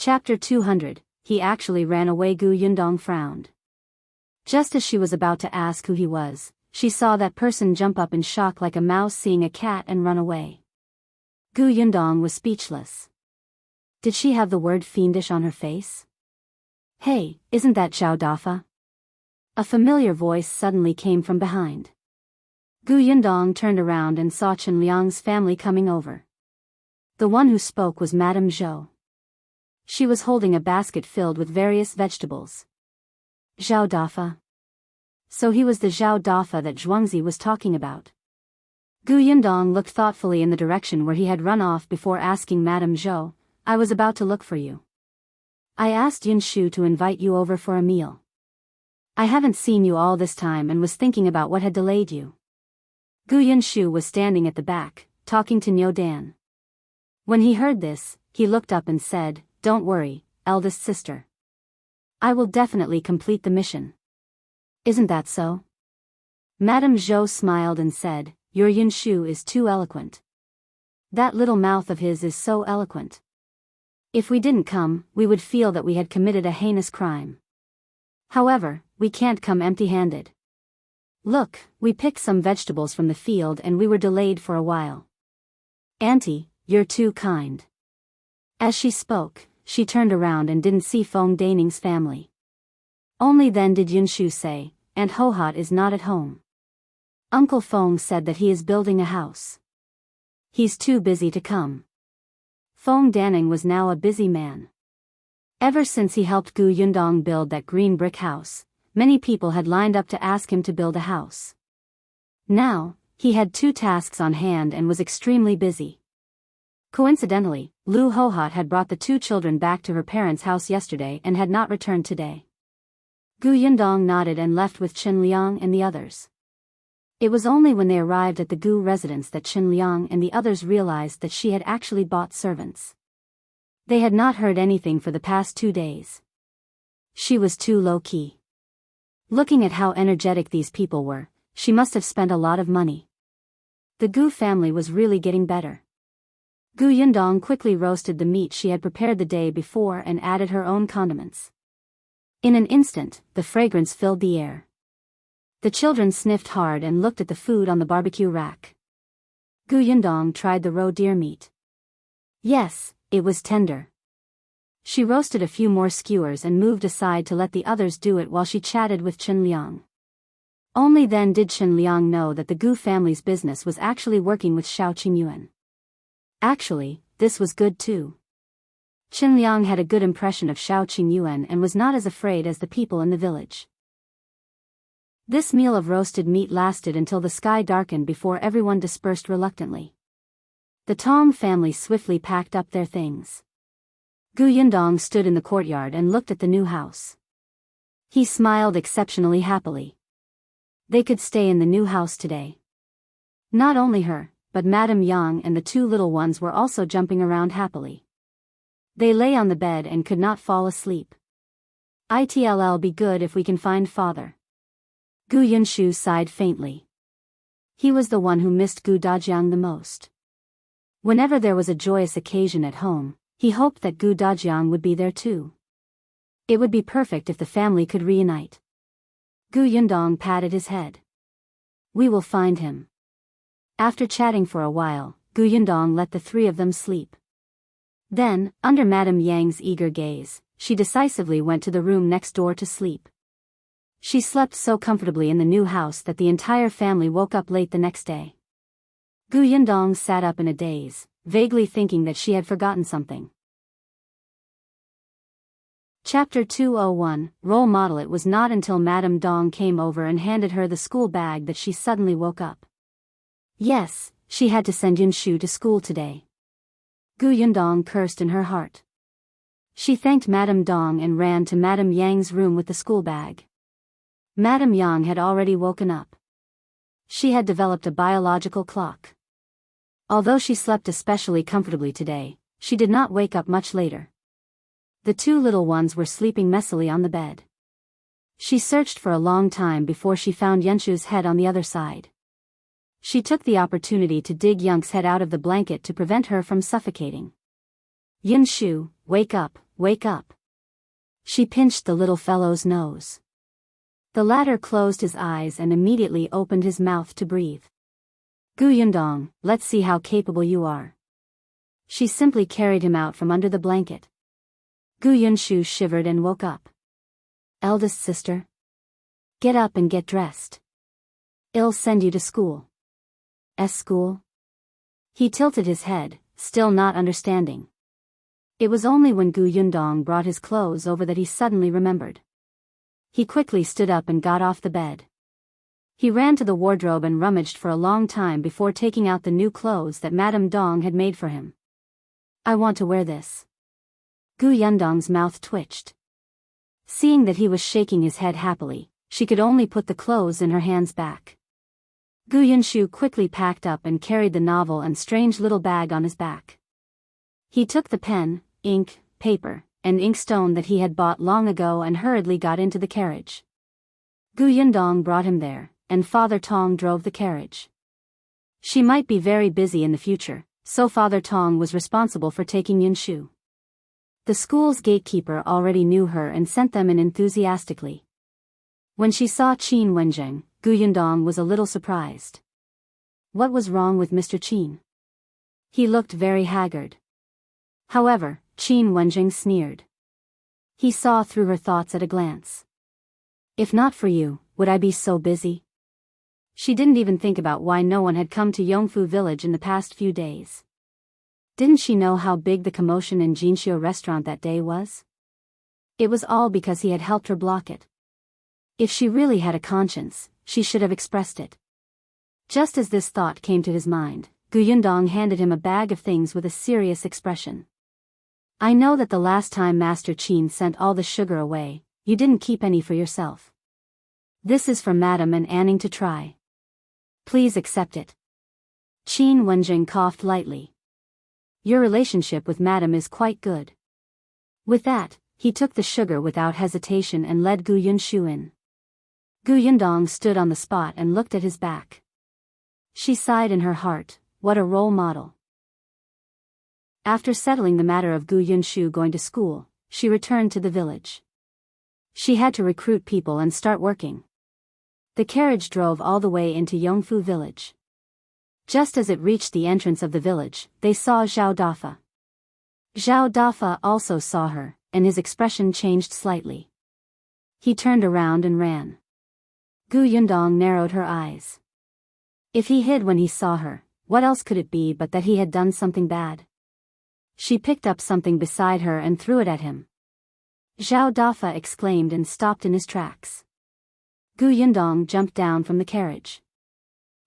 Chapter 200, He actually ran away. Gu Yundong frowned. Just as she was about to ask who he was, she saw that person jump up in shock like a mouse seeing a cat and run away. Gu Yundong was speechless. Did she have the word fiendish on her face? Hey, isn't that Zhao Dafa? A familiar voice suddenly came from behind. Gu Yundong turned around and saw Qingyuan's family coming over. The one who spoke was Madame Zhou. She was holding a basket filled with various vegetables. Zhao Dafa. So he was the Zhao Dafa that Zhuangzi was talking about. Gu Yundong looked thoughtfully in the direction where he had run off before asking Madame Zhou, I was about to look for you. I asked Yongfu to invite you over for a meal. I haven't seen you all this time and was thinking about what had delayed you. Gu Yongfu was standing at the back, talking to Niu Dan. When he heard this, he looked up and said, Don't worry, eldest sister. I will definitely complete the mission. Isn't that so? Madame Zhou smiled and said, Your Yongfu is too eloquent. That little mouth of his is so eloquent. If we didn't come, we would feel that we had committed a heinous crime. However, we can't come empty-handed. Look, we picked some vegetables from the field and we were delayed for a while. Auntie, you're too kind. As she spoke, she turned around and didn't see Feng Daning's family. Only then did Yongfu say, Aunt Hohot is not at home. Uncle Feng said that he is building a house. He's too busy to come. Feng Daning was now a busy man. Ever since he helped Gu Yundong build that green brick house, many people had lined up to ask him to build a house. Now, he had 2 tasks on hand and was extremely busy. Coincidentally, Lu Hohot had brought the 2 children back to her parents' house yesterday and had not returned today. Gu Yundong nodded and left with Qingyuan and the others. It was only when they arrived at the Gu residence that Qingyuan and the others realized that she had actually bought servants. They had not heard anything for the past 2 days. She was too low-key. Looking at how energetic these people were, she must have spent a lot of money. The Gu family was really getting better. Gu Yundong quickly roasted the meat she had prepared the day before and added her own condiments. In an instant, the fragrance filled the air. The children sniffed hard and looked at the food on the barbecue rack. Gu Yundong tried the raw deer meat. Yes, it was tender. She roasted a few more skewers and moved aside to let the others do it while she chatted with Qingyuan. Only then did Qingyuan know that the Gu family's business was actually working with Shao Qingyuan. Actually, this was good too. Qingyuan had a good impression of Shao Qingyuan and was not as afraid as the people in the village. This meal of roasted meat lasted until the sky darkened before everyone dispersed reluctantly. The Tong family swiftly packed up their things. Gu Yundong stood in the courtyard and looked at the new house. He smiled exceptionally happily. They could stay in the new house today. Not only her, but Madame Yang and the 2 little ones were also jumping around happily. They lay on the bed and could not fall asleep. It'll be good if we can find father. Gu Yongfu sighed faintly. He was the one who missed Gu Dajiang the most. Whenever there was a joyous occasion at home, he hoped that Gu Dajiang would be there too. It would be perfect if the family could reunite. Gu Yundong patted his head. We will find him. After chatting for a while, Gu Yundong let the 3 of them sleep. Then, under Madame Yang's eager gaze, she decisively went to the room next door to sleep. She slept so comfortably in the new house that the entire family woke up late the next day. Gu Yundong sat up in a daze, vaguely thinking that she had forgotten something. Chapter 201, Role Model. It was not until Madame Dong came over and handed her the school bag that she suddenly woke up. Yes, she had to send Yongfu to school today. Gu Yundong cursed in her heart. She thanked Madame Dong and ran to Madame Yang's room with the school bag. Madame Yang had already woken up. She had developed a biological clock. Although she slept especially comfortably today, she did not wake up much later. The 2 little ones were sleeping messily on the bed. She searched for a long time before she found Yongfu's head on the other side. She took the opportunity to dig Young's head out of the blanket to prevent her from suffocating. Yongfu, wake up, wake up. She pinched the little fellow's nose. The latter closed his eyes and immediately opened his mouth to breathe. Gu Yundong, let's see how capable you are. She simply carried him out from under the blanket. Gu Yongfu shivered and woke up. Eldest sister? Get up and get dressed. I'll send you to school. School? He tilted his head, still not understanding. It was only when Gu Yundong brought his clothes over that he suddenly remembered. He quickly stood up and got off the bed. He ran to the wardrobe and rummaged for a long time before taking out the new clothes that Madame Dong had made for him. I want to wear this. Gu Yundong's mouth twitched. Seeing that he was shaking his head happily, she could only put the clothes in her hands back. Gu Yongfu quickly packed up and carried the novel and strange little bag on his back. He took the pen, ink, paper, and inkstone that he had bought long ago and hurriedly got into the carriage. Gu Yundong brought him there, and Father Tong drove the carriage. She might be very busy in the future, so Father Tong was responsible for taking Yongfu. The school's gatekeeper already knew her and sent them in enthusiastically. When she saw Qin Wenjing, Gu Yundong was a little surprised. What was wrong with Mr. Qin? He looked very haggard. However, Qin Wenjing sneered. He saw through her thoughts at a glance. If not for you, would I be so busy? She didn't even think about why no one had come to Yongfu village in the past few days. Didn't she know how big the commotion in Jinxiu restaurant that day was? It was all because he had helped her block it. If she really had a conscience, she should have expressed it. Just as this thought came to his mind, Gu Yundong handed him a bag of things with a serious expression. I know that the last time Master Qin sent all the sugar away, you didn't keep any for yourself. This is for Madame and Anning to try. Please accept it. Qin Wenjing coughed lightly. Your relationship with Madame is quite good. With that, he took the sugar without hesitation and led Gu Yongfu in. Gu Yundong stood on the spot and looked at his back. She sighed in her heart, what a role model. After settling the matter of Gu Yongfu going to school, she returned to the village. She had to recruit people and start working. The carriage drove all the way into Yongfu village. Just as it reached the entrance of the village, they saw Zhao Dafa. Zhao Dafa also saw her, and his expression changed slightly. He turned around and ran. Gu Yundong narrowed her eyes. If he hid when he saw her, what else could it be but that he had done something bad? She picked up something beside her and threw it at him. Zhao Dafa exclaimed and stopped in his tracks. Gu Yundong jumped down from the carriage.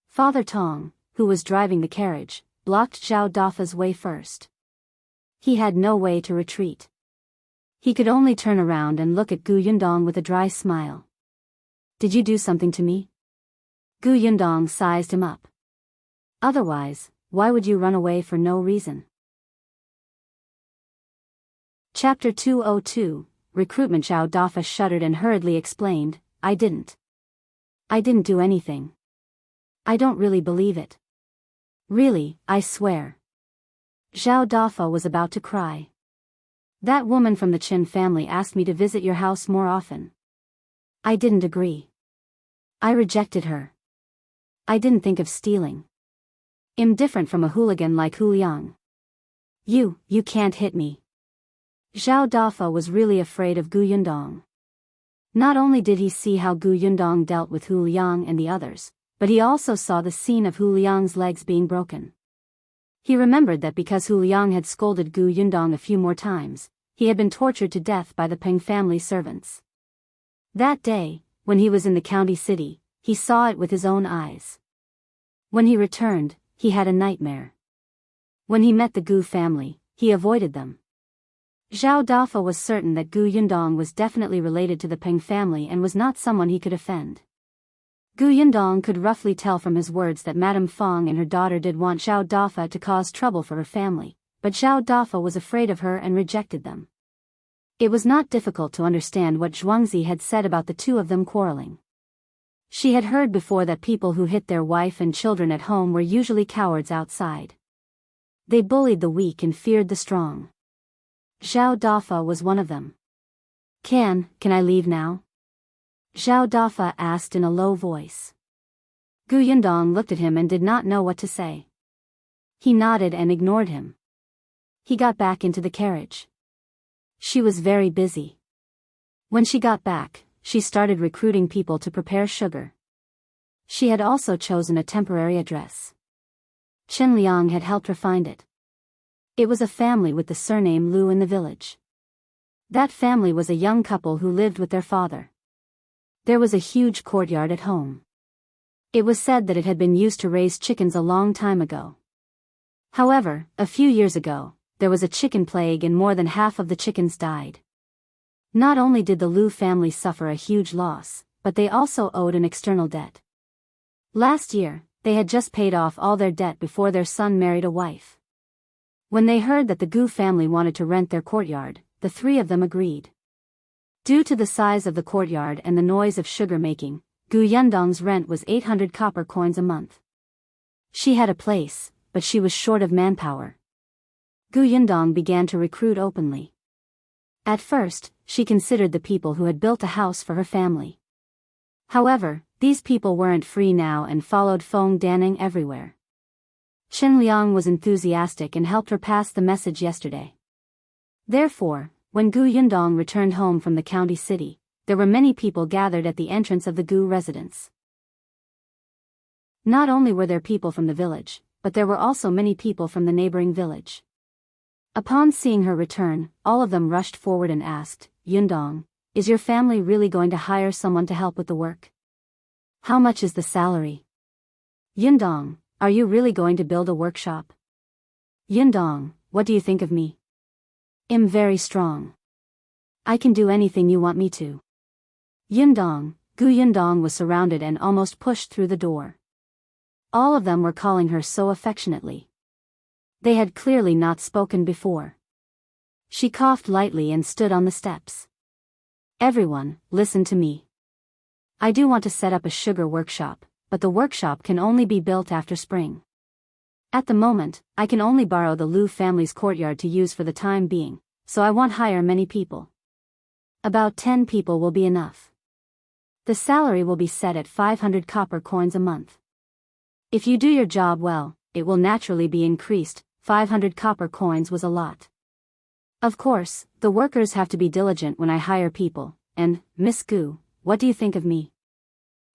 Father Tong, who was driving the carriage, blocked Zhao Dafa's way first. He had no way to retreat. He could only turn around and look at Gu Yundong with a dry smile. Did you do something to me? Gu Yundong sized him up. Otherwise, why would you run away for no reason? Chapter 202, Recruitment. Zhao Dafa shuddered and hurriedly explained, I didn't do anything. I don't really believe it. Really, I swear. Zhao Dafa was about to cry. That woman from the Qin family asked me to visit your house more often. I didn't agree. I rejected her. I didn't think of stealing. I'm different from a hooligan like Hu Liang. You can't hit me. Zhao Dafa was really afraid of Gu Yundong. Not only did he see how Gu Yundong dealt with Hu Liang and the others, but he also saw the scene of Hu Liang's legs being broken. He remembered that because Hu Liang had scolded Gu Yundong a few more times, he had been tortured to death by the Peng family servants. That day, when he was in the county city, he saw it with his own eyes. When he returned, he had a nightmare. When he met the Gu family, he avoided them. Zhao Dafa was certain that Gu Yundong was definitely related to the Peng family and was not someone he could offend. Gu Yundong could roughly tell from his words that Madame Fong and her daughter did want Zhao Dafa to cause trouble for her family, but Zhao Dafa was afraid of her and rejected them. It was not difficult to understand what Zhuangzi had said about the two of them quarreling. She had heard before that people who hit their wife and children at home were usually cowards outside. They bullied the weak and feared the strong. Zhao Dafa was one of them. Can I leave now? Zhao Dafa asked in a low voice. Gu Yundong looked at him and did not know what to say. He nodded and ignored him. He got back into the carriage. She was very busy. When she got back, she started recruiting people to prepare sugar. She had also chosen a temporary address. Chen Liang had helped her find it. It was a family with the surname Lu in the village. That family was a young couple who lived with their father. There was a huge courtyard at home. It was said that it had been used to raise chickens a long time ago. However, a few years ago, there was a chicken plague and more than half of the chickens died. Not only did the Lu family suffer a huge loss, but they also owed an external debt. Last year, they had just paid off all their debt before their son married a wife. When they heard that the Gu family wanted to rent their courtyard, the three of them agreed. Due to the size of the courtyard and the noise of sugar making, Gu Yundong's rent was 800 copper coins a month. She had a place, but she was short of manpower. Gu Yundong began to recruit openly. At first, she considered the people who had built a house for her family. However, these people weren't free now and followed Feng Danning everywhere. Chen Liang was enthusiastic and helped her pass the message yesterday. Therefore, when Gu Yundong returned home from the county city, there were many people gathered at the entrance of the Gu residence. Not only were there people from the village, but there were also many people from the neighboring village. Upon seeing her return, all of them rushed forward and asked, Yundong, is your family really going to hire someone to help with the work? How much is the salary? Yundong, are you really going to build a workshop? Yundong, what do you think of me? I'm very strong. I can do anything you want me to. Yundong, Gu Yundong was surrounded and almost pushed through the door. All of them were calling her so affectionately. They had clearly not spoken before. She coughed lightly and stood on the steps. Everyone, listen to me. I do want to set up a sugar workshop, but the workshop can only be built after spring. At the moment, I can only borrow the Lu family's courtyard to use for the time being, so I won't hire many people. About 10 people will be enough. The salary will be set at 500 copper coins a month. If you do your job well, it will naturally be increased. 500 copper coins was a lot. Of course, the workers have to be diligent when I hire people, and, Miss Gu, what do you think of me?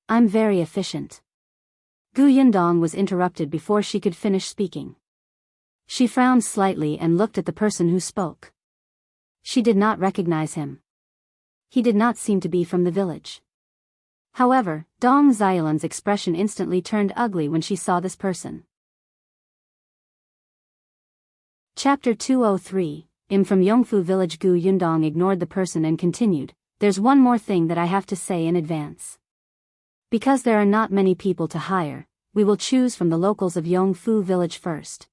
I'm very efficient. Gu Yundong was interrupted before she could finish speaking. She frowned slightly and looked at the person who spoke. She did not recognize him. He did not seem to be from the village. However, Dong Xiaolan's expression instantly turned ugly when she saw this person. Chapter 203, from Yongfu village. Gu Yundong ignored the person and continued, there's one more thing that I have to say in advance. Because there are not many people to hire, we will choose from the locals of Yongfu village first.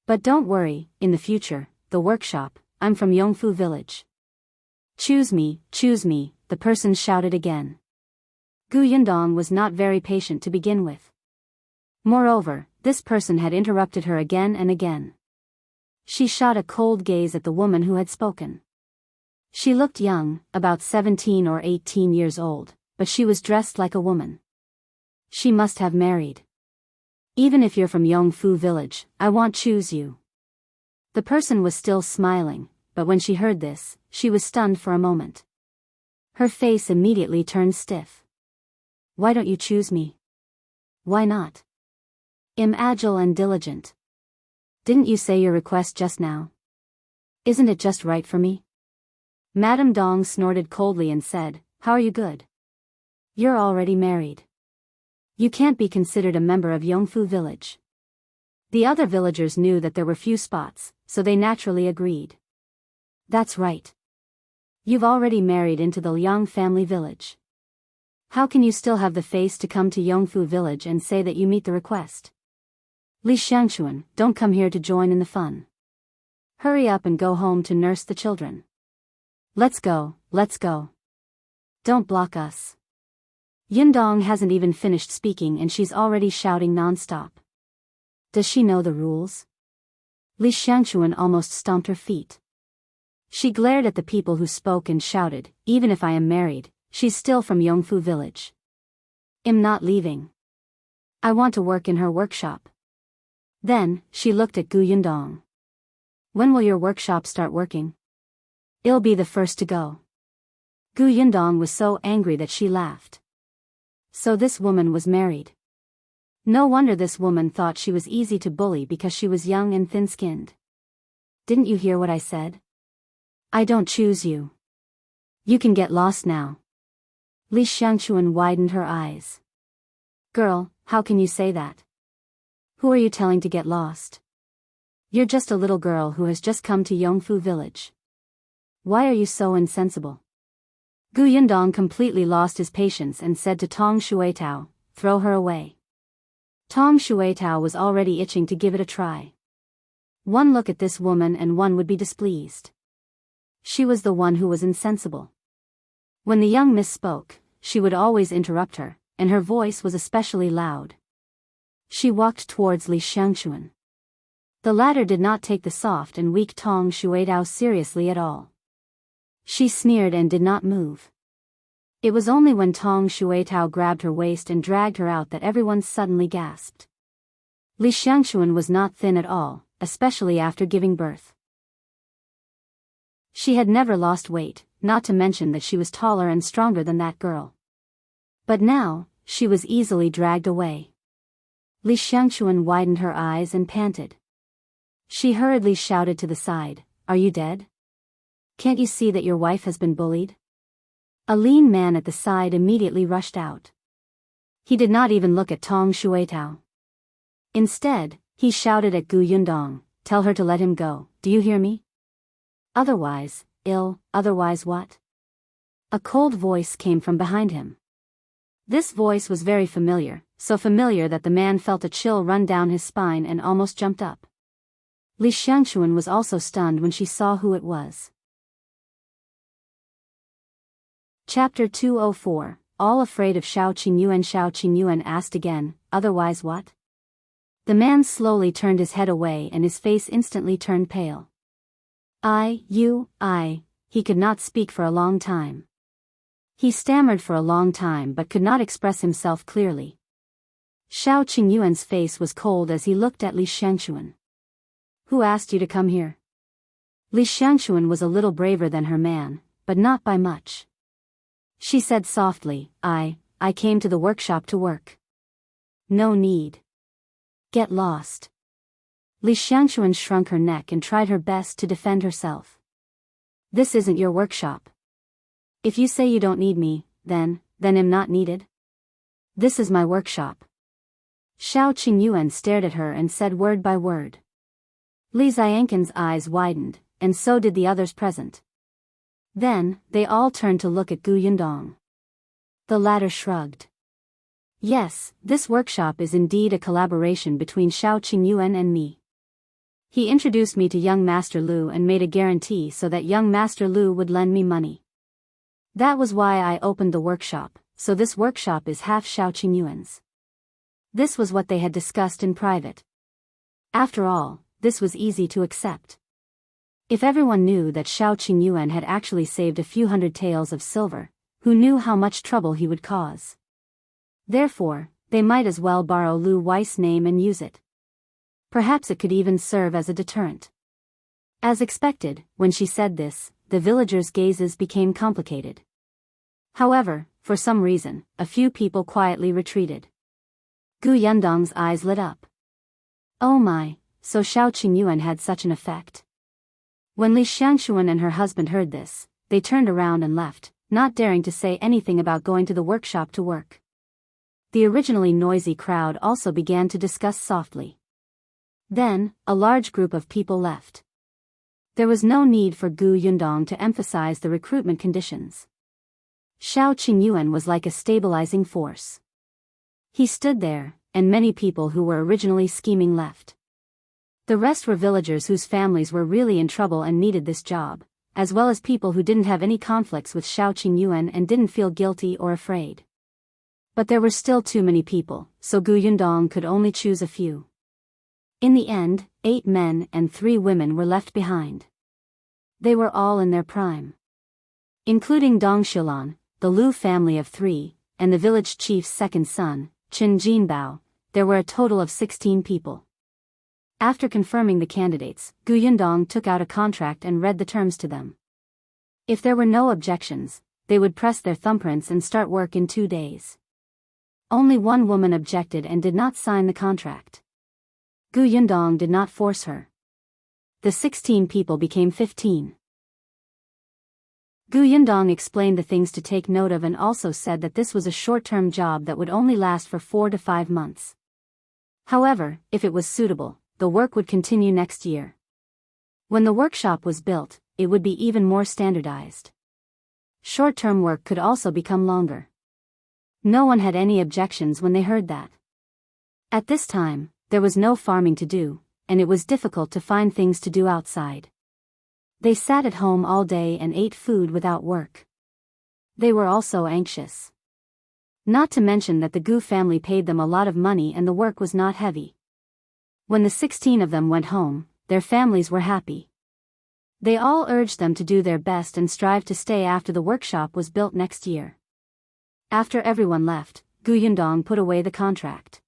But don't worry, in the future, the workshop, I'm from Yongfu village. Choose me, the person shouted again. Gu Yundong was not very patient to begin with. Moreover, this person had interrupted her again and again. She shot a cold gaze at the woman who had spoken. She looked young, about 17 or 18 years old, but she was dressed like a woman. She must have married. Even if you're from Yongfu village, I won't choose you. The person was still smiling, but when she heard this, she was stunned for a moment. Her face immediately turned stiff. Why don't you choose me? Why not? I'm agile and diligent. Didn't you say your request just now? Isn't it just right for me? Madame Dong snorted coldly and said, how are you good? You're already married. You can't be considered a member of Yongfu village. The other villagers knew that there were few spots, so they naturally agreed. That's right. You've already married into the Liang family village. How can you still have the face to come to Yongfu village and say that you meet the request? Li Xianquan, don't come here to join in the fun. Hurry up and go home to nurse the children. Let's go. Don't block us. Yundong hasn't even finished speaking and she's already shouting non-stop. Does she know the rules? Li Xianquan almost stomped her feet. She glared at the people who spoke and shouted, even if I am married, she's still from Yongfu village. I'm not leaving. I want to work in her workshop. Then, she looked at Gu Yundong. When will your workshop start working? I'll be the first to go. Gu Yundong was so angry that she laughed. So this woman was married. No wonder this woman thought she was easy to bully because she was young and thin-skinned. Didn't you hear what I said? I don't choose you. You can get lost now. Li Xianquan widened her eyes. Girl, how can you say that? Who are you telling to get lost? You're just a little girl who has just come to Yongfu village. Why are you so insensible? Gu Yundong completely lost his patience and said to Tong Shuitao, throw her away. Tong Shuitao was already itching to give it a try. One look at this woman and one would be displeased. She was the one who was insensible. When the young miss spoke, she would always interrupt her, and her voice was especially loud. She walked towards Li Xianquan. The latter did not take the soft and weak Tong Shuitao seriously at all. She sneered and did not move. It was only when Tong Shuitao grabbed her waist and dragged her out that everyone suddenly gasped. Li Xianquan was not thin at all, especially after giving birth. She had never lost weight, not to mention that she was taller and stronger than that girl. But now, she was easily dragged away. Li Xianquan widened her eyes and panted. She hurriedly shouted to the side, "Are you dead? Can't you see that your wife has been bullied?" A lean man at the side immediately rushed out. He did not even look at Tong Shuitao. Instead, he shouted at Gu Yundong, "Tell her to let him go, do you hear me? Otherwise, otherwise what?" A cold voice came from behind him. This voice was very familiar, so familiar that the man felt a chill run down his spine and almost jumped up. Li Xianquan was also stunned when she saw who it was. Chapter 204, All afraid of Shao Qingyuan. Shao Qingyuan asked again, "Otherwise what?" The man slowly turned his head away and his face instantly turned pale. He could not speak for a long time. He stammered for a long time but could not express himself clearly. Shao Qingyuan's face was cold as he looked at Li Xianquan. "Who asked you to come here?" Li Xianquan was a little braver than her man, but not by much. She said softly, I came to the workshop to work." "No need. Get lost." Li Xianquan shrunk her neck and tried her best to defend herself. "This isn't your workshop. If you say you don't need me, then I'm not needed. This is my workshop." Shao Qingyuan stared at her and said word by word. Li Xianquan's eyes widened, and so did the others present. Then, they all turned to look at Gu Yundong. The latter shrugged. "Yes, this workshop is indeed a collaboration between Shao Qingyuan and me. He introduced me to young Master Lu and made a guarantee so that young Master Lu would lend me money. That was why I opened the workshop, so this workshop is half Shao Qingyuan's." This was what they had discussed in private. After all, this was easy to accept. If everyone knew that Shao Qingyuan had actually saved a few hundred taels of silver, who knew how much trouble he would cause? Therefore, they might as well borrow Lu Wei's name and use it. Perhaps it could even serve as a deterrent. As expected, when she said this, the villagers' gazes became complicated. However, for some reason, a few people quietly retreated. Gu Yundong's eyes lit up. Oh my, so Shao Qingyuan had such an effect. When Li Xianquan and her husband heard this, they turned around and left, not daring to say anything about going to the workshop to work. The originally noisy crowd also began to discuss softly. Then, a large group of people left. There was no need for Gu Yundong to emphasize the recruitment conditions. Shao Qingyuan was like a stabilizing force. He stood there, and many people who were originally scheming left. The rest were villagers whose families were really in trouble and needed this job, as well as people who didn't have any conflicts with Shao Qingyuan and didn't feel guilty or afraid. But there were still too many people, so Gu Yundong could only choose a few. In the end, 8 men and 3 women were left behind. They were all in their prime. Including Dong Xilan, the Lu family of 3, and the village chief's second son, Qin Jinbao, there were a total of 16 people. After confirming the candidates, Gu Yundong took out a contract and read the terms to them. If there were no objections, they would press their thumbprints and start work in 2 days. Only one woman objected and did not sign the contract. Gu Yundong did not force her. The 16 people became 15. Gu Yundong explained the things to take note of and also said that this was a short-term job that would only last for 4 to 5 months. However, if it was suitable, the work would continue next year. When the workshop was built, it would be even more standardized. Short-term work could also become longer. No one had any objections when they heard that. At this time, there was no farming to do, and it was difficult to find things to do outside. They sat at home all day and ate food without work. They were also anxious. Not to mention that the Gu family paid them a lot of money and the work was not heavy. When the 16 of them went home, their families were happy. They all urged them to do their best and strive to stay after the workshop was built next year. After everyone left, Gu Yundong put away the contract.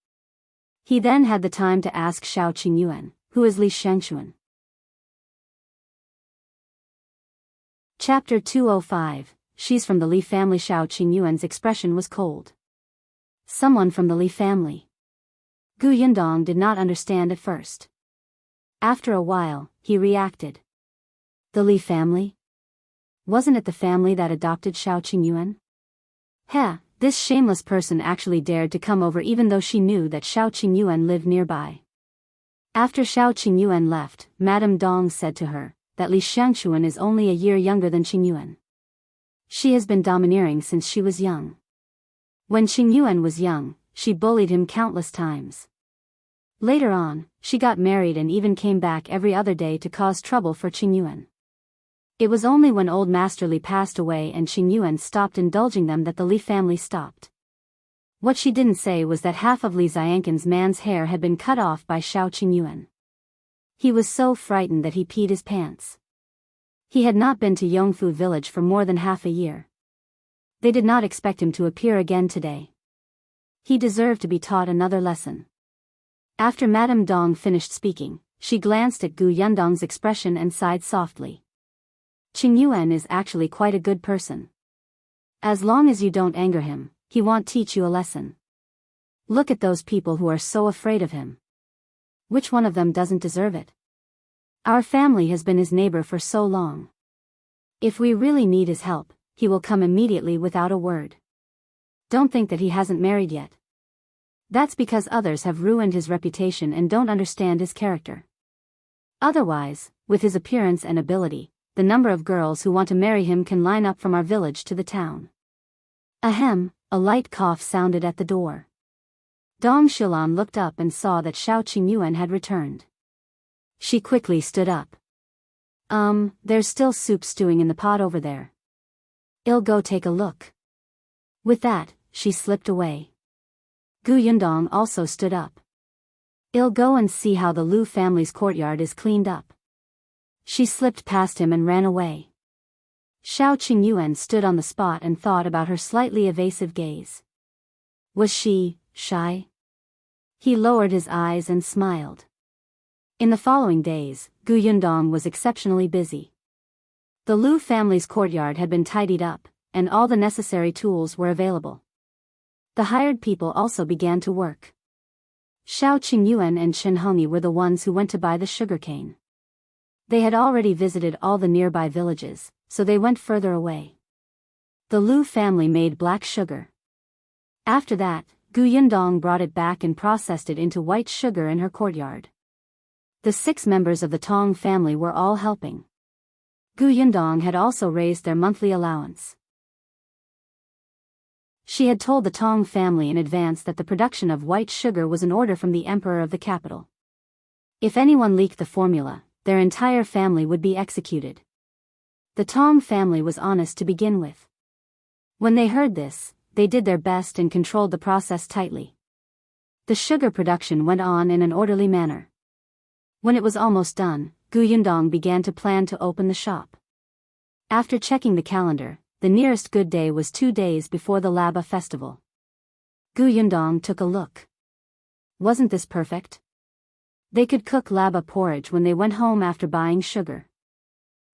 He then had the time to ask Shao Qingyuan, who is Li Shangxuan. Chapter 205, She's from the Li family. Shao Qingyuan's expression was cold. Someone from the Li family. Gu Yundong did not understand at first. After a while, he reacted. The Li family? Wasn't it the family that adopted Shao Qingyuan? Heh, this shameless person actually dared to come over even though she knew that Shao Qingyuan lived nearby. After Shao Qingyuan left, Madame Dong said to her that Li Shangxuan is only a year younger than Qingyuan. She has been domineering since she was young. When Qingyuan was young, she bullied him countless times. Later on, she got married and even came back every other day to cause trouble for Qingyuan. It was only when old Master Li passed away and Qingyuan stopped indulging them that the Li family stopped. What she didn't say was that half of Li Xian'er's man's hair had been cut off by Shao Qingyuan. He was so frightened that he peed his pants. He had not been to Yongfu village for more than half a year. They did not expect him to appear again today. He deserved to be taught another lesson. After Madame Dong finished speaking, she glanced at Gu Yundong's expression and sighed softly. Qingyuan is actually quite a good person. As long as you don't anger him, he won't teach you a lesson. Look at those people who are so afraid of him. Which one of them doesn't deserve it? Our family has been his neighbor for so long. If we really need his help, he will come immediately without a word. Don't think that he hasn't married yet. That's because others have ruined his reputation and don't understand his character. Otherwise, with his appearance and ability, the number of girls who want to marry him can line up from our village to the town. Ahem, a light cough sounded at the door. Dong Xilan looked up and saw that Shao Qingyuan had returned. She quickly stood up. There's still soup stewing in the pot over there. I'll go take a look. With that, she slipped away. Gu Yundong also stood up. I'll go and see how the Lu family's courtyard is cleaned up. She slipped past him and ran away. Shao Qingyuan stood on the spot and thought about her slightly evasive gaze. Was she shy? He lowered his eyes and smiled. In the following days, Gu Yundong was exceptionally busy. The Lu family's courtyard had been tidied up, and all the necessary tools were available. The hired people also began to work. Shao Qingyuan and Chen Hongyi were the ones who went to buy the sugarcane. They had already visited all the nearby villages, so they went further away. The Lu family made black sugar. After that, Gu Yundong brought it back and processed it into white sugar in her courtyard. The 6 members of the Tong family were all helping. Gu Yundong had also raised their monthly allowance. She had told the Tong family in advance that the production of white sugar was an order from the emperor of the capital. If anyone leaked the formula, their entire family would be executed. The Tong family was honest to begin with. When they heard this, they did their best and controlled the process tightly. The sugar production went on in an orderly manner. When it was almost done, Gu Yundong began to plan to open the shop. After checking the calendar, the nearest good day was 2 days before the Laba festival. Gu Yundong took a look. Wasn't this perfect? They could cook Laba porridge when they went home after buying sugar.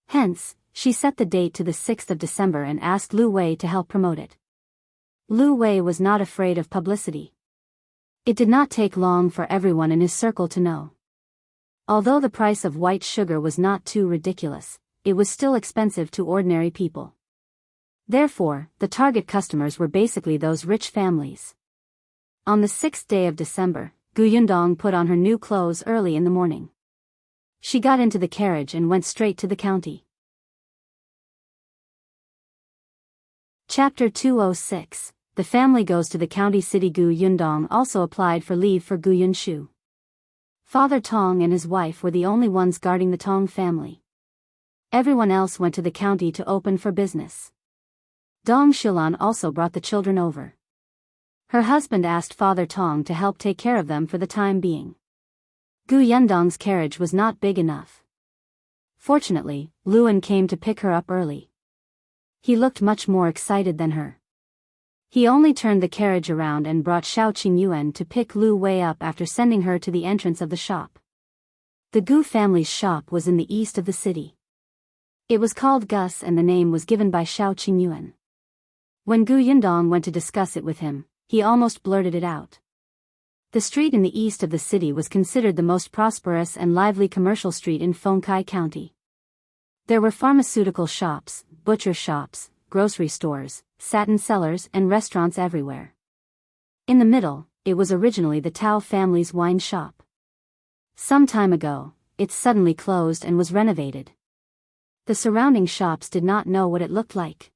Hence, she set the date to the 6th of December and asked Lu Wei to help promote it. Lu Wei was not afraid of publicity. It did not take long for everyone in his circle to know. Although the price of white sugar was not too ridiculous, it was still expensive to ordinary people. Therefore, the target customers were basically those rich families. On the 6th day of December, Gu Yundong put on her new clothes early in the morning. She got into the carriage and went straight to the county. Chapter 206. The family goes to the county city. Gu Yundong also applied for leave for Gu Yunshu. Father Tong and his wife were the only ones guarding the Tong family. Everyone else went to the county to open for business. Dong Xilan also brought the children over. Her husband asked Father Tong to help take care of them for the time being. Gu Yundong's carriage was not big enough. Fortunately, Luan came to pick her up early. He looked much more excited than her. He only turned the carriage around and brought Shao Qingyuan to pick Lu Wei up after sending her to the entrance of the shop. The Gu family's shop was in the east of the city. It was called Gus and the name was given by Shao Qingyuan. When Gu Yundong went to discuss it with him, he almost blurted it out. The street in the east of the city was considered the most prosperous and lively commercial street in Fengkai County. There were pharmaceutical shops, butcher shops, grocery stores, satin cellars and restaurants everywhere. In the middle, it was originally the Tao family's wine shop. Some time ago, it suddenly closed and was renovated. The surrounding shops did not know what it looked like.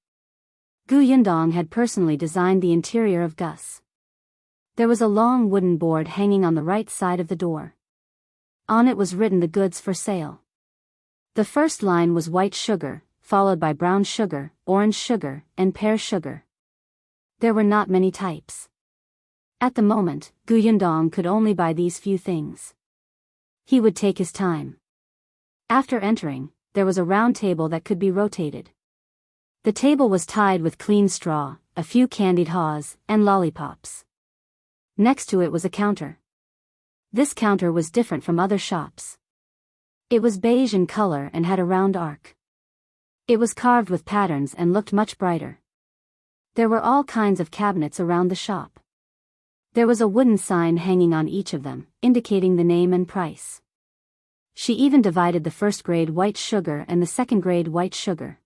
Gu Yundong had personally designed the interior of Gus. There was a long wooden board hanging on the right side of the door. On it was written the goods for sale. The first line was white sugar, followed by brown sugar, orange sugar, and pear sugar. There were not many types. At the moment, Gu Yundong could only buy these few things. He would take his time. After entering, there was a round table that could be rotated. The table was tied with clean straw, a few candied haws, and lollipops. Next to it was a counter. This counter was different from other shops. It was beige in color and had a round arc. It was carved with patterns and looked much brighter. There were all kinds of cabinets around the shop. There was a wooden sign hanging on each of them, indicating the name and price. She even divided the first-grade white sugar and the second-grade white sugar.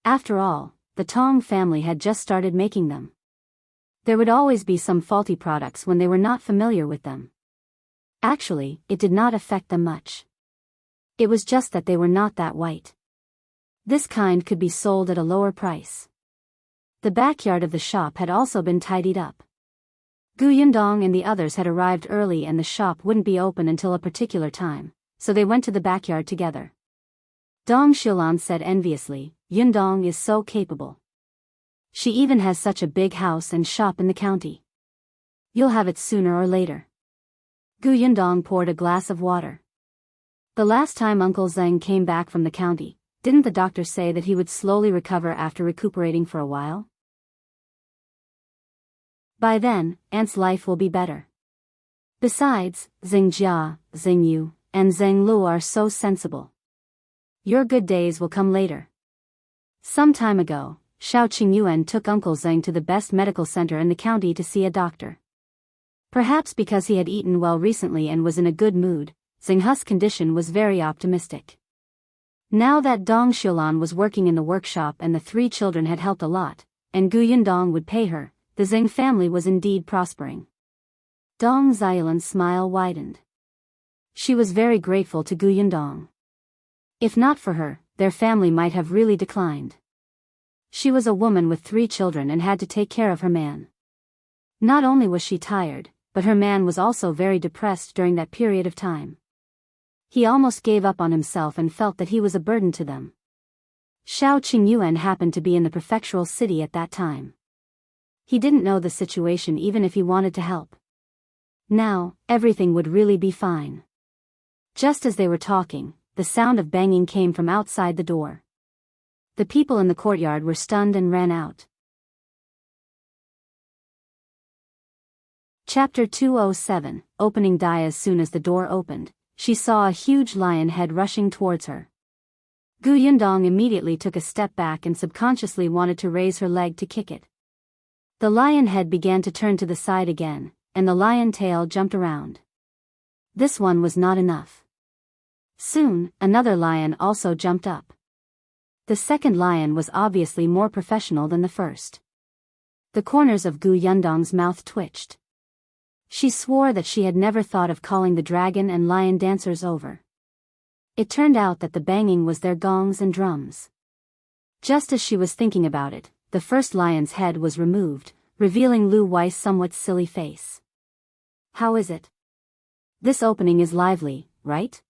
After all, the Tong family had just started making them. There would always be some faulty products when they were not familiar with them. Actually, it did not affect them much. It was just that they were not that white. This kind could be sold at a lower price. The backyard of the shop had also been tidied up. Gu Yundong and the others had arrived early and the shop wouldn't be open until a particular time, so they went to the backyard together. Dong Xilan said enviously, "Yundong is so capable. She even has such a big house and shop in the county. You'll have it sooner or later." Gu Yundong poured a glass of water. The last time Uncle Zheng came back from the county, didn't the doctor say that he would slowly recover after recuperating for a while? By then, Aunt's life will be better. Besides, Zheng Jia, Zheng Yu, and Zheng Lu are so sensible. Your good days will come later. Some time ago, Shao Qingyuan took Uncle Zheng to the best medical center in the county to see a doctor. Perhaps because he had eaten well recently and was in a good mood, Zheng Hu's condition was very optimistic. Now that Dong Xiulan was working in the workshop and the 3 children had helped a lot, and Gu Yundong would pay her, the Zheng family was indeed prospering. Dong Xiulan's smile widened. She was very grateful to Gu Yundong. If not for her, their family might have really declined. She was a woman with 3 children and had to take care of her man. Not only was she tired, but her man was also very depressed during that period of time. He almost gave up on himself and felt that he was a burden to them. Shao Qingyuan happened to be in the prefectural city at that time. He didn't know the situation even if he wanted to help. Now, everything would really be fine. Just as they were talking, the sound of banging came from outside the door. The people in the courtyard were stunned and ran out. Chapter 207, Opening Die. As soon as the door opened, she saw a huge lion head rushing towards her. Gu Yundong immediately took a step back and subconsciously wanted to raise her leg to kick it. The lion head began to turn to the side again, and the lion tail jumped around. This one was not enough. Soon, another lion also jumped up. The second lion was obviously more professional than the first. The corners of Gu Yundong's mouth twitched. She swore that she had never thought of calling the dragon and lion dancers over. It turned out that the banging was their gongs and drums. Just as she was thinking about it, the first lion's head was removed, revealing Lu Wei's somewhat silly face. How is it? This opening is lively, right?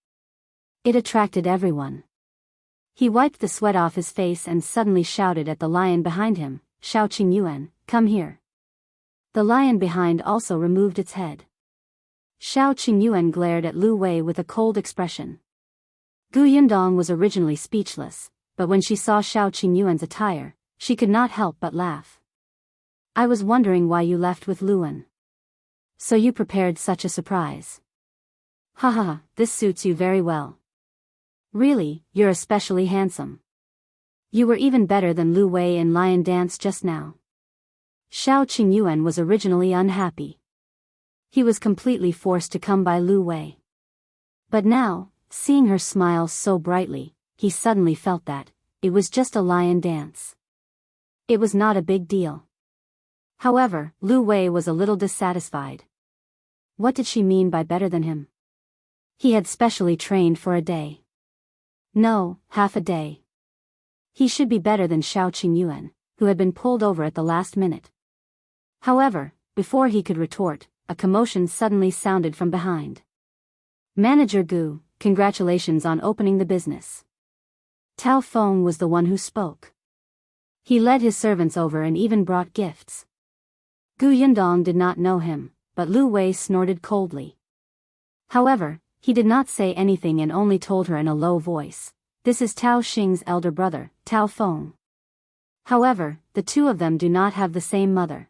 It attracted everyone. He wiped the sweat off his face and suddenly shouted at the lion behind him, Shao Qingyuan, come here. The lion behind also removed its head. Shao Qingyuan glared at Lu Wei with a cold expression. Gu Yundong was originally speechless, but when she saw Shao Qingyuan's attire, she could not help but laugh. I was wondering why you left with Luan. So you prepared such a surprise. Haha, this suits you very well. Really, you're especially handsome. You were even better than Lu Wei in lion dance just now. Shao Qingyuan was originally unhappy. He was completely forced to come by Lu Wei. But now, seeing her smile so brightly, he suddenly felt that it was just a lion dance. It was not a big deal. However, Lu Wei was a little dissatisfied. What did she mean by better than him? He had specially trained for a day. No, half a day. He should be better than Shao Qingyuan, who had been pulled over at the last minute. However, before he could retort, a commotion suddenly sounded from behind. Manager Gu, congratulations on opening the business. Tao Feng was the one who spoke. He led his servants over and even brought gifts. Gu Yundong did not know him, but Lu Wei snorted coldly. However, he did not say anything and only told her in a low voice, this is Tao Xing's elder brother, Tao Feng. However, the two of them do not have the same mother.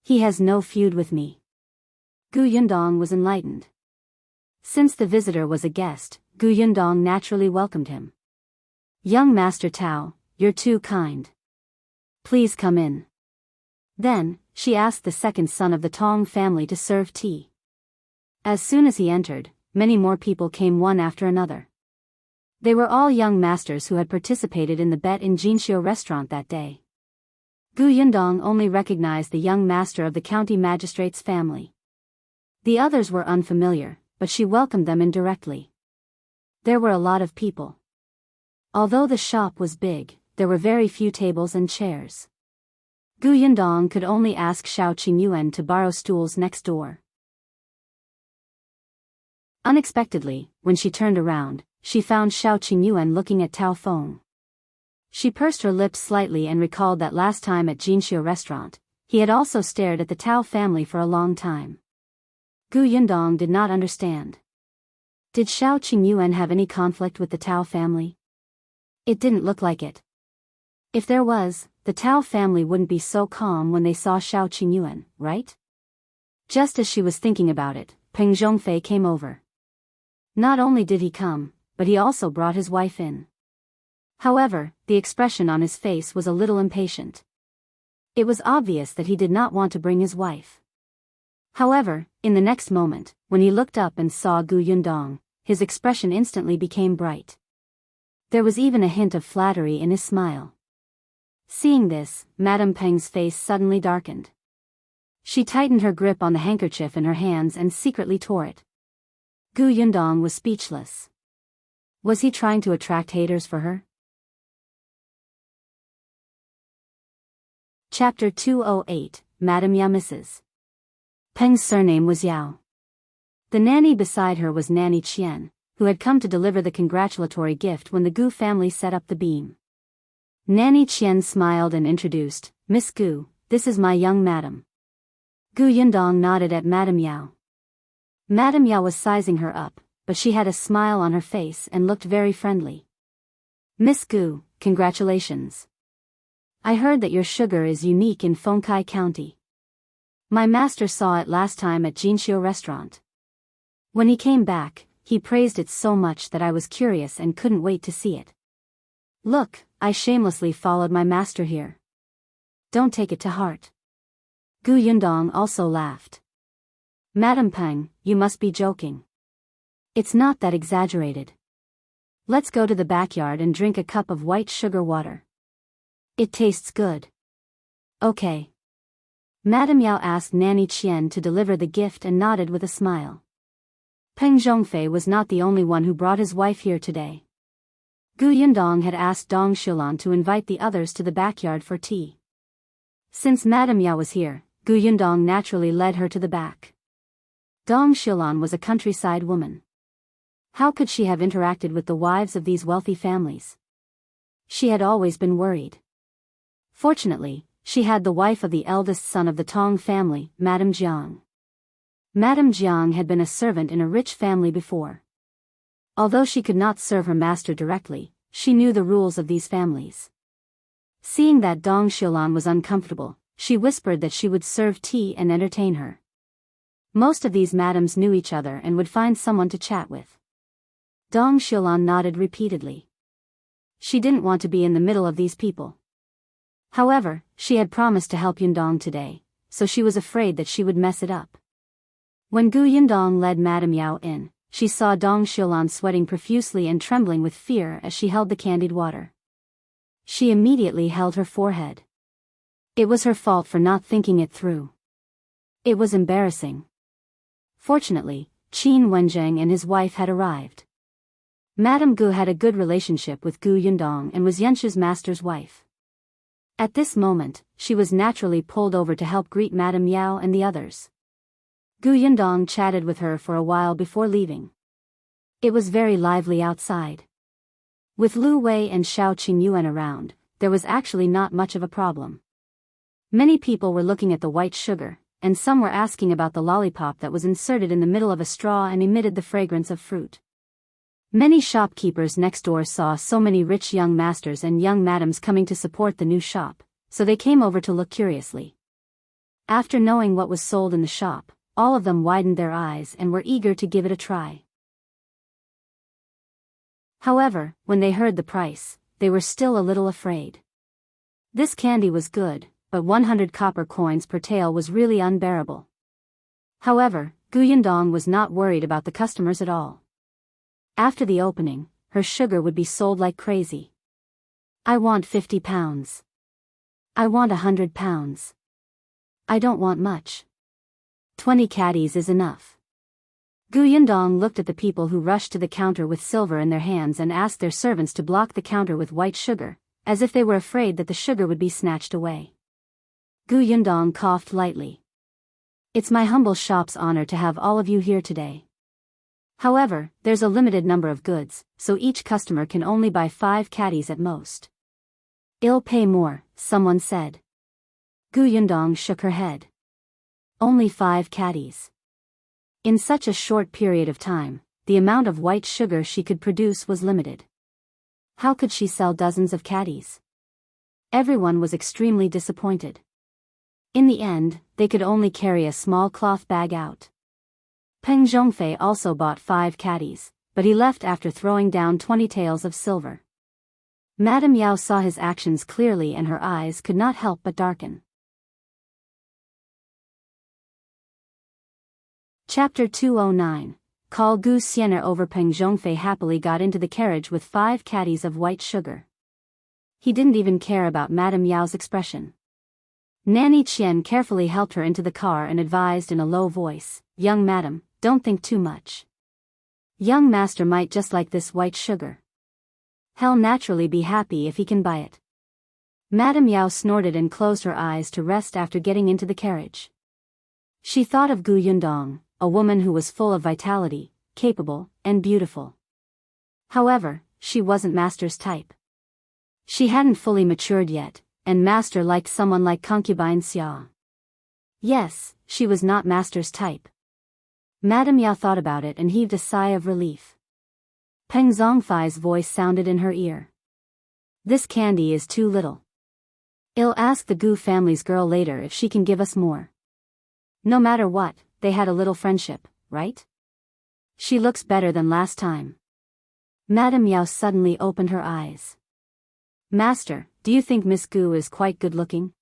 He has no feud with me. Gu Yundong was enlightened. Since the visitor was a guest, Gu Yundong naturally welcomed him. Young Master Tao, you're too kind. Please come in. Then, she asked the second son of the Tong family to serve tea. As soon as he entered, many more people came one after another. They were all young masters who had participated in the bet in Jinxiu restaurant that day. Gu Yundong only recognized the young master of the county magistrate's family. The others were unfamiliar, but she welcomed them indirectly. There were a lot of people. Although the shop was big, there were very few tables and chairs. Gu Yundong could only ask Shao Qingyuan to borrow stools next door. Unexpectedly, when she turned around, she found Shao Qingyuan looking at Tao Feng. She pursed her lips slightly and recalled that last time at Jinxiu restaurant, he had also stared at the Tao family for a long time. Gu Yundong did not understand. Did Shao Qingyuan have any conflict with the Tao family? It didn't look like it. If there was, the Tao family wouldn't be so calm when they saw Shao Qingyuan, right? Just as she was thinking about it, Peng Zhongfei came over. Not only did he come, but he also brought his wife in. However, the expression on his face was a little impatient. It was obvious that he did not want to bring his wife. However, in the next moment, when he looked up and saw Gu Yundong, his expression instantly became bright. There was even a hint of flattery in his smile. Seeing this, Madame Peng's face suddenly darkened. She tightened her grip on the handkerchief in her hands and secretly tore it. Gu Yundong was speechless. Was he trying to attract haters for her? Chapter 208, Madame Yao misses. Peng's surname was Yao. The nanny beside her was Nanny Qian, who had come to deliver the congratulatory gift when the Gu family set up the beam. Nanny Qian smiled and introduced, Miss Gu, this is my young madam. Gu Yundong nodded at Madame Yao. Madame Yao was sizing her up, but she had a smile on her face and looked very friendly. Miss Gu, congratulations. I heard that your sugar is unique in Fengkai County. My master saw it last time at Jinxiu restaurant. When he came back, he praised it so much that I was curious and couldn't wait to see it. Look, I shamelessly followed my master here. Don't take it to heart. Gu Yundong also laughed. Madam Peng, you must be joking. It's not that exaggerated. Let's go to the backyard and drink a cup of white sugar water. It tastes good. Okay. Madame Yao asked Nanny Qian to deliver the gift and nodded with a smile. Peng Zhongfei was not the only one who brought his wife here today. Gu Yundong had asked Dong Xiulan to invite the others to the backyard for tea. Since Madame Yao was here, Gu Yundong naturally led her to the back. Dong Xiulan was a countryside woman. How could she have interacted with the wives of these wealthy families? She had always been worried. Fortunately, she had the wife of the eldest son of the Tong family, Madame Jiang. Madame Jiang had been a servant in a rich family before. Although she could not serve her master directly, she knew the rules of these families. Seeing that Dong Xiulan was uncomfortable, she whispered that she would serve tea and entertain her. Most of these madams knew each other and would find someone to chat with. Dong Xiulan nodded repeatedly. She didn't want to be in the middle of these people. However, she had promised to help Yundong today, so she was afraid that she would mess it up. When Gu Yundong led Madame Yao in, she saw Dong Xiulan sweating profusely and trembling with fear as she held the candied water. She immediately held her forehead. It was her fault for not thinking it through. It was embarrassing. Fortunately, Qin Wenzheng and his wife had arrived. Madame Gu had a good relationship with Gu Yundong and was Yenshi's master's wife. At this moment, she was naturally pulled over to help greet Madame Yao and the others. Gu Yundong chatted with her for a while before leaving. It was very lively outside. With Lu Wei and Shao Qingyuan around, there was actually not much of a problem. Many people were looking at the white sugar, and some were asking about the lollipop that was inserted in the middle of a straw and emitted the fragrance of fruit. Many shopkeepers next door saw so many rich young masters and young madams coming to support the new shop, so they came over to look curiously. After knowing what was sold in the shop, all of them widened their eyes and were eager to give it a try. However, when they heard the price, they were still a little afraid. This candy was good, but 100 copper coins per tael was really unbearable. However, Gu Yundong was not worried about the customers at all. After the opening, her sugar would be sold like crazy. I want 50 pounds. I want 100 pounds. I don't want much. 20 caddies is enough. Gu Yundong looked at the people who rushed to the counter with silver in their hands and asked their servants to block the counter with white sugar, as if they were afraid that the sugar would be snatched away. Gu Yundong coughed lightly. It's my humble shop's honor to have all of you here today. However, there's a limited number of goods, so each customer can only buy 5 caddies at most. I'll pay more, someone said. Gu Yundong shook her head. Only 5 caddies. In such a short period of time, the amount of white sugar she could produce was limited. How could she sell dozens of caddies? Everyone was extremely disappointed. In the end, they could only carry a small cloth bag out. Peng Zhongfei also bought 5 caddies, but he left after throwing down 20 taels of silver. Madame Yao saw his actions clearly and her eyes could not help but darken. Chapter 209. Call Gu Xian'er over. Peng Zhongfei happily got into the carriage with 5 caddies of white sugar. He didn't even care about Madame Yao's expression. Nanny Qian carefully helped her into the car and advised in a low voice, "Young madam, don't think too much. Young master might just like this white sugar. He'll naturally be happy if he can buy it." Madame Yao snorted and closed her eyes to rest after getting into the carriage. She thought of Gu Yundong, a woman who was full of vitality, capable, and beautiful. However, she wasn't master's type. She hadn't fully matured yet, and master liked someone like Concubine Xiao. Yes, she was not master's type. Madame Yao thought about it and heaved a sigh of relief. Peng Zhongfei's voice sounded in her ear. This candy is too little. I'll ask the Gu family's girl later if she can give us more. No matter what, they had a little friendship, right? She looks better than last time. Madame Yao suddenly opened her eyes. Master, do you think Miss Gu is quite good-looking?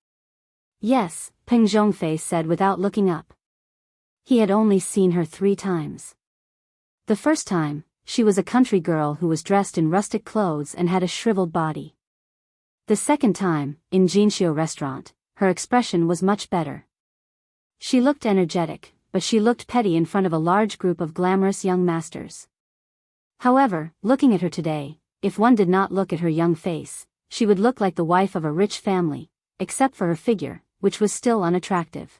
Yes, Peng Zhongfei said without looking up. He had only seen her 3 times. The first time, she was a country girl who was dressed in rustic clothes and had a shriveled body. The second time, in Jinxiu restaurant, her expression was much better. She looked energetic, but she looked petty in front of a large group of glamorous young masters. However, looking at her today, if one did not look at her young face, she would look like the wife of a rich family, except for her figure, which was still unattractive.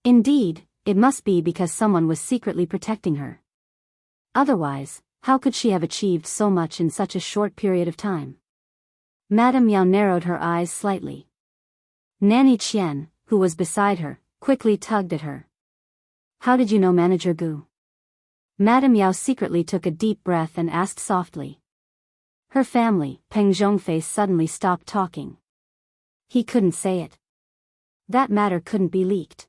Indeed, it must be because someone was secretly protecting her. Otherwise, how could she have achieved so much in such a short period of time? Madame Yao narrowed her eyes slightly. Nanny Qian, who was beside her, quickly tugged at her. How did you know Manager Gu? Madame Yao secretly took a deep breath and asked softly. Her family. Peng Zhongfei suddenly stopped talking. He couldn't say it. That matter couldn't be leaked.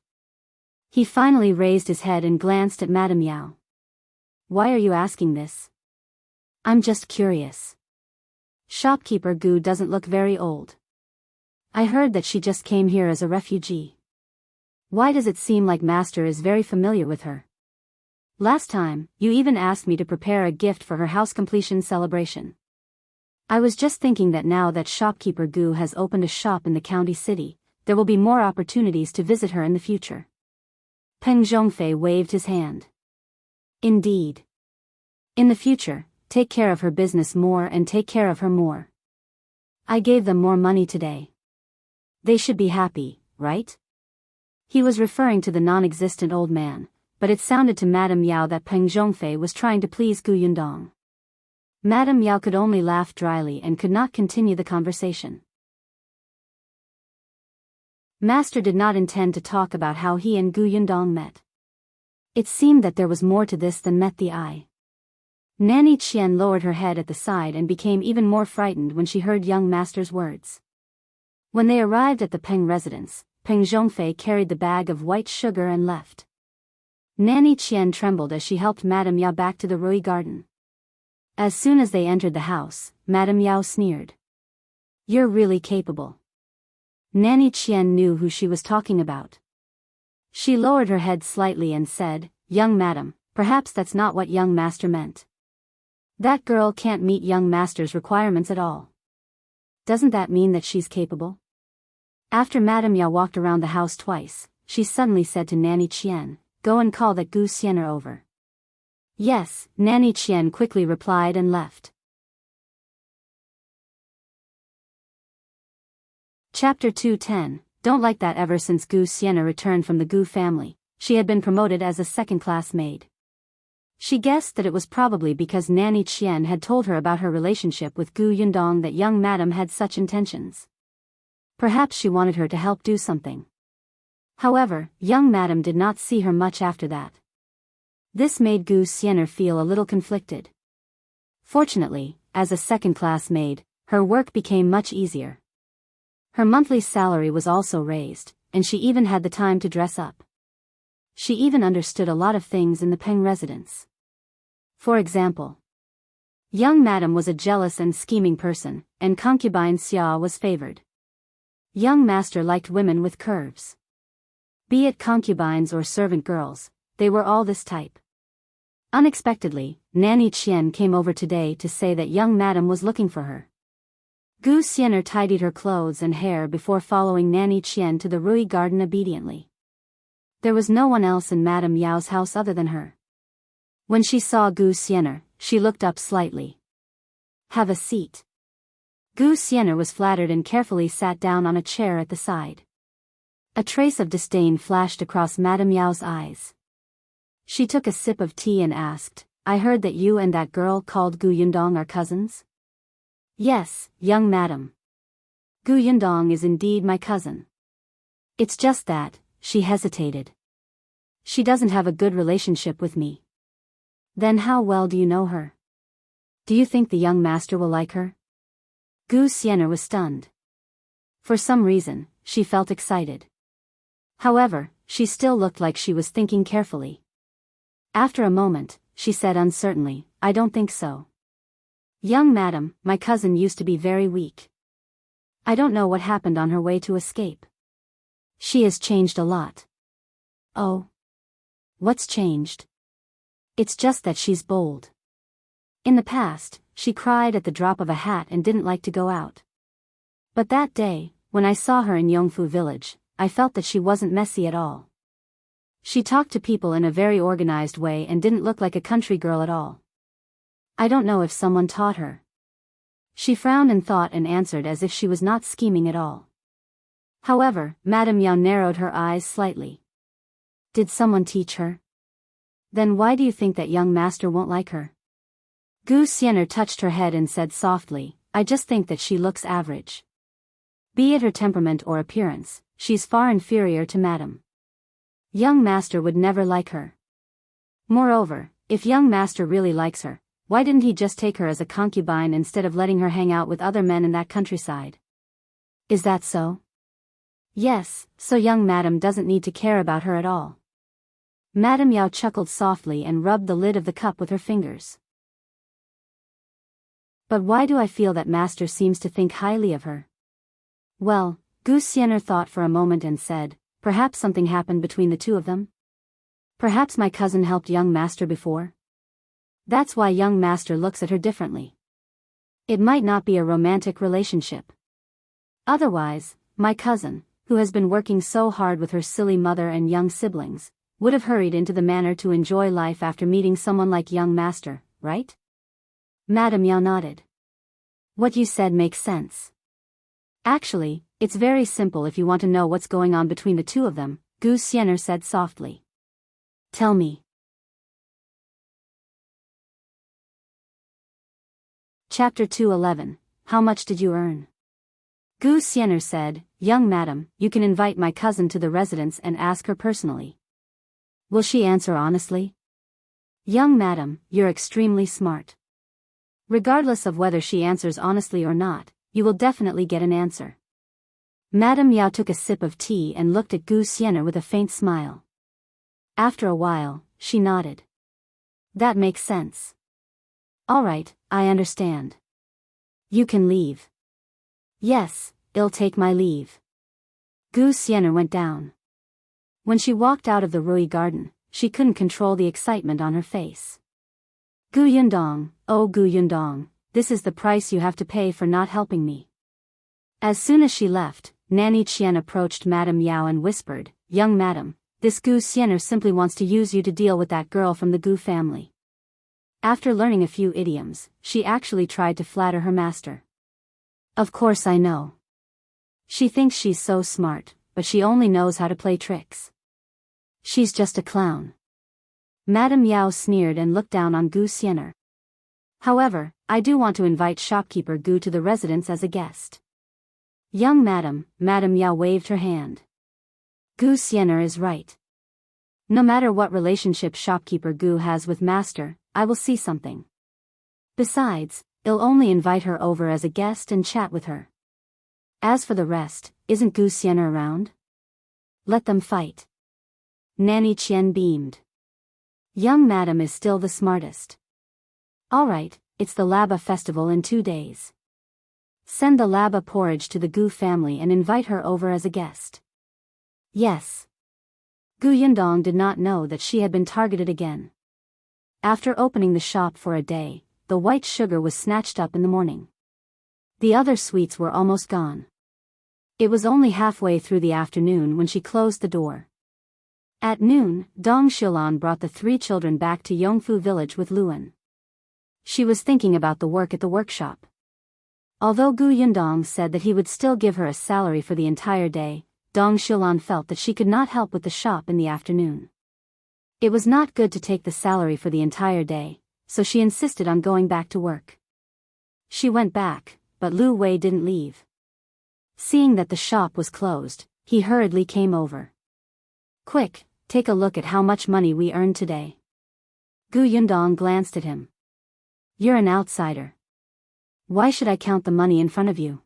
He finally raised his head and glanced at Madame Yao. Why are you asking this? I'm just curious. Shopkeeper Gu doesn't look very old. I heard that she just came here as a refugee. Why does it seem like Master is very familiar with her? Last time, you even asked me to prepare a gift for her house completion celebration. I was just thinking that now that Shopkeeper Gu has opened a shop in the county city, there will be more opportunities to visit her in the future. Peng Zhongfei waved his hand. Indeed. In the future, take care of her business more and take care of her more. I gave them more money today. They should be happy, right? He was referring to the non-existent old man, but it sounded to Madame Yao that Peng Zhongfei was trying to please Gu Yundong. Madame Yao could only laugh dryly and could not continue the conversation. Master did not intend to talk about how he and Gu Yundong met. It seemed that there was more to this than met the eye. Nanny Qian lowered her head at the side and became even more frightened when she heard young Master's words. When they arrived at the Peng residence, Peng Zhongfei carried the bag of white sugar and left. Nanny Qian trembled as she helped Madame Yao back to the Rui garden. As soon as they entered the house, Madame Yao sneered. You're really capable. Nanny Qian knew who she was talking about. She lowered her head slightly and said, Young madam, perhaps that's not what young master meant. That girl can't meet young master's requirements at all. Doesn't that mean that she's capable? After Madame Yao walked around the house twice, she suddenly said to Nanny Qian, Go and call that Gu Xian'er over. Yes, Nanny Qian quickly replied and left. Chapter 210. Don't like that. Ever since Gu Xian'er returned from the Gu family, she had been promoted as a second-class maid. She guessed that it was probably because Nanny Qian had told her about her relationship with Gu Yundong that young madam had such intentions. Perhaps she wanted her to help do something. However, young madam did not see her much after that. This made Gu Xian'er feel a little conflicted. Fortunately, as a second-class maid, her work became much easier. Her monthly salary was also raised, and she even had the time to dress up. She even understood a lot of things in the Peng residence. For example, young madam was a jealous and scheming person, and concubine Xiao was favored. Young master liked women with curves. Be it concubines or servant girls, they were all this type. Unexpectedly, Nanny Qian came over today to say that young madam was looking for her. Gu Xian'er tidied her clothes and hair before following Nanny Qian to the Rui garden obediently. There was no one else in Madame Yao's house other than her. When she saw Gu Xian'er, she looked up slightly. Have a seat. Gu Xian'er was flattered and carefully sat down on a chair at the side. A trace of disdain flashed across Madame Yao's eyes. She took a sip of tea and asked, I heard that you and that girl called Gu Yundong are cousins? Yes, young madam. Gu Yundong is indeed my cousin. It's just that, she hesitated. She doesn't have a good relationship with me. Then how well do you know her? Do you think the young master will like her? Gu Xian'er was stunned. For some reason, she felt excited. However, she still looked like she was thinking carefully. After a moment, she said uncertainly, I don't think so. Young madam, my cousin used to be very weak. I don't know what happened on her way to escape. She has changed a lot. Oh. What's changed? It's just that she's bold. In the past, she cried at the drop of a hat and didn't like to go out. But that day, when I saw her in Yongfu village, I felt that she wasn't messy at all. She talked to people in a very organized way and didn't look like a country girl at all. I don't know if someone taught her. She frowned and thought and answered as if she was not scheming at all. However, Madame Yao narrowed her eyes slightly. Did someone teach her? Then why do you think that young master won't like her? Gu Xian'er touched her head and said softly, I just think that she looks average. Be it her temperament or appearance, she's far inferior to Madame. Young master would never like her. Moreover, if young master really likes her, why didn't he just take her as a concubine instead of letting her hang out with other men in that countryside? Is that so? Yes, so young madam doesn't need to care about her at all. Madame Yao chuckled softly and rubbed the lid of the cup with her fingers. But why do I feel that master seems to think highly of her? Well, Gu Xian'er thought for a moment and said, perhaps something happened between the two of them? Perhaps my cousin helped young master before? That's why young master looks at her differently. It might not be a romantic relationship. Otherwise, my cousin, who has been working so hard with her silly mother and young siblings, would have hurried into the manor to enjoy life after meeting someone like young master, right? Madame Yao nodded. What you said makes sense. Actually, it's very simple if you want to know what's going on between the two of them, Gu Xian'er said softly. Tell me. Chapter 211, How much did you earn? Gu Xian'er said, Young madam, you can invite my cousin to the residence and ask her personally. Will she answer honestly? Young madam, you're extremely smart. Regardless of whether she answers honestly or not, you will definitely get an answer. Madame Yao took a sip of tea and looked at Gu Xian'er with a faint smile. After a while, she nodded. That makes sense. All right, I understand. You can leave. Yes, I'll take my leave. Gu Xian'er went down. When she walked out of the Rui garden, she couldn't control the excitement on her face. Gu Yundong, oh Gu Yundong, this is the price you have to pay for not helping me. As soon as she left, Nanny Qian approached Madame Yao and whispered, Young madam, this Gu Xian'er simply wants to use you to deal with that girl from the Gu family. After learning a few idioms, she actually tried to flatter her master. Of course I know. She thinks she's so smart, but she only knows how to play tricks. She's just a clown. Madame Yao sneered and looked down on Gu Xian'er. However, I do want to invite shopkeeper Gu to the residence as a guest. Young madam, Madame Yao waved her hand. Gu Xian'er is right. No matter what relationship shopkeeper Gu has with master, I will see something. Besides, I'll only invite her over as a guest and chat with her. As for the rest, isn't Gu Xian'er around? Let them fight. Nanny Qian beamed. Young madam is still the smartest. Alright, it's the Laba festival in 2 days. Send the Laba porridge to the Gu family and invite her over as a guest. Yes. Gu Yundong did not know that she had been targeted again. After opening the shop for a day, the white sugar was snatched up in the morning. The other sweets were almost gone. It was only halfway through the afternoon when she closed the door. At noon, Dong Xilan brought the 3 children back to Yongfu village with Luan. She was thinking about the work at the workshop. Although Gu Yundong said that he would still give her a salary for the entire day, Dong Xilan felt that she could not help with the shop in the afternoon. It was not good to take the salary for the entire day, so she insisted on going back to work. She went back, but Lu Wei didn't leave. Seeing that the shop was closed, he hurriedly came over. Quick, take a look at how much money we earned today. Gu Yundong glanced at him. You're an outsider. Why should I count the money in front of you?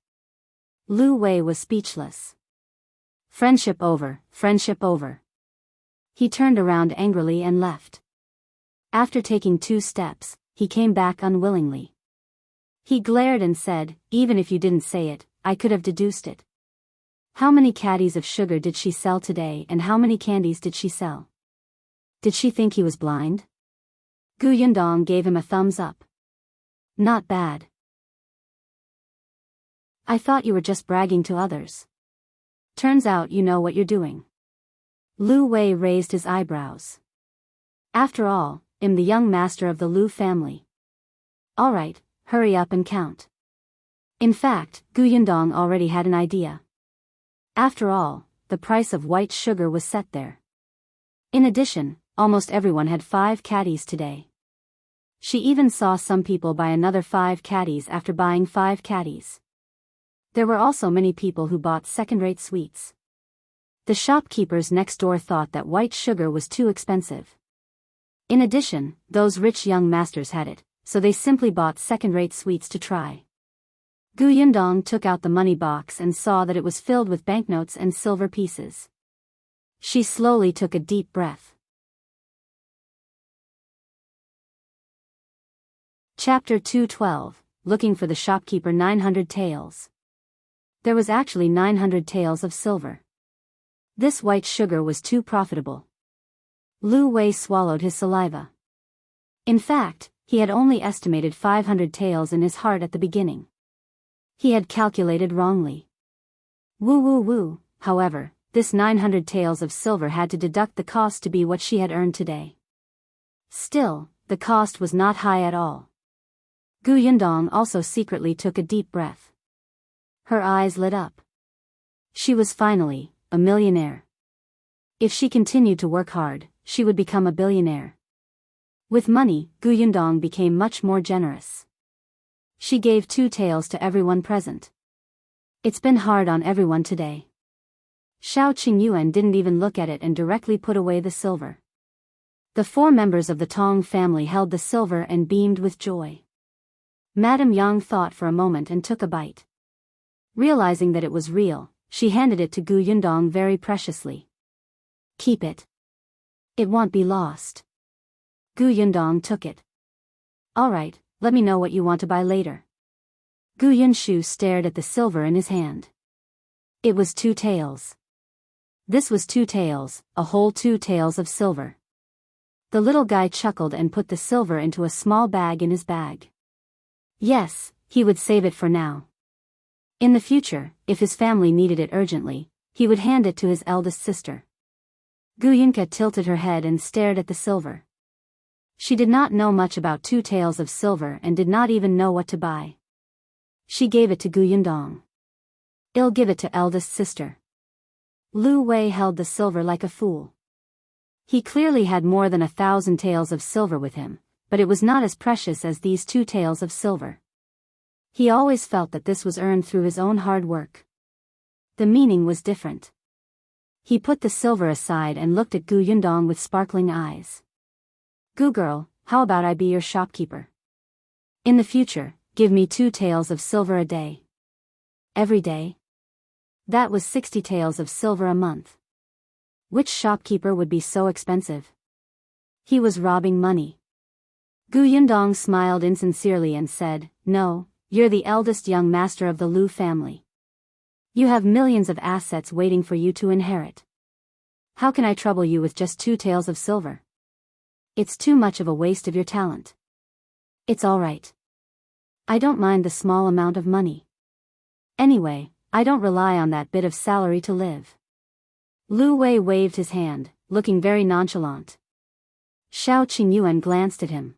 Lu Wei was speechless. Friendship over, friendship over. He turned around angrily and left. After taking 2 steps, he came back unwillingly. He glared and said, even if you didn't say it, I could have deduced it. How many caddies of sugar did she sell today and how many candies did she sell? Did she think he was blind? Gu Yundong gave him a thumbs up. Not bad. I thought you were just bragging to others. Turns out you know what you're doing. Lu Wei raised his eyebrows. After all, I'm the young master of the Lu family. All right, hurry up and count. In fact, Gu Yundong already had an idea. After all, the price of white sugar was set there. In addition, almost everyone had 5 caddies today. She even saw some people buy another 5 caddies after buying 5 caddies. There were also many people who bought second-rate sweets. The shopkeepers next door thought that white sugar was too expensive. In addition, those rich young masters had it, so they simply bought second-rate sweets to try. Gu Yundong took out the money box and saw that it was filled with banknotes and silver pieces. She slowly took a deep breath. Chapter 212, Looking for the Shopkeeper 900 taels. There was actually 900 taels of silver. This white sugar was too profitable. Lu Wei swallowed his saliva. In fact, he had only estimated 500 taels in his heart at the beginning. He had calculated wrongly. Woo, however, this 900 taels of silver had to deduct the cost to be what she had earned today. Still, the cost was not high at all. Gu Yundong also secretly took a deep breath. Her eyes lit up. She was finally a millionaire. If she continued to work hard, she would become a billionaire. With money, Gu Yundong became much more generous. She gave 2 taels to everyone present. It's been hard on everyone today. Shao Qingyuan didn't even look at it and directly put away the silver. The 4 members of the Tong family held the silver and beamed with joy. Madame Yang thought for a moment and took a bite. Realizing that it was real, she handed it to Gu Yundong very preciously. Keep it. It won't be lost. Gu Yundong took it. All right, let me know what you want to buy later. Gu Yunshu stared at the silver in his hand. It was 2 taels. This was 2 taels, a whole 2 taels of silver. The little guy chuckled and put the silver into a small bag in his bag. Yes, he would save it for now. In the future, if his family needed it urgently, he would hand it to his eldest sister. Gu Yunka tilted her head and stared at the silver. She did not know much about 2 taels of silver and did not even know what to buy. She gave it to Gu Yundong. I'll give it to eldest sister. Lu Wei held the silver like a fool. He clearly had more than 1,000 taels of silver with him, but it was not as precious as these 2 taels of silver. He always felt that this was earned through his own hard work. The meaning was different. He put the silver aside and looked at Gu Yundong with sparkling eyes. Gu girl, how about I be your shopkeeper? In the future, give me 2 taels of silver a day. Every day? That was 60 taels of silver a month. Which shopkeeper would be so expensive? He was robbing money. Gu Yundong smiled insincerely and said, No, you're the eldest young master of the Lu family. You have millions of assets waiting for you to inherit. How can I trouble you with just 2 taels of silver? It's too much of a waste of your talent. It's all right. I don't mind the small amount of money. Anyway, I don't rely on that bit of salary to live. Lu Wei waved his hand, looking very nonchalant. Shao Qingyuan glanced at him.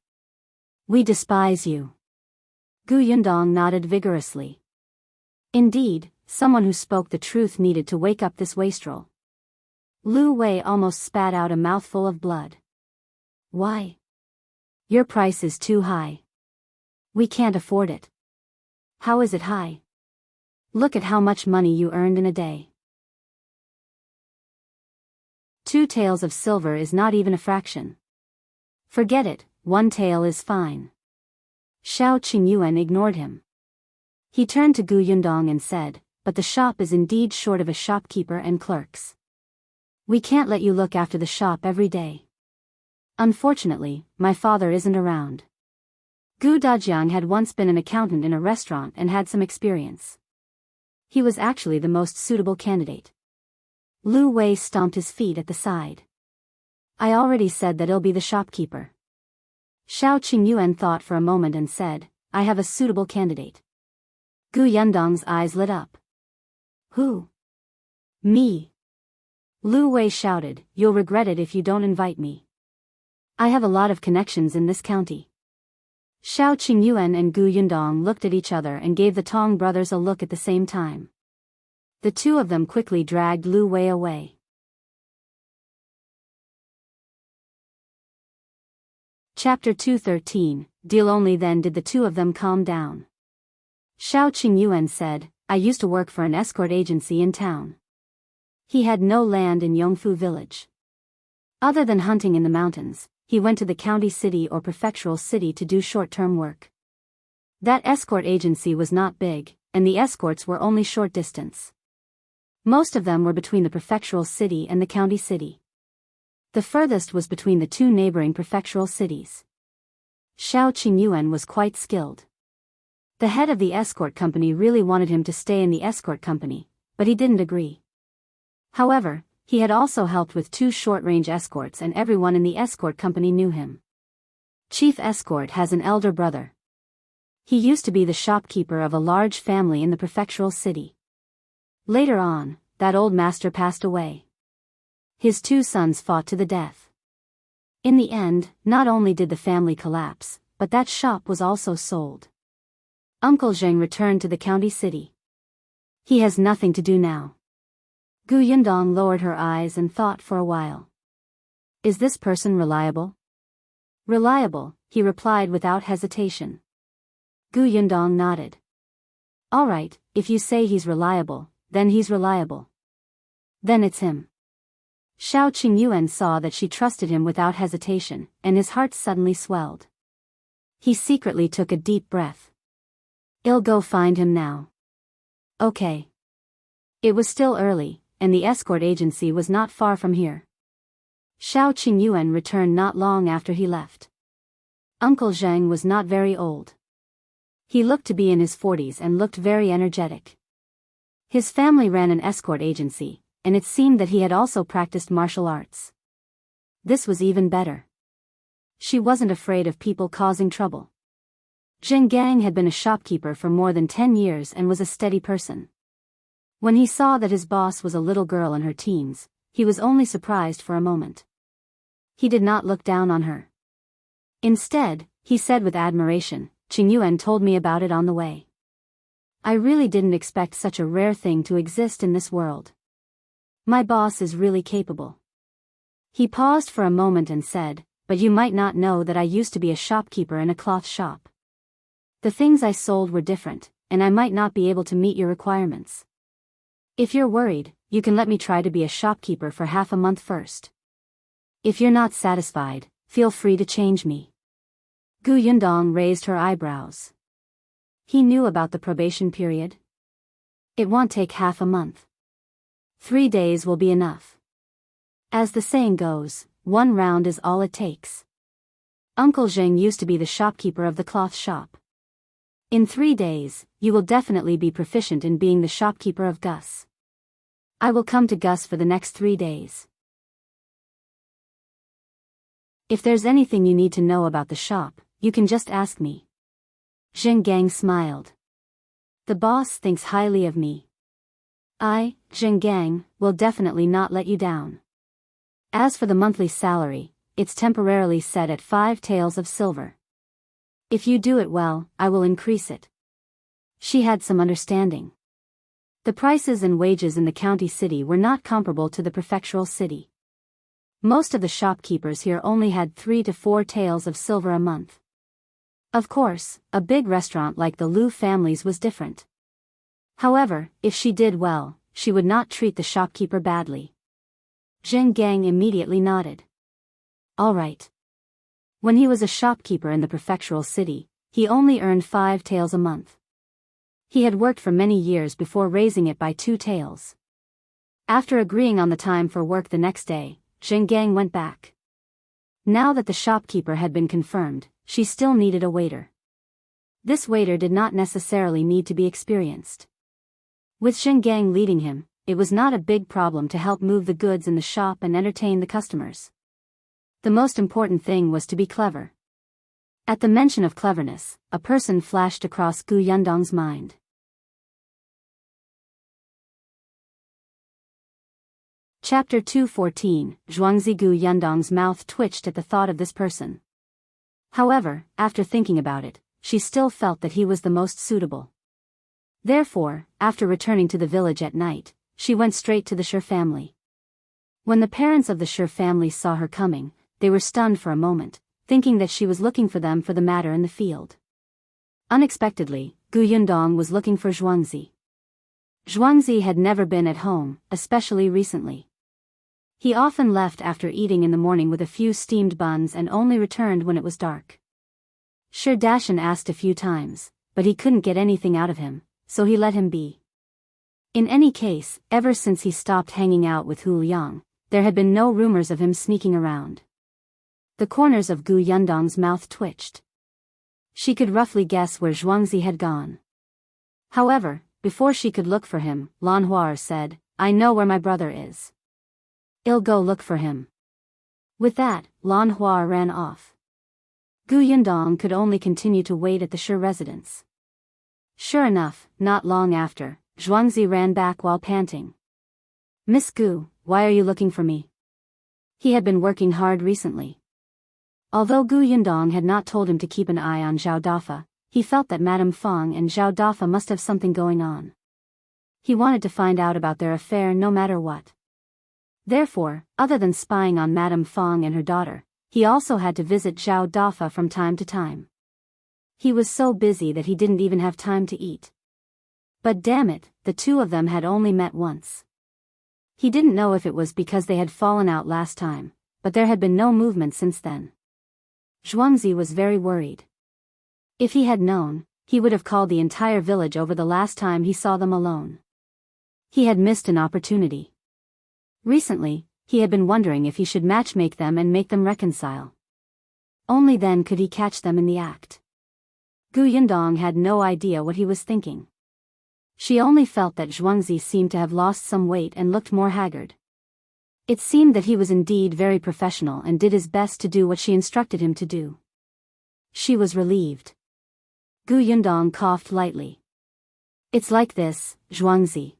We despise you. Gu Yundong nodded vigorously. Indeed, someone who spoke the truth needed to wake up this wastrel. Lu Wei almost spat out a mouthful of blood. Why? Your price is too high. We can't afford it. How is it high? Look at how much money you earned in a day. 2 taels of silver is not even a fraction. Forget it, 1 tael is fine. Shao Qingyuan ignored him. He turned to Gu Yundong and said, "But the shop is indeed short of a shopkeeper and clerks. We can't let you look after the shop every day. Unfortunately, my father isn't around." Gu Dajiang had once been an accountant in a restaurant and had some experience. He was actually the most suitable candidate. Lu Wei stomped his feet at the side. "I already said that he'll be the shopkeeper." Shao Qingyuan thought for a moment and said, "I have a suitable candidate." Gu Yundong's eyes lit up. "Who?" "Me." Lu Wei shouted, "You'll regret it if you don't invite me. I have a lot of connections in this county." Shao Qingyuan and Gu Yundong looked at each other and gave the Tong brothers a look at the same time. The two of them quickly dragged Lu Wei away. Chapter 213, Deal. Only then did the two of them calm down. Shao Qingyuan said, "I used to work for an escort agency in town." He had no land in Yongfu village. Other than hunting in the mountains, he went to the county city or prefectural city to do short-term work. That escort agency was not big, and the escorts were only short distance. Most of them were between the prefectural city and the county city. The furthest was between the two neighboring prefectural cities. Shao Qingyuan was quite skilled. The head of the escort company really wanted him to stay in the escort company, but he didn't agree. However, he had also helped with 2 short-range escorts and everyone in the escort company knew him. Chief Escort has an elder brother. He used to be the shopkeeper of a large family in the prefectural city. Later on, that old master passed away. His 2 sons fought to the death. In the end, not only did the family collapse, but that shop was also sold. Uncle Zheng returned to the county city. He has nothing to do now. Gu Yundong lowered her eyes and thought for a while. "Is this person reliable?" "Reliable," he replied without hesitation. Gu Yundong nodded. "All right, if you say he's reliable, then he's reliable. Then it's him." Shao Qingyuan saw that she trusted him without hesitation, and his heart suddenly swelled. He secretly took a deep breath. "I'll go find him now." "Okay." It was still early, and the escort agency was not far from here. Shao Qingyuan returned not long after he left. Uncle Zheng was not very old. He looked to be in his 40s and looked very energetic. His family ran an escort agency, and it seemed that he had also practiced martial arts. This was even better. She wasn't afraid of people causing trouble. Zheng Gang had been a shopkeeper for more than 10 years and was a steady person. When he saw that his boss was a little girl in her teens, he was only surprised for a moment. He did not look down on her. Instead, he said with admiration, "Qingyuan told me about it on the way. I really didn't expect such a rare thing to exist in this world. My boss is really capable." He paused for a moment and said, "But you might not know that I used to be a shopkeeper in a cloth shop. The things I sold were different, and I might not be able to meet your requirements. If you're worried, you can let me try to be a shopkeeper for half a month first. If you're not satisfied, feel free to change me." Gu Yundong raised her eyebrows. He knew about the probation period. It won't take half a month. 3 days will be enough. As the saying goes, 1 round is all it takes. Uncle Zheng used to be the shopkeeper of the cloth shop. In 3 days, you will definitely be proficient in being the shopkeeper of Gus. I will come to Gus for the next 3 days. If there's anything you need to know about the shop, you can just ask me. Zheng Gang smiled. The boss thinks highly of me. I, Zheng Gang, will definitely not let you down. As for the monthly salary, it's temporarily set at 5 taels of silver. If you do it well, I will increase it. She had some understanding. The prices and wages in the county city were not comparable to the prefectural city. Most of the shopkeepers here only had 3 to 4 taels of silver a month. Of course, a big restaurant like the Lu family's was different. However, if she did well, she would not treat the shopkeeper badly. Zheng Gang immediately nodded. All right. When he was a shopkeeper in the prefectural city, he only earned 5 taels a month. He had worked for many years before raising it by 2 taels. After agreeing on the time for work the next day, Zheng went back. Now that the shopkeeper had been confirmed, she still needed a waiter. This waiter did not necessarily need to be experienced. With Zheng leading him, it was not a big problem to help move the goods in the shop and entertain the customers. The most important thing was to be clever. At the mention of cleverness, a person flashed across Gu Yundong's mind. Chapter 214, Zhuangzi. Gu Yundong's mouth twitched at the thought of this person. However, after thinking about it, she still felt that he was the most suitable. Therefore, after returning to the village at night, she went straight to the Xian'er family. When the parents of the Xian'er family saw her coming, they were stunned for a moment, thinking that she was looking for them for the matter in the field. Unexpectedly, Gu Yundong was looking for Zhuangzi. Zhuangzi had never been at home, especially recently. He often left after eating in the morning with a few steamed buns and only returned when it was dark. Xian'er asked a few times, but he couldn't get anything out of him, so he let him be. In any case, ever since he stopped hanging out with Hu Liang, there had been no rumors of him sneaking around. The corners of Gu Yundong's mouth twitched. She could roughly guess where Zhuangzi had gone. However, before she could look for him, Lan Huar said, "I know where my brother is. I'll go look for him." With that, Lan Huar ran off. Gu Yundong could only continue to wait at the Xian'er residence. Sure enough, not long after, Zhuangzi ran back while panting. "Miss Gu, why are you looking for me?" He had been working hard recently. Although Gu Yundong had not told him to keep an eye on Zhao Dafa, he felt that Madame Feng and Zhao Dafa must have something going on. He wanted to find out about their affair no matter what. Therefore, other than spying on Madame Feng and her daughter, he also had to visit Zhao Dafa from time to time. He was so busy that he didn't even have time to eat. But damn it, the two of them had only met once. He didn't know if it was because they had fallen out last time, but there had been no movement since then. Zhuangzi was very worried. If he had known, he would have called the entire village over the last time he saw them alone. He had missed an opportunity. Recently, he had been wondering if he should matchmake them and make them reconcile. Only then could he catch them in the act. Gu Yundong had no idea what he was thinking. She only felt that Zhuangzi seemed to have lost some weight and looked more haggard. It seemed that he was indeed very professional and did his best to do what she instructed him to do. She was relieved. Gu Yundong coughed lightly. "It's like this, Zhuangzi.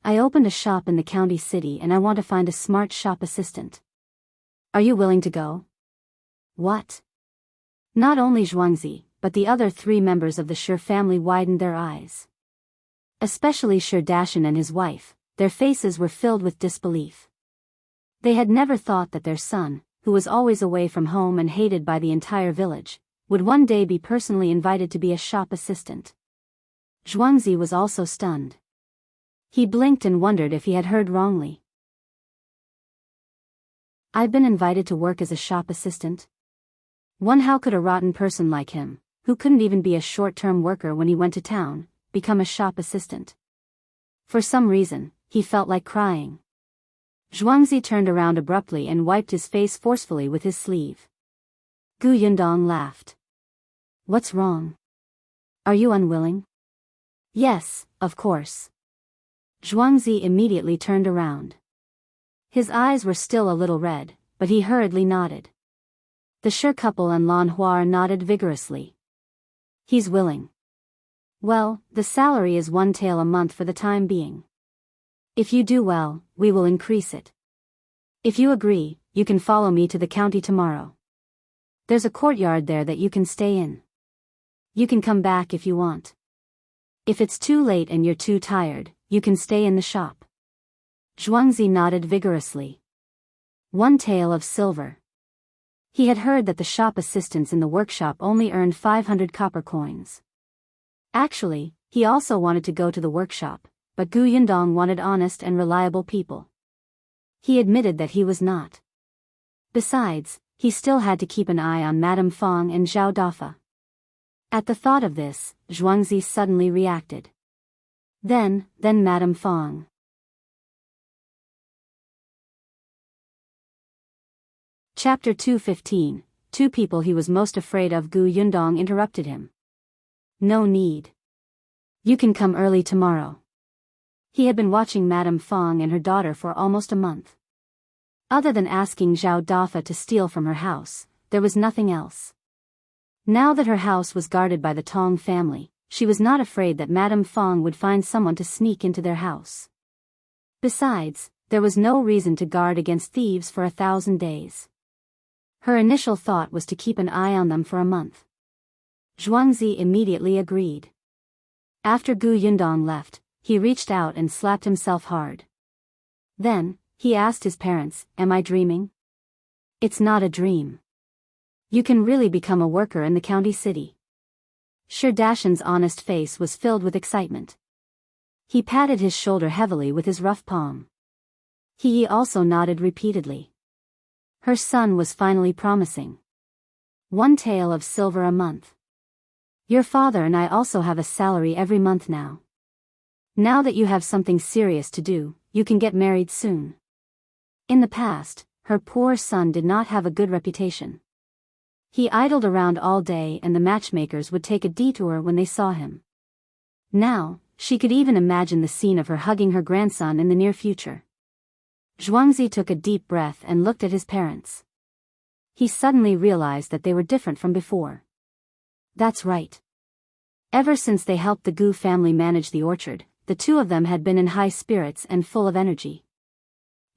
I opened a shop in the county city and I want to find a smart shop assistant. Are you willing to go?" "What?" Not only Zhuangzi, but the other 3 members of the Xian'er family widened their eyes. Especially Xian'er and his wife, their faces were filled with disbelief. They had never thought that their son, who was always away from home and hated by the entire village, would one day be personally invited to be a shop assistant. Zhuangzi was also stunned. He blinked and wondered if he had heard wrongly. "I've been invited to work as a shop assistant? How could a rotten person like him, who couldn't even be a short-term worker when he went to town, become a shop assistant?" For some reason, he felt like crying. Zhuangzi turned around abruptly and wiped his face forcefully with his sleeve. Gu Yundong laughed. "What's wrong? Are you unwilling?" "Yes, of course." Zhuangzi immediately turned around. His eyes were still a little red, but he hurriedly nodded. The Xian'er couple and Lan Huar nodded vigorously. "He's willing. Well, the salary is 1 tael a month for the time being. If you do well, we will increase it. If you agree, you can follow me to the county tomorrow. There's a courtyard there that you can stay in. You can come back if you want. If it's too late and you're too tired, you can stay in the shop." Zhuangzi nodded vigorously. 1 tael of silver. He had heard that the shop assistants in the workshop only earned 500 copper coins. Actually, he also wanted to go to the workshop, but Gu Yundong wanted honest and reliable people. He admitted that he was not. Besides, he still had to keep an eye on Madame Feng and Zhao Dafa. At the thought of this, Zhuangzi suddenly reacted. Then Madame Fong. Chapter 215. Two people he was most afraid of. Gu Yundong interrupted him. No need. You can come early tomorrow. He had been watching Madame Fong and her daughter for almost a month. Other than asking Zhao Dafa to steal from her house, there was nothing else. Now that her house was guarded by the Tong family, she was not afraid that Madame Fong would find someone to sneak into their house. Besides, there was no reason to guard against thieves for 1,000 days. Her initial thought was to keep an eye on them for a month. Zhuangzi immediately agreed. After Gu Yundong left, he reached out and slapped himself hard. Then, he asked his parents, "Am I dreaming?" "It's not a dream. You can really become a worker in the county city." Sherdashan's honest face was filled with excitement. He patted his shoulder heavily with his rough palm. He also nodded repeatedly. Her son was finally promising. 1 tael of silver a month. Your father and I also have a salary every month now. Now that you have something serious to do, you can get married soon. In the past, her poor son did not have a good reputation. He idled around all day and the matchmakers would take a detour when they saw him. Now, she could even imagine the scene of her hugging her grandson in the near future. Zhuangzi took a deep breath and looked at his parents. He suddenly realized that they were different from before. That's right. Ever since they helped the Gu family manage the orchard, the two of them had been in high spirits and full of energy.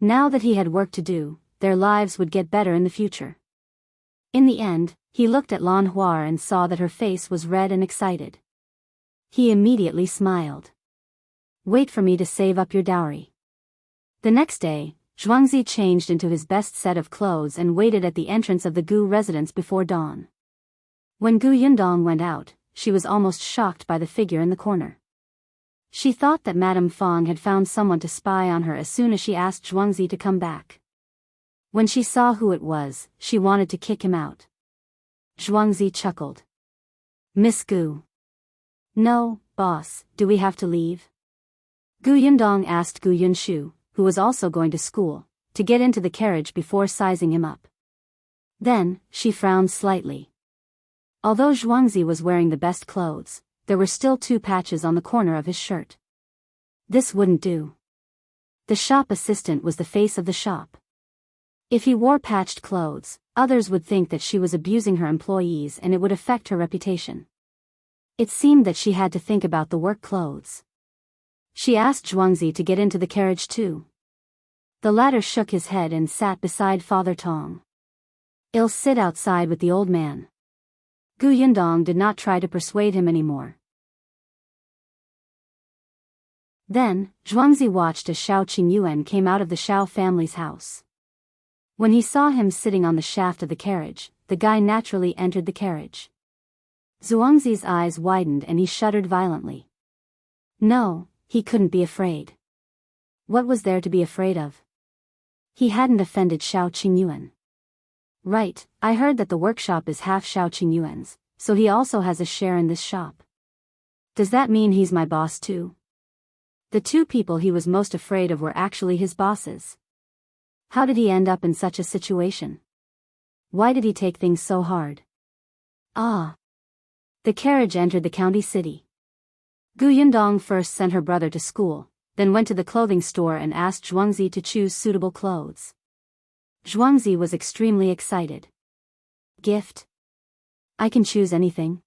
Now that he had work to do, their lives would get better in the future. In the end, he looked at Lan Hua and saw that her face was red and excited. He immediately smiled. Wait for me to save up your dowry. The next day, Zhuangzi changed into his best set of clothes and waited at the entrance of the Gu residence before dawn. When Gu Yundong went out, she was almost shocked by the figure in the corner. She thought that Madame Fong had found someone to spy on her as soon as she asked Zhuangzi to come back. When she saw who it was, she wanted to kick him out. Zhuangzi chuckled. Miss Gu. No, boss, do we have to leave? Gu Yundong asked Gu Yunshu, who was also going to school, to get into the carriage before sizing him up. Then, she frowned slightly. Although Zhuangzi was wearing the best clothes, there were still 2 patches on the corner of his shirt. This wouldn't do. The shop assistant was the face of the shop. If he wore patched clothes, others would think that she was abusing her employees and it would affect her reputation. It seemed that she had to think about the work clothes. She asked Zhuangzi to get into the carriage too. The latter shook his head and sat beside Father Tong. "I'll sit outside with the old man." Gu Yundong did not try to persuade him anymore. Then, Zhuangzi watched as Shao Qingyuan came out of the Shao family's house. When he saw him sitting on the shaft of the carriage, the guy naturally entered the carriage. Zhuangzi's eyes widened and he shuddered violently. No, he couldn't be afraid. What was there to be afraid of? He hadn't offended Shao Qingyuan. Right, I heard that the workshop is half Shao Qingyuan's, so he also has a share in this shop. Does that mean he's my boss too? The 2 people he was most afraid of were actually his bosses. How did he end up in such a situation? Why did he take things so hard? Ah! The carriage entered the county city. Gu Yundong first sent her brother to school, then went to the clothing store and asked Zhuangzi to choose suitable clothes. Zhuangzi was extremely excited. Gift? I can choose anything.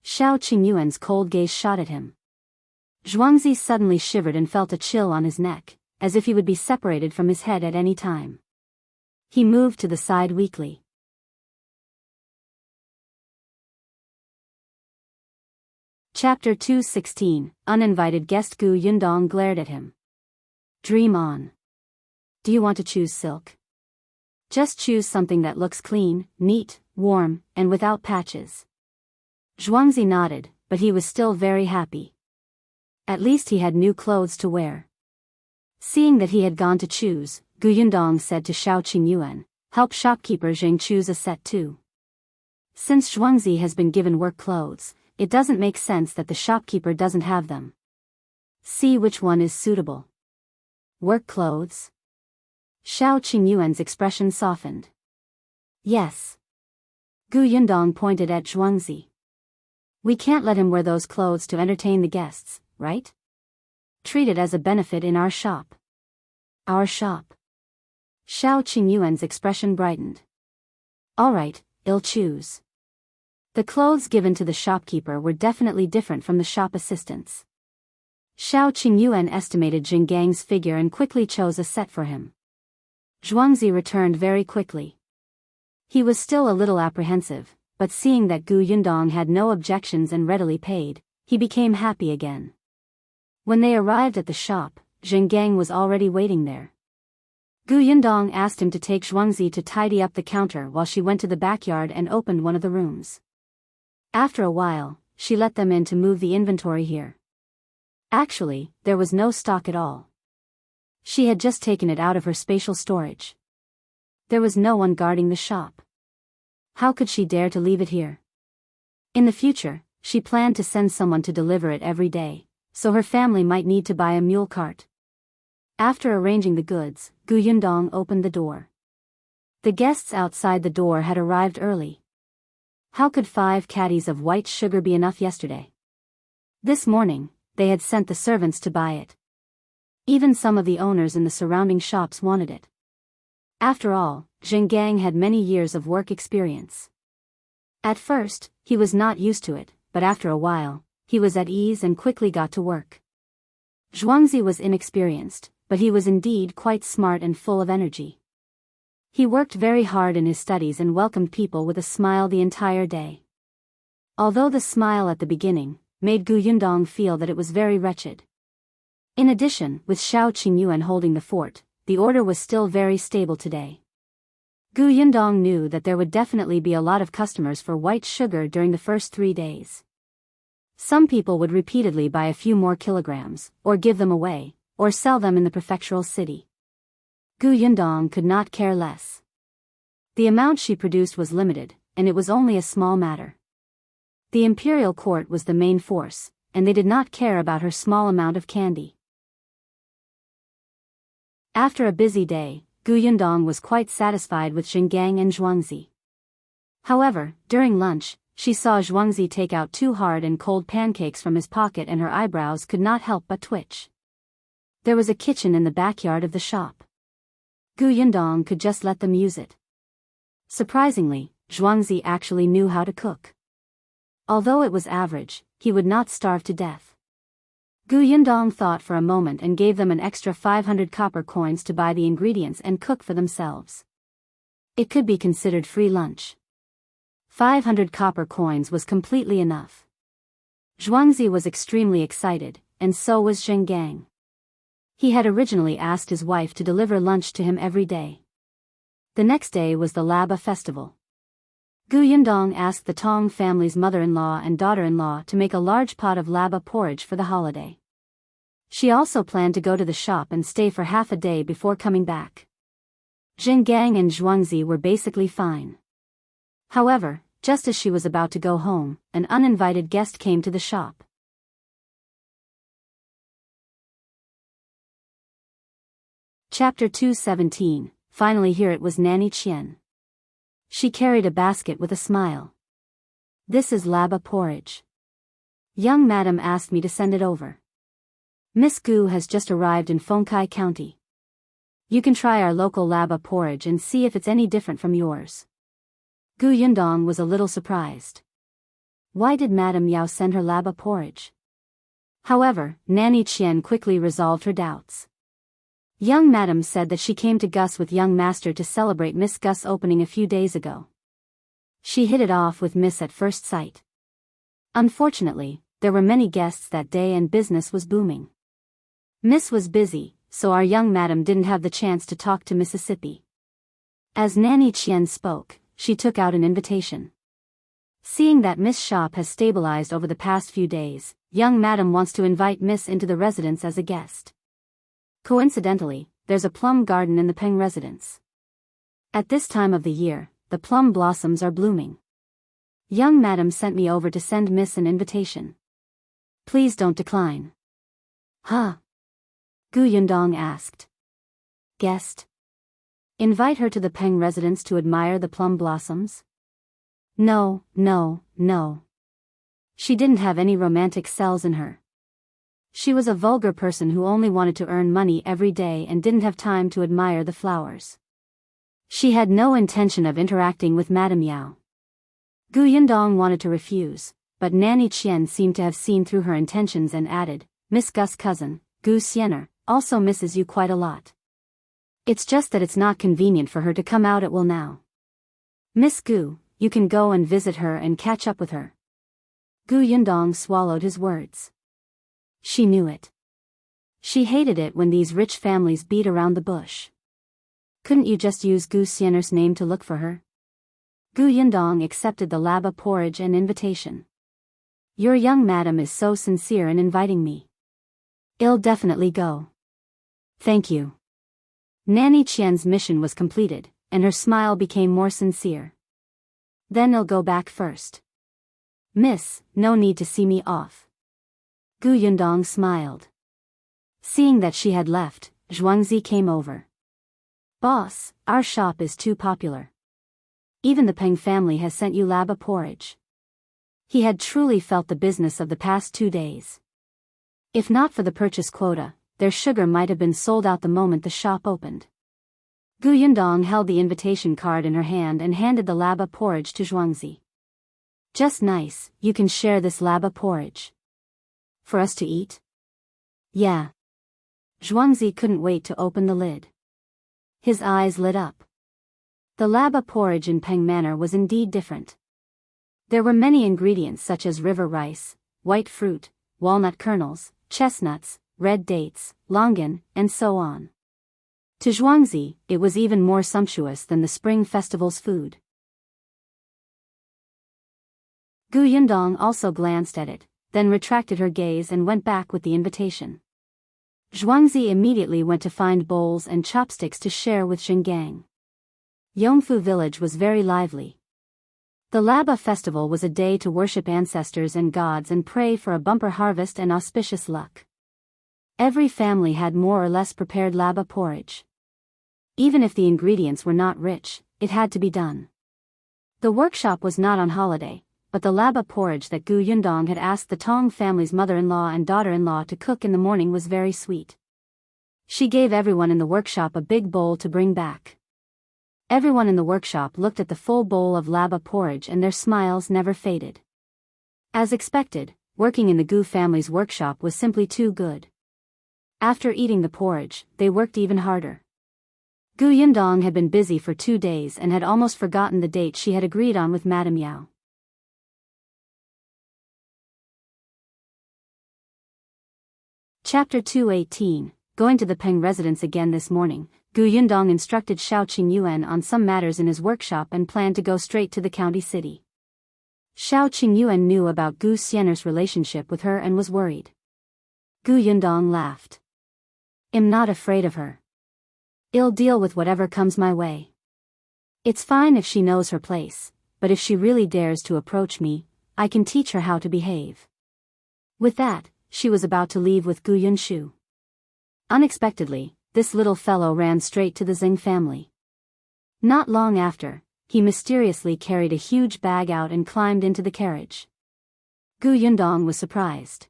Shao Qingyuan's cold gaze shot at him. Zhuangzi suddenly shivered and felt a chill on his neck, as if he would be separated from his head at any time. He moved to the side weakly. Chapter 216. Uninvited guest. Gu Yundong glared at him. Dream on. Do you want to choose silk? Just choose something that looks clean, neat, warm, and without patches. Zhuangzi nodded, but he was still very happy. At least he had new clothes to wear. Seeing that he had gone to choose, Gu Yundong said to Shao Qingyuan, "Help shopkeeper Zheng choose a set too." Since Zhuangzi has been given work clothes, it doesn't make sense that the shopkeeper doesn't have them. See which one is suitable. Work clothes? Shao Qingyuan's expression softened. Yes. Gu Yundong pointed at Zhuangzi. We can't let him wear those clothes to entertain the guests, right? Treat it as a benefit in our shop. Our shop. Shao Qingyuan's expression brightened. All right, I'll choose. The clothes given to the shopkeeper were definitely different from the shop assistants. Shao Qingyuan estimated Zhengang's figure and quickly chose a set for him. Zhuangzi returned very quickly. He was still a little apprehensive, but seeing that Gu Yundong had no objections and readily paid, he became happy again. When they arrived at the shop, Zhengang was already waiting there. Gu Yundong asked him to take Zhuangzi to tidy up the counter while she went to the backyard and opened one of the rooms. After a while, she let them in to move the inventory here. Actually, there was no stock at all. She had just taken it out of her spatial storage. There was no one guarding the shop. How could she dare to leave it here? In the future, she planned to send someone to deliver it every day, so her family might need to buy a mule cart. After arranging the goods, Gu Yundong opened the door. The guests outside the door had arrived early. How could 5 caddies of white sugar be enough yesterday? This morning, they had sent the servants to buy it. Even some of the owners in the surrounding shops wanted it. After all, Zhengang had many years of work experience. At first, he was not used to it, but after a while, he was at ease and quickly got to work. Zhuangzi was inexperienced, but he was indeed quite smart and full of energy. He worked very hard in his studies and welcomed people with a smile the entire day. Although the smile at the beginning made Gu Yundong feel that it was very wretched. In addition, with Shao Qingyuan holding the fort, the order was still very stable today. Gu Yundong knew that there would definitely be a lot of customers for white sugar during the first 3 days. Some people would repeatedly buy a few more kilograms, or give them away, or sell them in the prefectural city. Gu Yundong could not care less. The amount she produced was limited, and it was only a small matter. The imperial court was the main force, and they did not care about her small amount of candy. After a busy day, Gu Yundong was quite satisfied with Zhengang and Zhuangzi. However, during lunch, she saw Zhuangzi take out 2 hard and cold pancakes from his pocket and her eyebrows could not help but twitch. There was a kitchen in the backyard of the shop. Gu Yundong could just let them use it. Surprisingly, Zhuangzi actually knew how to cook. Although it was average, he would not starve to death. Gu Yundong thought for a moment and gave them an extra 500 copper coins to buy the ingredients and cook for themselves. It could be considered free lunch. 500 copper coins was completely enough. Zhuangzi was extremely excited, and so was Zhengang. He had originally asked his wife to deliver lunch to him every day. The next day was the Laba festival. Gu Yundong asked the Tong family's mother-in-law and daughter-in-law to make a large pot of Laba porridge for the holiday. She also planned to go to the shop and stay for half a day before coming back. Zhengang and Zhuangzi were basically fine. However, just as she was about to go home, an uninvited guest came to the shop. Chapter 217. Finally here it was Nanny Qian. She carried a basket with a smile. This is Laba porridge. Young madam asked me to send it over. Miss Gu has just arrived in Fengkai County. You can try our local Laba porridge and see if it's any different from yours. Gu Yundong was a little surprised. Why did Madame Yao send her Laba porridge? However, Nanny Qian quickly resolved her doubts. Young Madam said that she came to Gus with young master to celebrate Miss Gus opening a few days ago. She hit it off with Miss at first sight. Unfortunately, there were many guests that day and business was booming. Miss was busy, so our young Madam didn't have the chance to talk to Mississippi. As Nanny Qian spoke, she took out an invitation. Seeing that Miss' shop has stabilized over the past few days, young Madam wants to invite Miss into the residence as a guest. Coincidentally, there's a plum garden in the Peng residence. At this time of the year, the plum blossoms are blooming. Young madam sent me over to send miss an invitation. Please don't decline. Huh? Gu Yundong asked. Guest? Invite her to the Peng residence to admire the plum blossoms? No, no, no. She didn't have any romantic cells in her. She was a vulgar person who only wanted to earn money every day and didn't have time to admire the flowers. She had no intention of interacting with Madame Yao. Gu Yundong wanted to refuse, but Nanny Qian seemed to have seen through her intentions and added, Miss Gus' cousin, Gu Xian'er, also misses you quite a lot. It's just that it's not convenient for her to come out at will now. Miss Gu, you can go and visit her and catch up with her. Gu Yundong swallowed his words. She knew it. She hated it when these rich families beat around the bush. Couldn't you just use Gu Xian'er's name to look for her? Gu Yundong accepted the laba porridge and invitation. Your young madam is so sincere in inviting me. I'll definitely go. Thank you. Nanny Qian's mission was completed, and her smile became more sincere. Then I'll go back first. Miss, no need to see me off. Gu Yundong smiled. Seeing that she had left, Zhuangzi came over. Boss, our shop is too popular. Even the Peng family has sent you laba porridge. He had truly felt the business of the past 2 days. If not for the purchase quota, their sugar might have been sold out the moment the shop opened. Gu Yundong held the invitation card in her hand and handed the laba porridge to Zhuangzi. Just nice, you can share this laba porridge. For us to eat? Yeah. Zhuangzi couldn't wait to open the lid. His eyes lit up. The laba porridge in Peng Manor was indeed different. There were many ingredients such as river rice, white fruit, walnut kernels, chestnuts, red dates, longan, and so on. To Zhuangzi, it was even more sumptuous than the Spring Festival's food. Gu Yundong also glanced at it, then retracted her gaze and went back with the invitation. Zhuangzi immediately went to find bowls and chopsticks to share with Xingang. Yongfu village was very lively. The Laba festival was a day to worship ancestors and gods and pray for a bumper harvest and auspicious luck. Every family had more or less prepared laba porridge. Even if the ingredients were not rich, it had to be done. The workshop was not on holiday, but the laba porridge that Gu Yundong had asked the Tong family's mother-in-law and daughter-in-law to cook in the morning was very sweet. She gave everyone in the workshop a big bowl to bring back. Everyone in the workshop looked at the full bowl of laba porridge and their smiles never faded. As expected, working in the Gu family's workshop was simply too good. After eating the porridge, they worked even harder. Gu Yundong had been busy for 2 days and had almost forgotten the date she had agreed on with Madame Yao. Chapter 218. Going to the Peng residence again this morning, Gu Yundong instructed Shao Qingyuan on some matters in his workshop and planned to go straight to the county city. Shao Qingyuan knew about Gu Xian'er's relationship with her and was worried. Gu Yundong laughed. I'm not afraid of her. I'll deal with whatever comes my way. It's fine if she knows her place, but if she really dares to approach me, I can teach her how to behave. With that, she was about to leave with Gu Yunshu. Unexpectedly, this little fellow ran straight to the Zhang family. Not long after, he mysteriously carried a huge bag out and climbed into the carriage. Gu Yundong was surprised.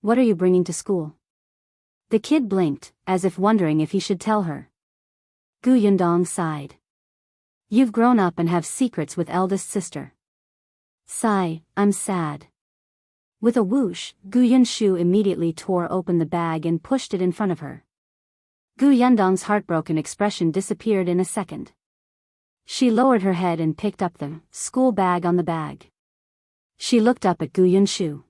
What are you bringing to school? The kid blinked, as if wondering if he should tell her. Gu Yundong sighed. You've grown up and have secrets with eldest sister. Sigh, I'm sad. With a whoosh, Gu Yunshu immediately tore open the bag and pushed it in front of her. Gu Yundong's heartbroken expression disappeared in a second. She lowered her head and picked up the school bag on the bag. She looked up at Gu Yunshu.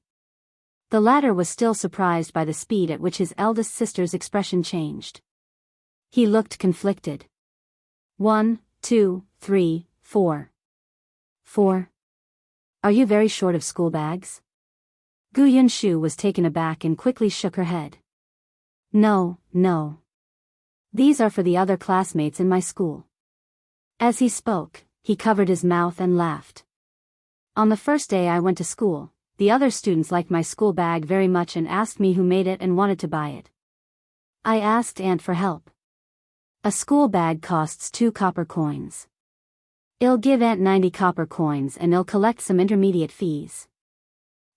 The latter was still surprised by the speed at which his eldest sister's expression changed. He looked conflicted. 1, 2, 3, 4. 4. Are you very short of school bags? Gu Yunshu was taken aback and quickly shook her head. No, no. These are for the other classmates in my school. As he spoke, he covered his mouth and laughed. On the first day I went to school, the other students liked my school bag very much and asked me who made it and wanted to buy it. I asked Aunt for help. A school bag costs 2 copper coins. I'll give Aunt 90 copper coins and I'll collect some intermediate fees.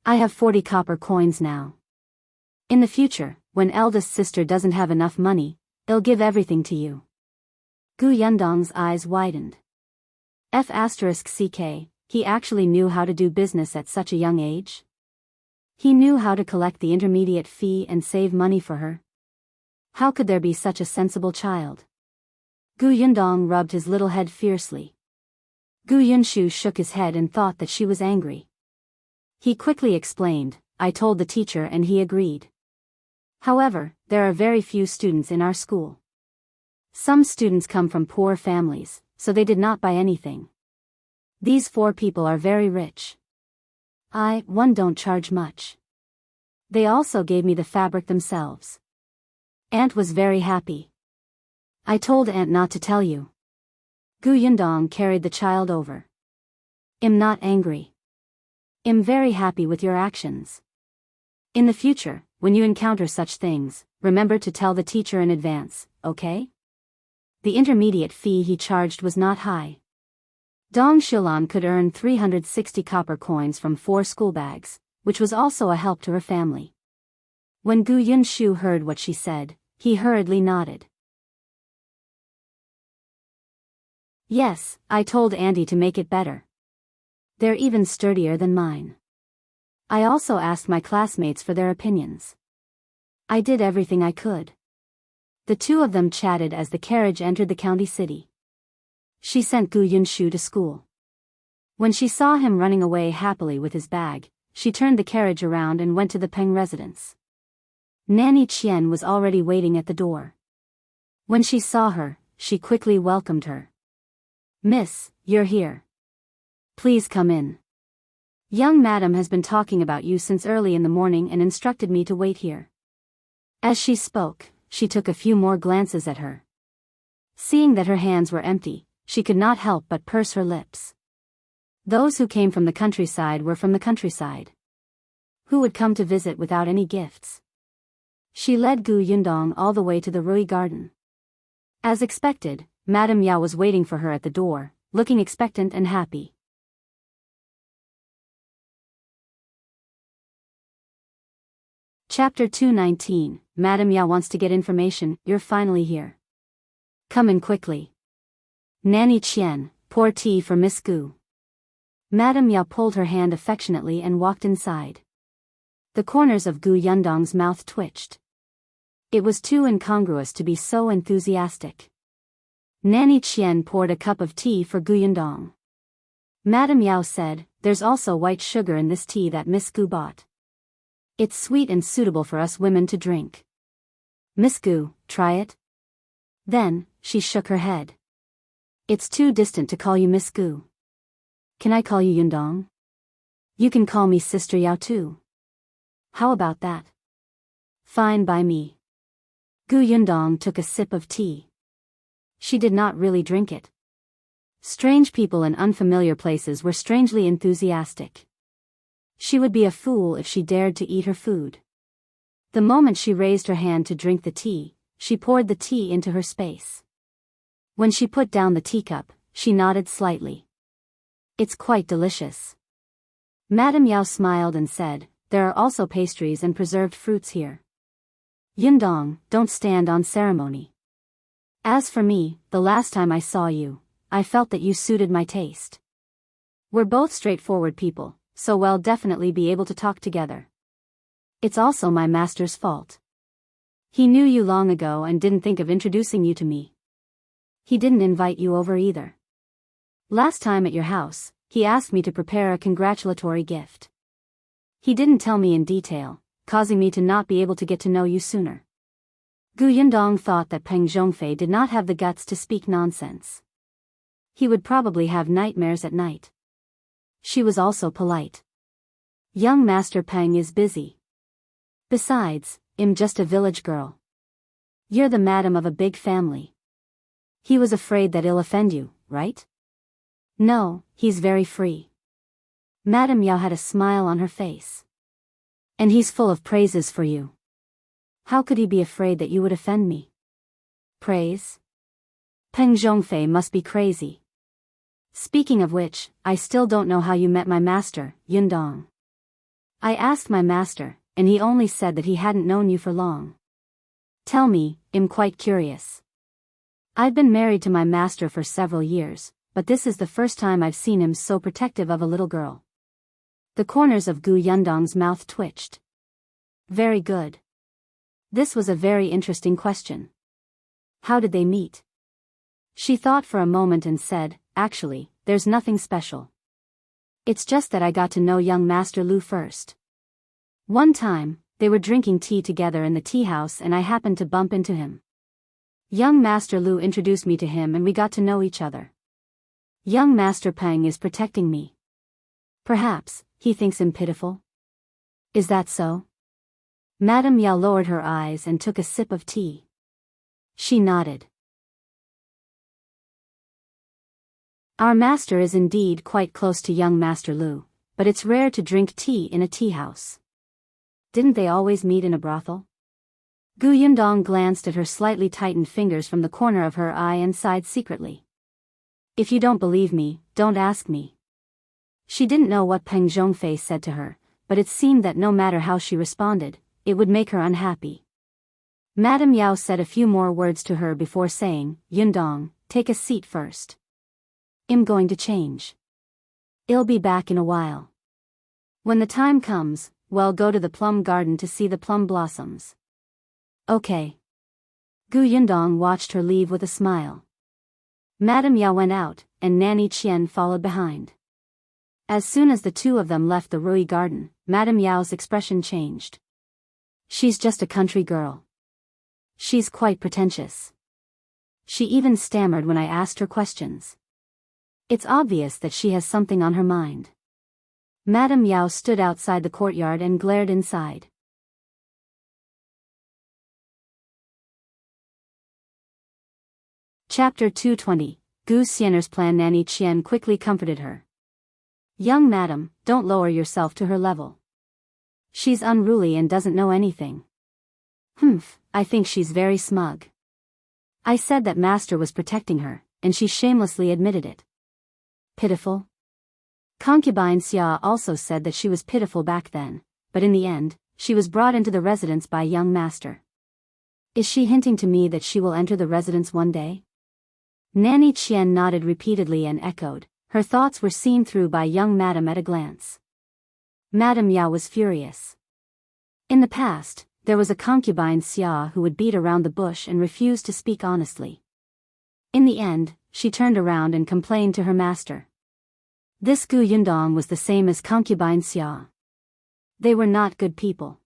I have 40 copper coins now. In the future, when eldest sister doesn't have enough money, I'll give everything to you. Gu Yundong's eyes widened. *CK, he actually knew how to do business at such a young age? He knew how to collect the intermediate fee and save money for her. How could there be such a sensible child? Gu Yundong rubbed his little head fiercely. Gu Yunshu shook his head and thought that she was angry. He quickly explained, I told the teacher and he agreed. However, there are very few students in our school. Some students come from poor families, so they did not buy anything. These 4 people are very rich. One don't charge much. They also gave me the fabric themselves. Aunt was very happy. I told Aunt not to tell you. Gu Yundong carried the child over. I'm not angry. I'm very happy with your actions. In the future, when you encounter such things, remember to tell the teacher in advance, okay? The intermediate fee he charged was not high. Dong Xilan could earn 360 copper coins from 4 school bags, which was also a help to her family. When Gu Yunshu heard what she said, he hurriedly nodded. Yes, I told Auntie to make it better. They're even sturdier than mine. I also asked my classmates for their opinions. I did everything I could. The 2 of them chatted as the carriage entered the county city. She sent Gu Yunshu to school. When she saw him running away happily with his bag, she turned the carriage around and went to the Peng residence. Nanny Qian was already waiting at the door. When she saw her, she quickly welcomed her. Miss, you're here. Please come in. Young madam has been talking about you since early in the morning and instructed me to wait here. As she spoke, she took a few more glances at her. Seeing that her hands were empty, she could not help but purse her lips. Those who came from the countryside were from the countryside. Who would come to visit without any gifts? She led Gu Yundong all the way to the Rui garden. As expected, Madame Yao was waiting for her at the door, looking expectant and happy. Chapter 219, Madame Yao wants to get information. You're finally here. Come in quickly. Nanny Qian, pour tea for Miss Gu. Madame Yao pulled her hand affectionately and walked inside. The corners of Gu Yundong's mouth twitched. It was too incongruous to be so enthusiastic. Nanny Qian poured a cup of tea for Gu Yundong. Madame Yao said, there's also white sugar in this tea that Miss Gu bought. It's sweet and suitable for us women to drink. Miss Gu, try it. Then, she shook her head. It's too distant to call you Miss Gu. Can I call you Yundong? You can call me Sister Yao too. How about that? Fine by me. Gu Yundong took a sip of tea. She did not really drink it. Strange people in unfamiliar places were strangely enthusiastic. She would be a fool if she dared to eat her food. The moment she raised her hand to drink the tea, she poured the tea into her space. When she put down the teacup, she nodded slightly. It's quite delicious. Madame Yao smiled and said, there are also pastries and preserved fruits here. Yundong, don't stand on ceremony. As for me, the last time I saw you, I felt that you suited my taste. We're both straightforward people, so we'll definitely be able to talk together. It's also my master's fault. He knew you long ago and didn't think of introducing you to me. He didn't invite you over either. Last time at your house, he asked me to prepare a congratulatory gift. He didn't tell me in detail, causing me to not be able to get to know you sooner. Gu Yundong thought that Peng Zhongfei did not have the guts to speak nonsense. He would probably have nightmares at night. She was also polite. Young Master Peng is busy. Besides, I'm just a village girl. You're the madam of a big family. He was afraid that I'll offend you, right? No, he's very free. Madame Yao had a smile on her face. And he's full of praises for you. How could he be afraid that you would offend me? Praise? Peng Zhongfei must be crazy. Speaking of which, I still don't know how you met my master, Yundong. I asked my master, and he only said that he hadn't known you for long. Tell me, I'm quite curious. I've been married to my master for several years, but this is the first time I've seen him so protective of a little girl. The corners of Gu Yundong's mouth twitched. Very good. This was a very interesting question. How did they meet? She thought for a moment and said, actually, there's nothing special. It's just that I got to know young Master Lu first. One time, they were drinking tea together in the tea house and I happened to bump into him. Young Master Lu introduced me to him and we got to know each other. Young Master Peng is protecting me. Perhaps, he thinks him pitiful? Is that so? Madame Yao lowered her eyes and took a sip of tea. She nodded. Our master is indeed quite close to young Master Lu, but it's rare to drink tea in a tea house. Didn't they always meet in a brothel? Gu Yundong glanced at her slightly tightened fingers from the corner of her eye and sighed secretly. If you don't believe me, don't ask me. She didn't know what Peng Zhongfei said to her, but it seemed that no matter how she responded, it would make her unhappy. Madame Yao said a few more words to her before saying, Yundong, take a seat first. I'm going to change. I'll be back in a while. When the time comes, well, go to the plum garden to see the plum blossoms. Okay. Gu Yundong watched her leave with a smile. Madame Yao went out, and Nanny Qian followed behind. As soon as the two of them left the Rui garden, Madame Yao's expression changed. She's just a country girl. She's quite pretentious. She even stammered when I asked her questions. It's obvious that she has something on her mind. Madame Yao stood outside the courtyard and glared inside. Chapter 220, Gu Xian'er's plan. Nanny Qian quickly comforted her. Young madam, don't lower yourself to her level. She's unruly and doesn't know anything. I think she's very smug. I said that master was protecting her, and she shamelessly admitted it. Pitiful? Concubine Xiao also said that she was pitiful back then, but in the end, she was brought into the residence by young master. Is she hinting to me that she will enter the residence one day? Nanny Qian nodded repeatedly and echoed, her thoughts were seen through by young madam at a glance. Madame Yao was furious. In the past, there was a concubine Xiao who would beat around the bush and refuse to speak honestly. In the end, she turned around and complained to her master. This Gu Yundong was the same as concubine Xiao. They were not good people.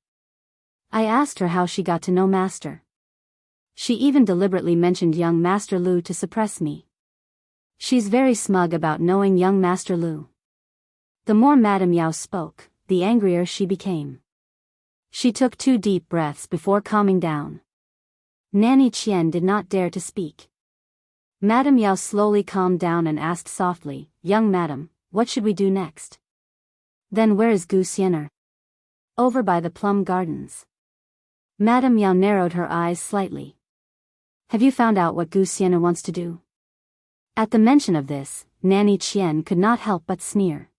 I asked her how she got to know master. She even deliberately mentioned young Master Lu to suppress me. She's very smug about knowing young Master Lu. The more Madame Yao spoke, the angrier she became. She took 2 deep breaths before calming down. Nanny Qian did not dare to speak. Madame Yao slowly calmed down and asked softly, Young madam, what should we do next? Then where is Gu Xian'er? Over by the plum gardens. Madame Yao narrowed her eyes slightly. Have you found out what Gu Xian'er wants to do? At the mention of this, Nanny Qian could not help but sneer.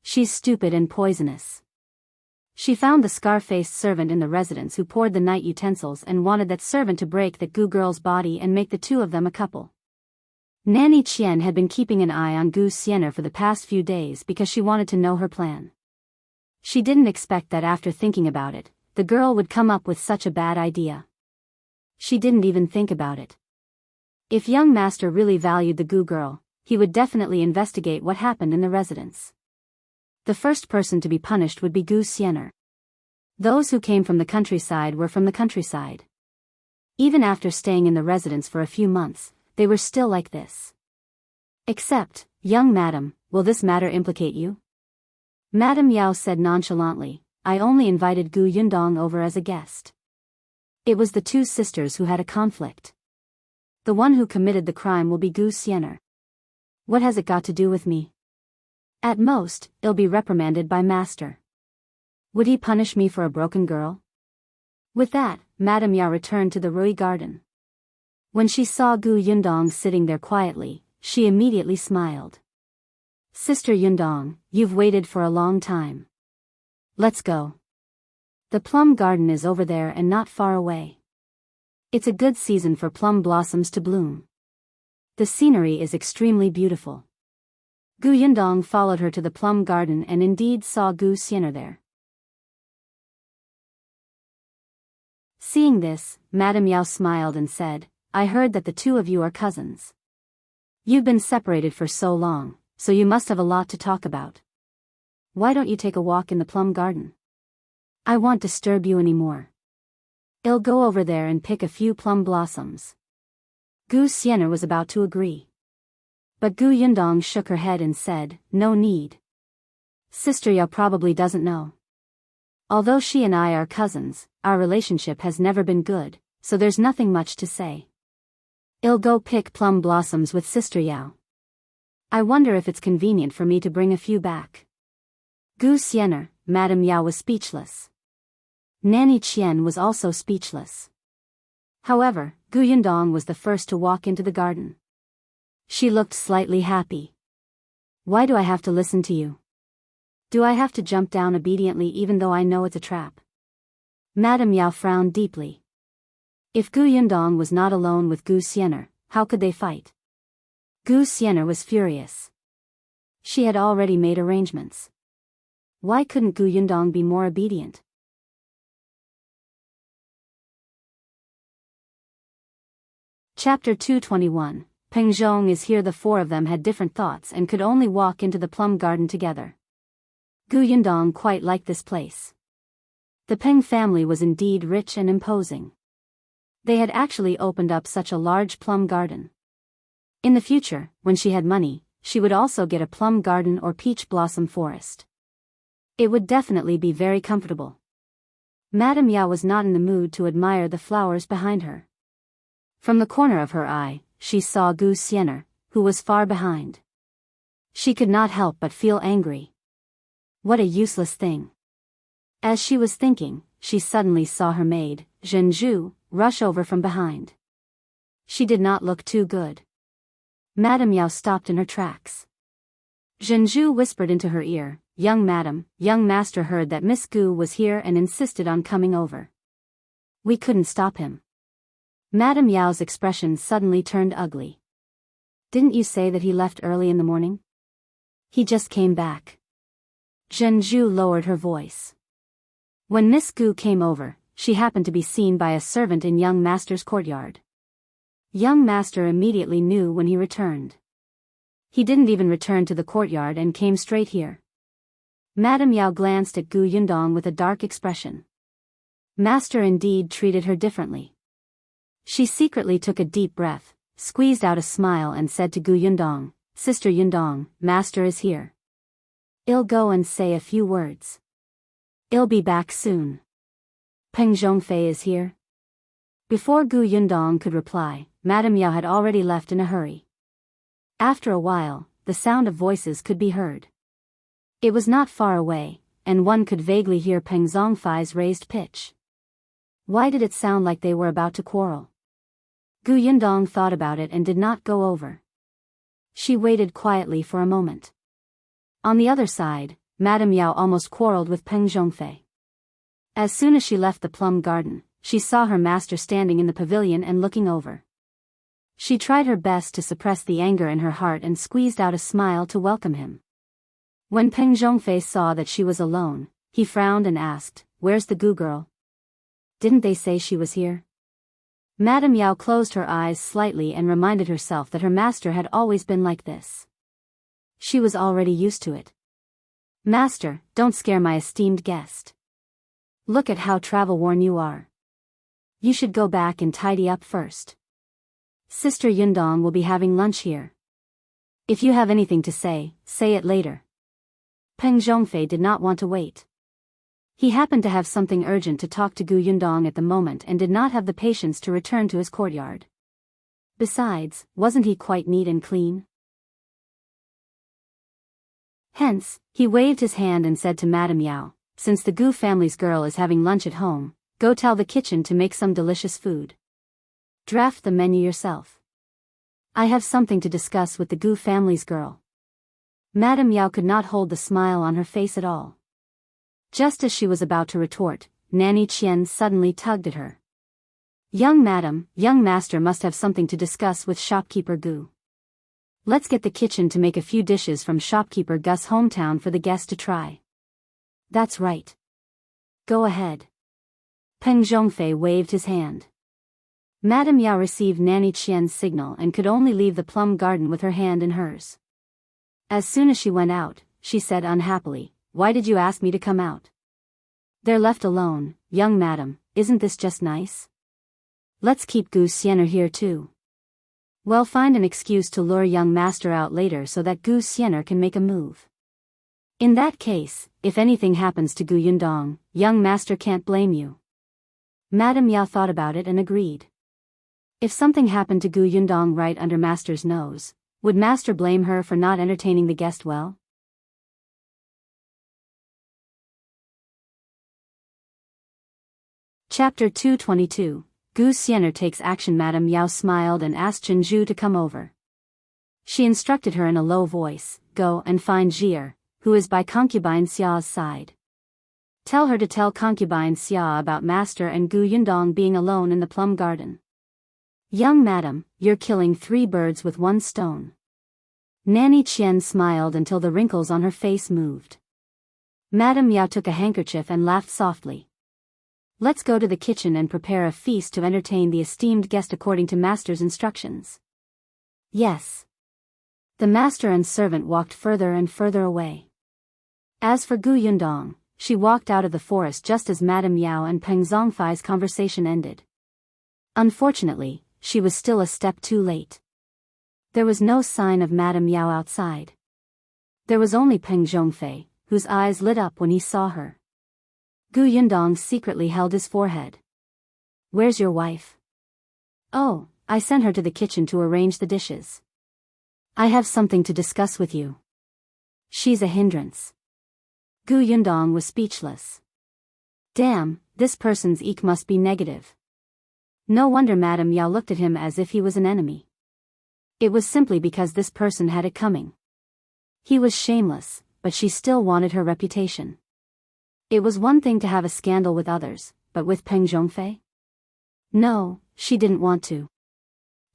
She's stupid and poisonous. She found the scar-faced servant in the residence who poured the night utensils and wanted that servant to break that Gu girl's body and make the two of them a couple. Nanny Qian had been keeping an eye on Gu Xian'er for the past few days because she wanted to know her plan. She didn't expect that after thinking about it, the girl would come up with such a bad idea. She didn't even think about it. If young master really valued the Gu girl, he would definitely investigate what happened in the residence. The first person to be punished would be Gu Xian'er. Those who came from the countryside were from the countryside. Even after staying in the residence for a few months, they were still like this. Except, young madam, will this matter implicate you? Madame Yao said nonchalantly, I only invited Gu Yundong over as a guest. It was the 2 sisters who had a conflict. The one who committed the crime will be Gu Xian'er. What has it got to do with me? At most, I'll be reprimanded by master. Would he punish me for a broken girl? With that, Madame Yao returned to the Rui garden. When she saw Gu Yundong sitting there quietly, she immediately smiled. Sister Yundong, you've waited for a long time. Let's go. The plum garden is over there and not far away. It's a good season for plum blossoms to bloom. The scenery is extremely beautiful. Gu Yundong followed her to the plum garden and indeed saw Gu Xian'er there. Seeing this, Madame Yao smiled and said, I heard that the two of you are cousins. You've been separated for so long, so you must have a lot to talk about. Why don't you take a walk in the plum garden? I won't disturb you anymore. I'll go over there and pick a few plum blossoms. Gu Xian'er was about to agree. But Gu Yundong shook her head and said, no need. Sister Yao probably doesn't know. Although she and I are cousins, our relationship has never been good, so there's nothing much to say. I'll go pick plum blossoms with Sister Yao. I wonder if it's convenient for me to bring a few back. Gu Xian'er, Madame Yao was speechless. Nanny Qian was also speechless. However, Gu Yundong was the first to walk into the garden. She looked slightly happy. Why do I have to listen to you? Do I have to jump down obediently even though I know it's a trap? Madame Yao frowned deeply. If Gu Yundong was not alone with Gu Xian'er, how could they fight? Gu Xian'er was furious. She had already made arrangements. Why couldn't Gu Yundong be more obedient? Chapter 221, Peng Zhong is here. The four of them had different thoughts and could only walk into the plum garden together. Gu Yundong quite liked this place. The Peng family was indeed rich and imposing. They had actually opened up such a large plum garden. In the future, when she had money, she would also get a plum garden or peach blossom forest. It would definitely be very comfortable. Madame Yao was not in the mood to admire the flowers behind her. From the corner of her eye, she saw Gu Xian'er, who was far behind. She could not help but feel angry. What a useless thing. As she was thinking, she suddenly saw her maid, Zhenzhu, rush over from behind. She did not look too good. Madame Yao stopped in her tracks. Zhenzhu whispered into her ear, young madam, young master heard that Miss Gu was here and insisted on coming over. We couldn't stop him. Madame Yao's expression suddenly turned ugly. Didn't you say that he left early in the morning? He just came back. Zhenzhu lowered her voice. When Miss Gu came over, she happened to be seen by a servant in young master's courtyard. Young master immediately knew when he returned. He didn't even return to the courtyard and came straight here. Madame Yao glanced at Gu Yundong with a dark expression. Master indeed treated her differently. She secretly took a deep breath, squeezed out a smile and said to Gu Yundong, Sister Yundong, master is here. I'll go and say a few words. I'll be back soon. Peng Zhongfei is here. Before Gu Yundong could reply, Madame Yao had already left in a hurry. After a while, the sound of voices could be heard. It was not far away, and one could vaguely hear Peng Zhongfei's raised pitch. Why did it sound like they were about to quarrel? Gu Yundong thought about it and did not go over. She waited quietly for a moment. On the other side, Madame Yao almost quarreled with Peng Zhongfei. As soon as she left the plum garden, she saw her master standing in the pavilion and looking over. She tried her best to suppress the anger in her heart and squeezed out a smile to welcome him. When Peng Zhongfei saw that she was alone, he frowned and asked, Where's the Gu girl? Didn't they say she was here? Madame Yao closed her eyes slightly and reminded herself that her master had always been like this. She was already used to it. Master, don't scare my esteemed guest. Look at how travel-worn you are. You should go back and tidy up first. Sister Yundong will be having lunch here. If you have anything to say it later. Peng Zhongfei did not want to wait. He happened to have something urgent to talk to Gu Yundong at the moment and did not have the patience to return to his courtyard. Besides, wasn't he quite neat and clean? Hence, he waved his hand and said to Madame Yao, since the Gu family's girl is having lunch at home, go tell the kitchen to make some delicious food. Draft the menu yourself. I have something to discuss with the Gu family's girl. Madame Yao could not hold the smile on her face at all. Just as she was about to retort, Nanny Qian suddenly tugged at her. Young madam, young master must have something to discuss with Shopkeeper Gu. Let's get the kitchen to make a few dishes from Shopkeeper Gu's hometown for the guests to try. That's right. Go ahead. Peng Zhongfei waved his hand. Madame Yao received Nanny Qian's signal and could only leave the plum garden with her hand in hers. As soon as she went out, she said unhappily, "Why did you ask me to come out? They're left alone, young madam, isn't this just nice? Let's keep Gu Xian'er here too. Well, find an excuse to lure young master out later so that Gu Xian'er can make a move. In that case, if anything happens to Gu Yundong, young master can't blame you." Madame Yao thought about it and agreed. If something happened to Gu Yundong right under master's nose, would master blame her for not entertaining the guest well? Chapter 222. Gu Xian'er takes action. Madame Yao smiled and asked Zhu to come over. She instructed her in a low voice, "Go and find Xian'er, who is by Concubine Xia's side. Tell her to tell Concubine Xia about master and Gu Yundong being alone in the plum garden." "Young madam, you're killing 3 birds with 1 stone." Nanny Qian smiled until the wrinkles on her face moved. Madame Yao took a handkerchief and laughed softly. "Let's go to the kitchen and prepare a feast to entertain the esteemed guest according to master's instructions." "Yes." The master and servant walked further and further away. As for Gu Yundong, she walked out of the forest just as Madame Yao and Peng Zhongfei's conversation ended. Unfortunately, she was still a step too late. There was no sign of Madame Yao outside. There was only Peng Zhongfei, whose eyes lit up when he saw her. Gu Yundong secretly held his forehead. "Where's your wife?" "Oh, I sent her to the kitchen to arrange the dishes. I have something to discuss with you." "She's a hindrance." Gu Yundong was speechless. Damn, this person's eek must be negative. No wonder Madame Yao looked at him as if he was an enemy. It was simply because this person had it coming. He was shameless, but she still wanted her reputation. It was one thing to have a scandal with others, but with Peng Zhongfei? No, she didn't want to.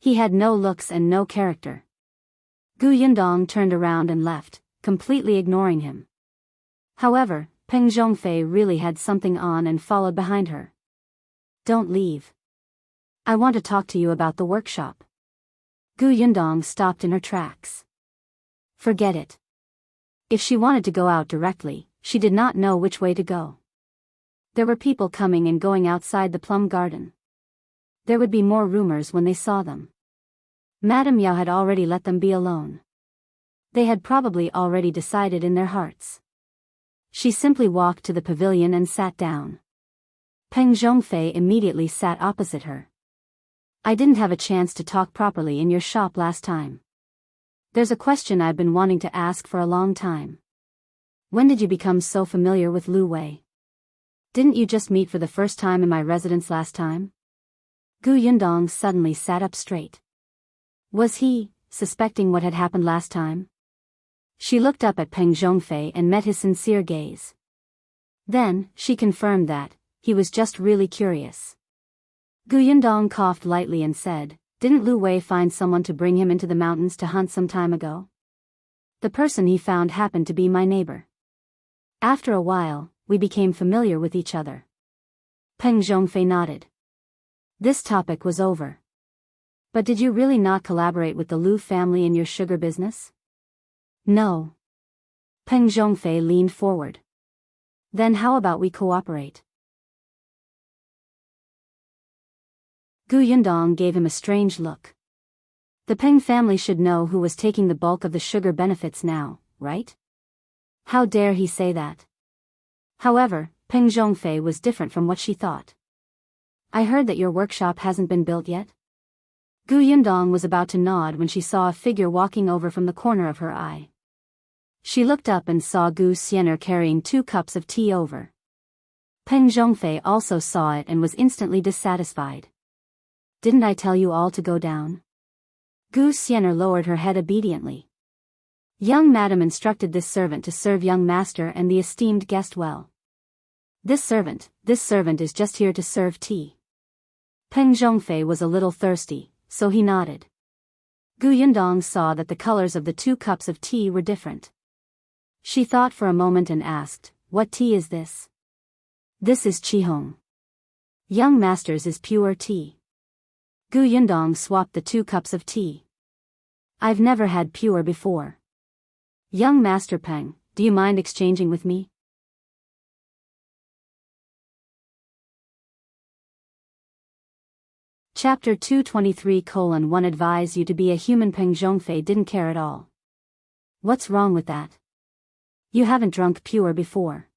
He had no looks and no character. Gu Yundong turned around and left, completely ignoring him. However, Peng Zhongfei really had something on and followed behind her. "Don't leave. I want to talk to you about the workshop." Gu Yundong stopped in her tracks. Forget it. If she wanted to go out directly, she did not know which way to go. There were people coming and going outside the plum garden. There would be more rumors when they saw them. Madame Yao had already let them be alone. They had probably already decided in their hearts. She simply walked to the pavilion and sat down. Peng Zhongfei immediately sat opposite her. "I didn't have a chance to talk properly in your shop last time. There's a question I've been wanting to ask for a long time. When did you become so familiar with Lu Wei? Didn't you just meet for the first time in my residence last time?" Gu Yundong suddenly sat up straight. Was he, suspecting what had happened last time? She looked up at Peng Zhongfei and met his sincere gaze. Then, she confirmed that, he was just really curious. Gu Yundong coughed lightly and said, "Didn't Lu Wei find someone to bring him into the mountains to hunt some time ago? The person he found happened to be my neighbor. After a while, we became familiar with each other." Peng Zhongfei nodded. This topic was over. "But did you really not collaborate with the Lu family in your sugar business?" "No." Peng Zhongfei leaned forward. "Then how about we cooperate?" Gu Yundong gave him a strange look. The Peng family should know who was taking the bulk of the sugar benefits now, right? How dare he say that? However, Peng Zhongfei was different from what she thought. "I heard that your workshop hasn't been built yet?" Gu Yundong was about to nod when she saw a figure walking over from the corner of her eye. She looked up and saw Xian'er carrying 2 cups of tea over. Peng Zhongfei also saw it and was instantly dissatisfied. Didn't I tell you all to go down? Xian'er lowered her head obediently. Young madam instructed this servant to serve young master and the esteemed guest well. This servant is just here to serve tea. Peng Zhongfei was a little thirsty, so he nodded. Gu Yundong saw that the colors of the 2 cups of tea were different. She thought for a moment and asked, "What tea is this?" "This is Qihong. Young master's is pure tea." Gu Yundong swapped the 2 cups of tea. "I've never had pure before. Young master Peng, do you mind exchanging with me?" Chapter 223:1 Advise you to be a human. Peng Zhongfei didn't care at all. "What's wrong with that? You haven't drunk pure before."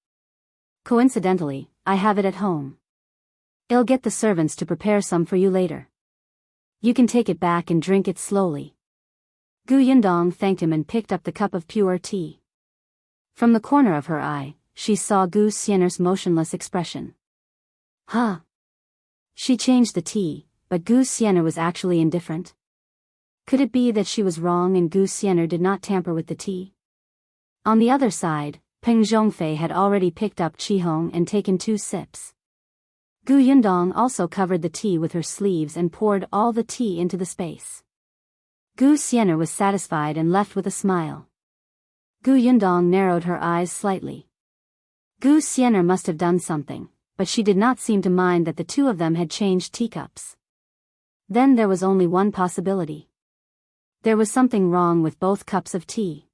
"Coincidentally, I have it at home. I'll get the servants to prepare some for you later. You can take it back and drink it slowly." Gu Yundong thanked him and picked up the cup of pure tea. From the corner of her eye, she saw Gu Xian'er's motionless expression. Huh? She changed the tea, but Gu Xian'er was actually indifferent. Could it be that she was wrong and Gu Xian'er did not tamper with the tea? On the other side, Peng Zhongfei had already picked up Qihong and taken 2 sips. Gu Yundong also covered the tea with her sleeves and poured all the tea into the space. Gu Xian'er was satisfied and left with a smile. Gu Yundong narrowed her eyes slightly. Gu Xian'er must have done something, but she did not seem to mind that the 2 of them had changed teacups. Then there was only one possibility. There was something wrong with both cups of tea.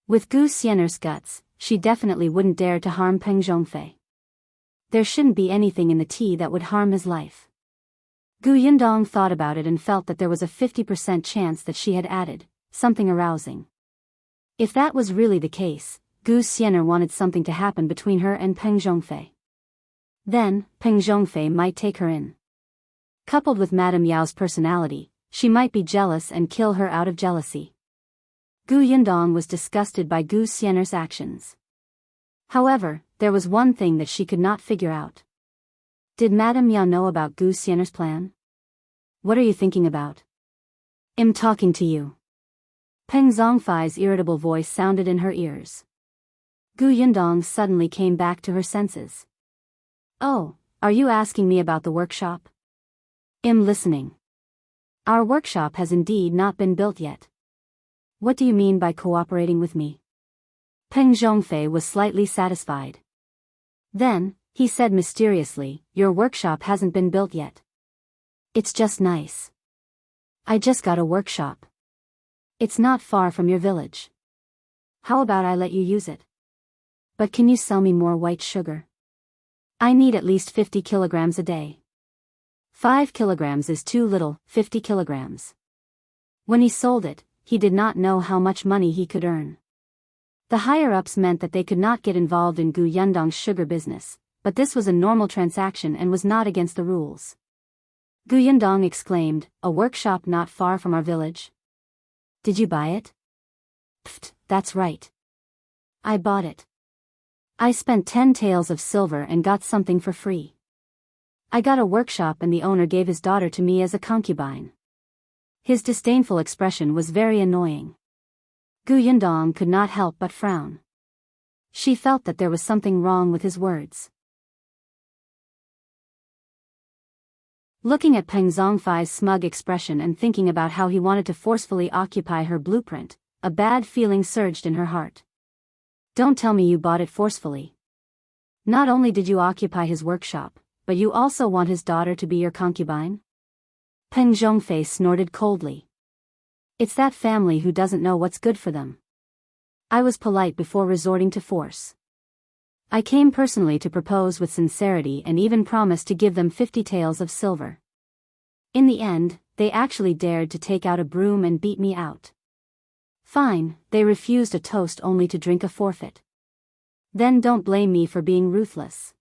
With Gu Xian'er's guts, she definitely wouldn't dare to harm Peng Zhongfei. There shouldn't be anything in the tea that would harm his life. Gu Yundong thought about it and felt that there was a 50% chance that she had added something arousing. If that was really the case, Gu Xian'er wanted something to happen between her and Peng Zhongfei. Then, Peng Zhongfei might take her in. Coupled with Madame Yao's personality, she might be jealous and kill her out of jealousy. Gu Yundong was disgusted by Gu Xian'er's actions. However, there was one thing that she could not figure out. Did Madame Yao know about Gu Xian'er's plan? "What are you thinking about?" "I'm talking to you." Peng Zhongfei's irritable voice sounded in her ears. Gu Yundong suddenly came back to her senses. "Oh, are you asking me about the workshop?" "I'm listening." "Our workshop has indeed not been built yet." "What do you mean by cooperating with me?" Peng Zhongfei was slightly satisfied. Then, he said mysteriously, "Your workshop hasn't been built yet. It's just nice. I just got a workshop. It's not far from your village. How about I let you use it? But can you sell me more white sugar? I need at least 50 kilograms a day. 5 kilograms is too little, 50 kilograms. When he sold it, he did not know how much money he could earn. The higher-ups meant that they could not get involved in Gu Yundong's sugar business, but this was a normal transaction and was not against the rules. Gu Yundong exclaimed, "A workshop not far from our village? Did you buy it?" "Pfft, that's right. I bought it. I spent 10 taels of silver and got something for free. I got a workshop and the owner gave his daughter to me as a concubine." His disdainful expression was very annoying. Gu Yundong could not help but frown. She felt that there was something wrong with his words. Looking at Peng Zhongfei's smug expression and thinking about how he wanted to forcefully occupy her blueprint, a bad feeling surged in her heart. "Don't tell me you bought it forcefully. Not only did you occupy his workshop, but you also want his daughter to be your concubine?" Peng Zhongfei snorted coldly. "It's that family who doesn't know what's good for them. I was polite before resorting to force. I came personally to propose with sincerity and even promised to give them 50 taels of silver. In the end, they actually dared to take out a broom and beat me out. Fine, they refused a toast only to drink a forfeit. Then don't blame me for being ruthless.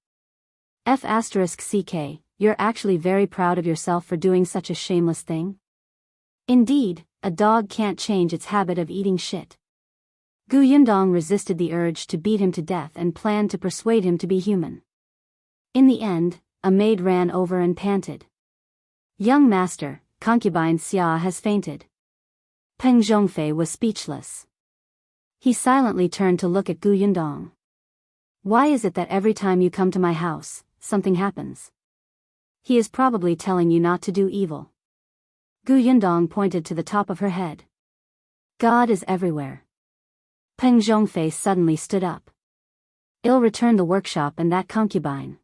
F***ck, you're actually very proud of yourself for doing such a shameless thing? Indeed, a dog can't change its habit of eating shit. Gu Yundong resisted the urge to beat him to death and planned to persuade him to be human. In the end, a maid ran over and panted. "Young master, concubine Xia has fainted." Peng Zhongfei was speechless. He silently turned to look at Gu Yundong. "Why is it that every time you come to my house, something happens?" "He is probably telling you not to do evil." Gu Yundong pointed to the top of her head. "God is everywhere." Peng Zhongfei suddenly stood up. "I'll return the workshop and that concubine.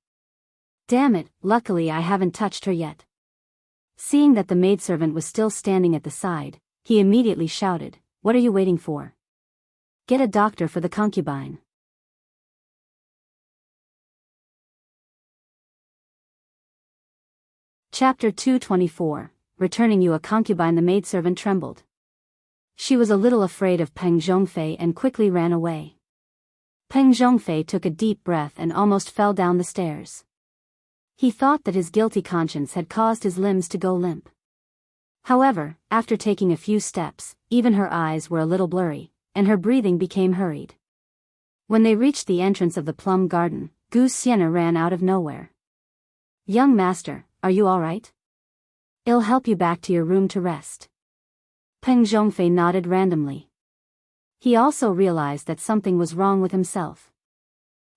Damn it, luckily I haven't touched her yet." Seeing that the maidservant was still standing at the side, he immediately shouted, "What are you waiting for? Get a doctor for the concubine." Chapter 224, Returning you a concubine. The maidservant trembled. She was a little afraid of Peng Zhongfei and quickly ran away. Peng Zhongfei took a deep breath and almost fell down the stairs. He thought that his guilty conscience had caused his limbs to go limp. However, after taking a few steps, even her eyes were a little blurry, and her breathing became hurried. When they reached the entrance of the plum garden, Xian'er ran out of nowhere. "Young master, are you all right? I'll help you back to your room to rest." Peng Zhongfei nodded randomly. He also realized that something was wrong with himself.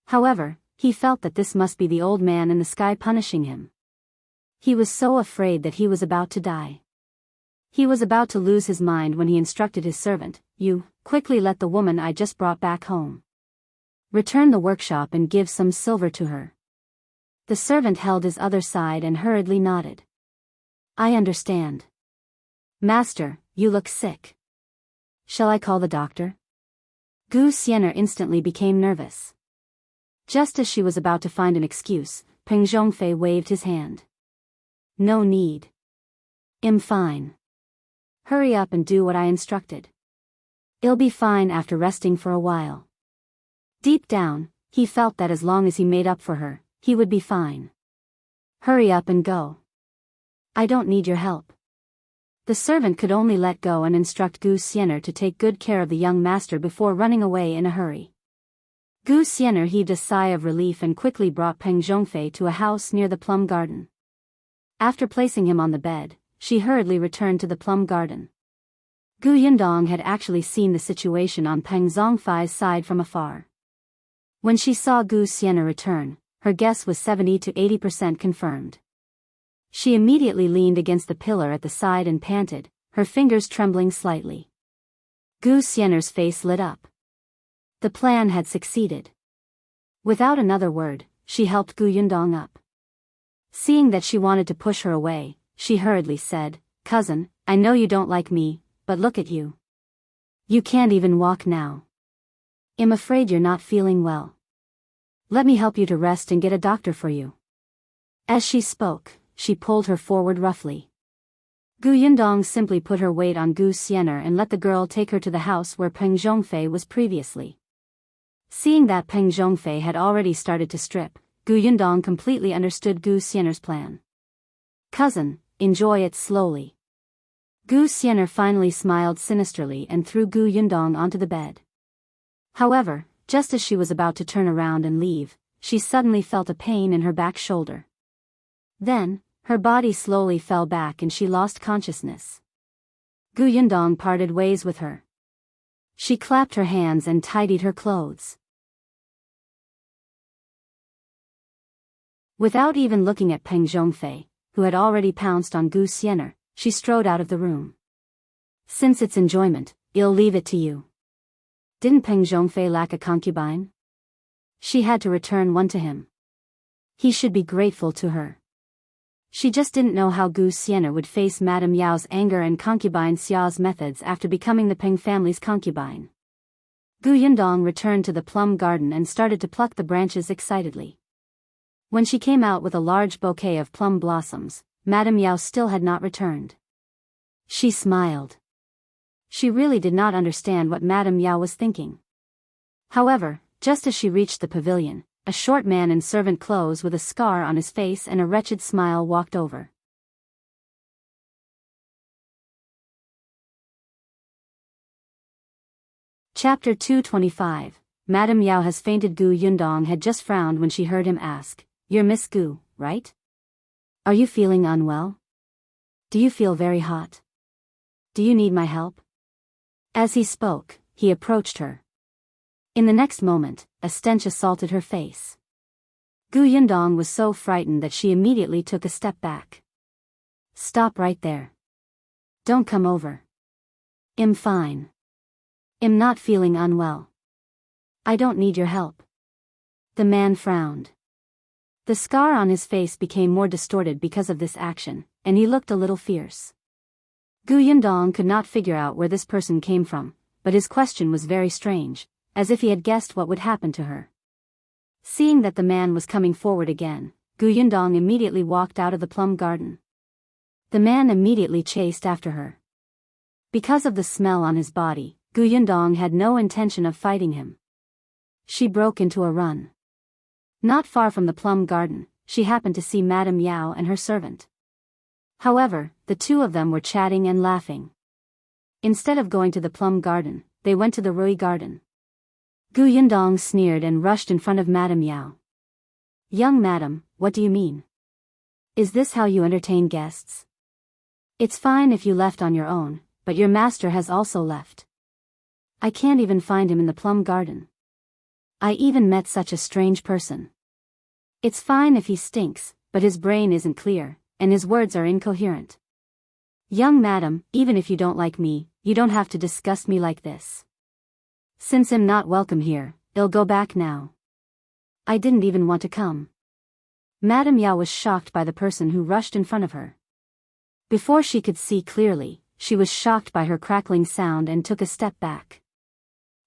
However, he felt that this must be the old man in the sky punishing him. He was so afraid that he was about to die. He was about to lose his mind when he instructed his servant, "You, quickly let the woman I just brought back home. Return the workshop and give some silver to her." The servant held his other side and hurriedly nodded. "I understand. Master, you look sick. Shall I call the doctor?" Xian'er instantly became nervous. Just as she was about to find an excuse, Peng Zhongfei waved his hand. "No need. I'm fine. Hurry up and do what I instructed. I'll be fine after resting for a while." Deep down, he felt that as long as he made up for her, he would be fine. "Hurry up and go. I don't need your help." The servant could only let go and instruct Xian'er to take good care of the young master before running away in a hurry. Xian'er heaved a sigh of relief and quickly brought Peng Zhongfei to a house near the plum garden. After placing him on the bed, she hurriedly returned to the plum garden. Gu Yundong had actually seen the situation on Peng Zhongfei's side from afar. When she saw Xian'er return, her guess was 70 to 80% confirmed. She immediately leaned against the pillar at the side and panted, her fingers trembling slightly. Xian'er's face lit up. The plan had succeeded. Without another word, she helped Gu Yundong up. Seeing that she wanted to push her away, she hurriedly said, "Cousin, I know you don't like me, but look at you. You can't even walk now. I'm afraid you're not feeling well. Let me help you to rest and get a doctor for you." As she spoke, she pulled her forward roughly. Gu Yundong simply put her weight on Xian'er and let the girl take her to the house where Peng Zhongfei was previously. Seeing that Peng Zhongfei had already started to strip, Gu Yundong completely understood Xian'er's plan. "Cousin, enjoy it slowly." Xian'er finally smiled sinisterly and threw Gu Yundong onto the bed. However, just as she was about to turn around and leave, she suddenly felt a pain in her back shoulder. Then, her body slowly fell back and she lost consciousness. Gu Yundong parted ways with her. She clapped her hands and tidied her clothes. Without even looking at Peng Zhongfei, who had already pounced on Xian'er, she strode out of the room. "Since it's enjoyment, I'll leave it to you." Didn't Peng Zhongfei lack a concubine? She had to return one to him. He should be grateful to her. She just didn't know how Xian'er would face Madame Yao's anger and concubine Xia's methods after becoming the Peng family's concubine. Gu Yundong returned to the plum garden and started to pluck the branches excitedly. When she came out with a large bouquet of plum blossoms, Madame Yao still had not returned. She smiled. She really did not understand what Madame Yao was thinking. However, just as she reached the pavilion, a short man in servant clothes with a scar on his face and a wretched smile walked over. Chapter 225. Madame Yao has fainted. Gu Yundong had just frowned when she heard him ask, "You're Miss Gu, right? Are you feeling unwell? Do you feel very hot? Do you need my help?" As he spoke, he approached her. In the next moment, a stench assaulted her face. Gu Yundong was so frightened that she immediately took a step back. "Stop right there. Don't come over. I'm fine. I'm not feeling unwell. I don't need your help." The man frowned. The scar on his face became more distorted because of this action, and he looked a little fierce. Gu Yundong could not figure out where this person came from, but his question was very strange, as if he had guessed what would happen to her. Seeing that the man was coming forward again, Gu Yundong immediately walked out of the plum garden. The man immediately chased after her. Because of the smell on his body, Gu Yundong had no intention of fighting him. She broke into a run. Not far from the plum garden, she happened to see Madame Yao and her servant. However, the two of them were chatting and laughing. Instead of going to the plum garden, they went to the Rui garden. Gu Yundong sneered and rushed in front of Madame Yao. "Young madam, what do you mean? Is this how you entertain guests? It's fine if you left on your own, but your master has also left. I can't even find him in the plum garden. I even met such a strange person. It's fine if he stinks, but his brain isn't clear, and his words are incoherent. Young madam, even if you don't like me, you don't have to disgust me like this. Since I'm not welcome here, I'll go back now. I didn't even want to come." Madame Yao was shocked by the person who rushed in front of her. Before she could see clearly, she was shocked by her crackling sound and took a step back.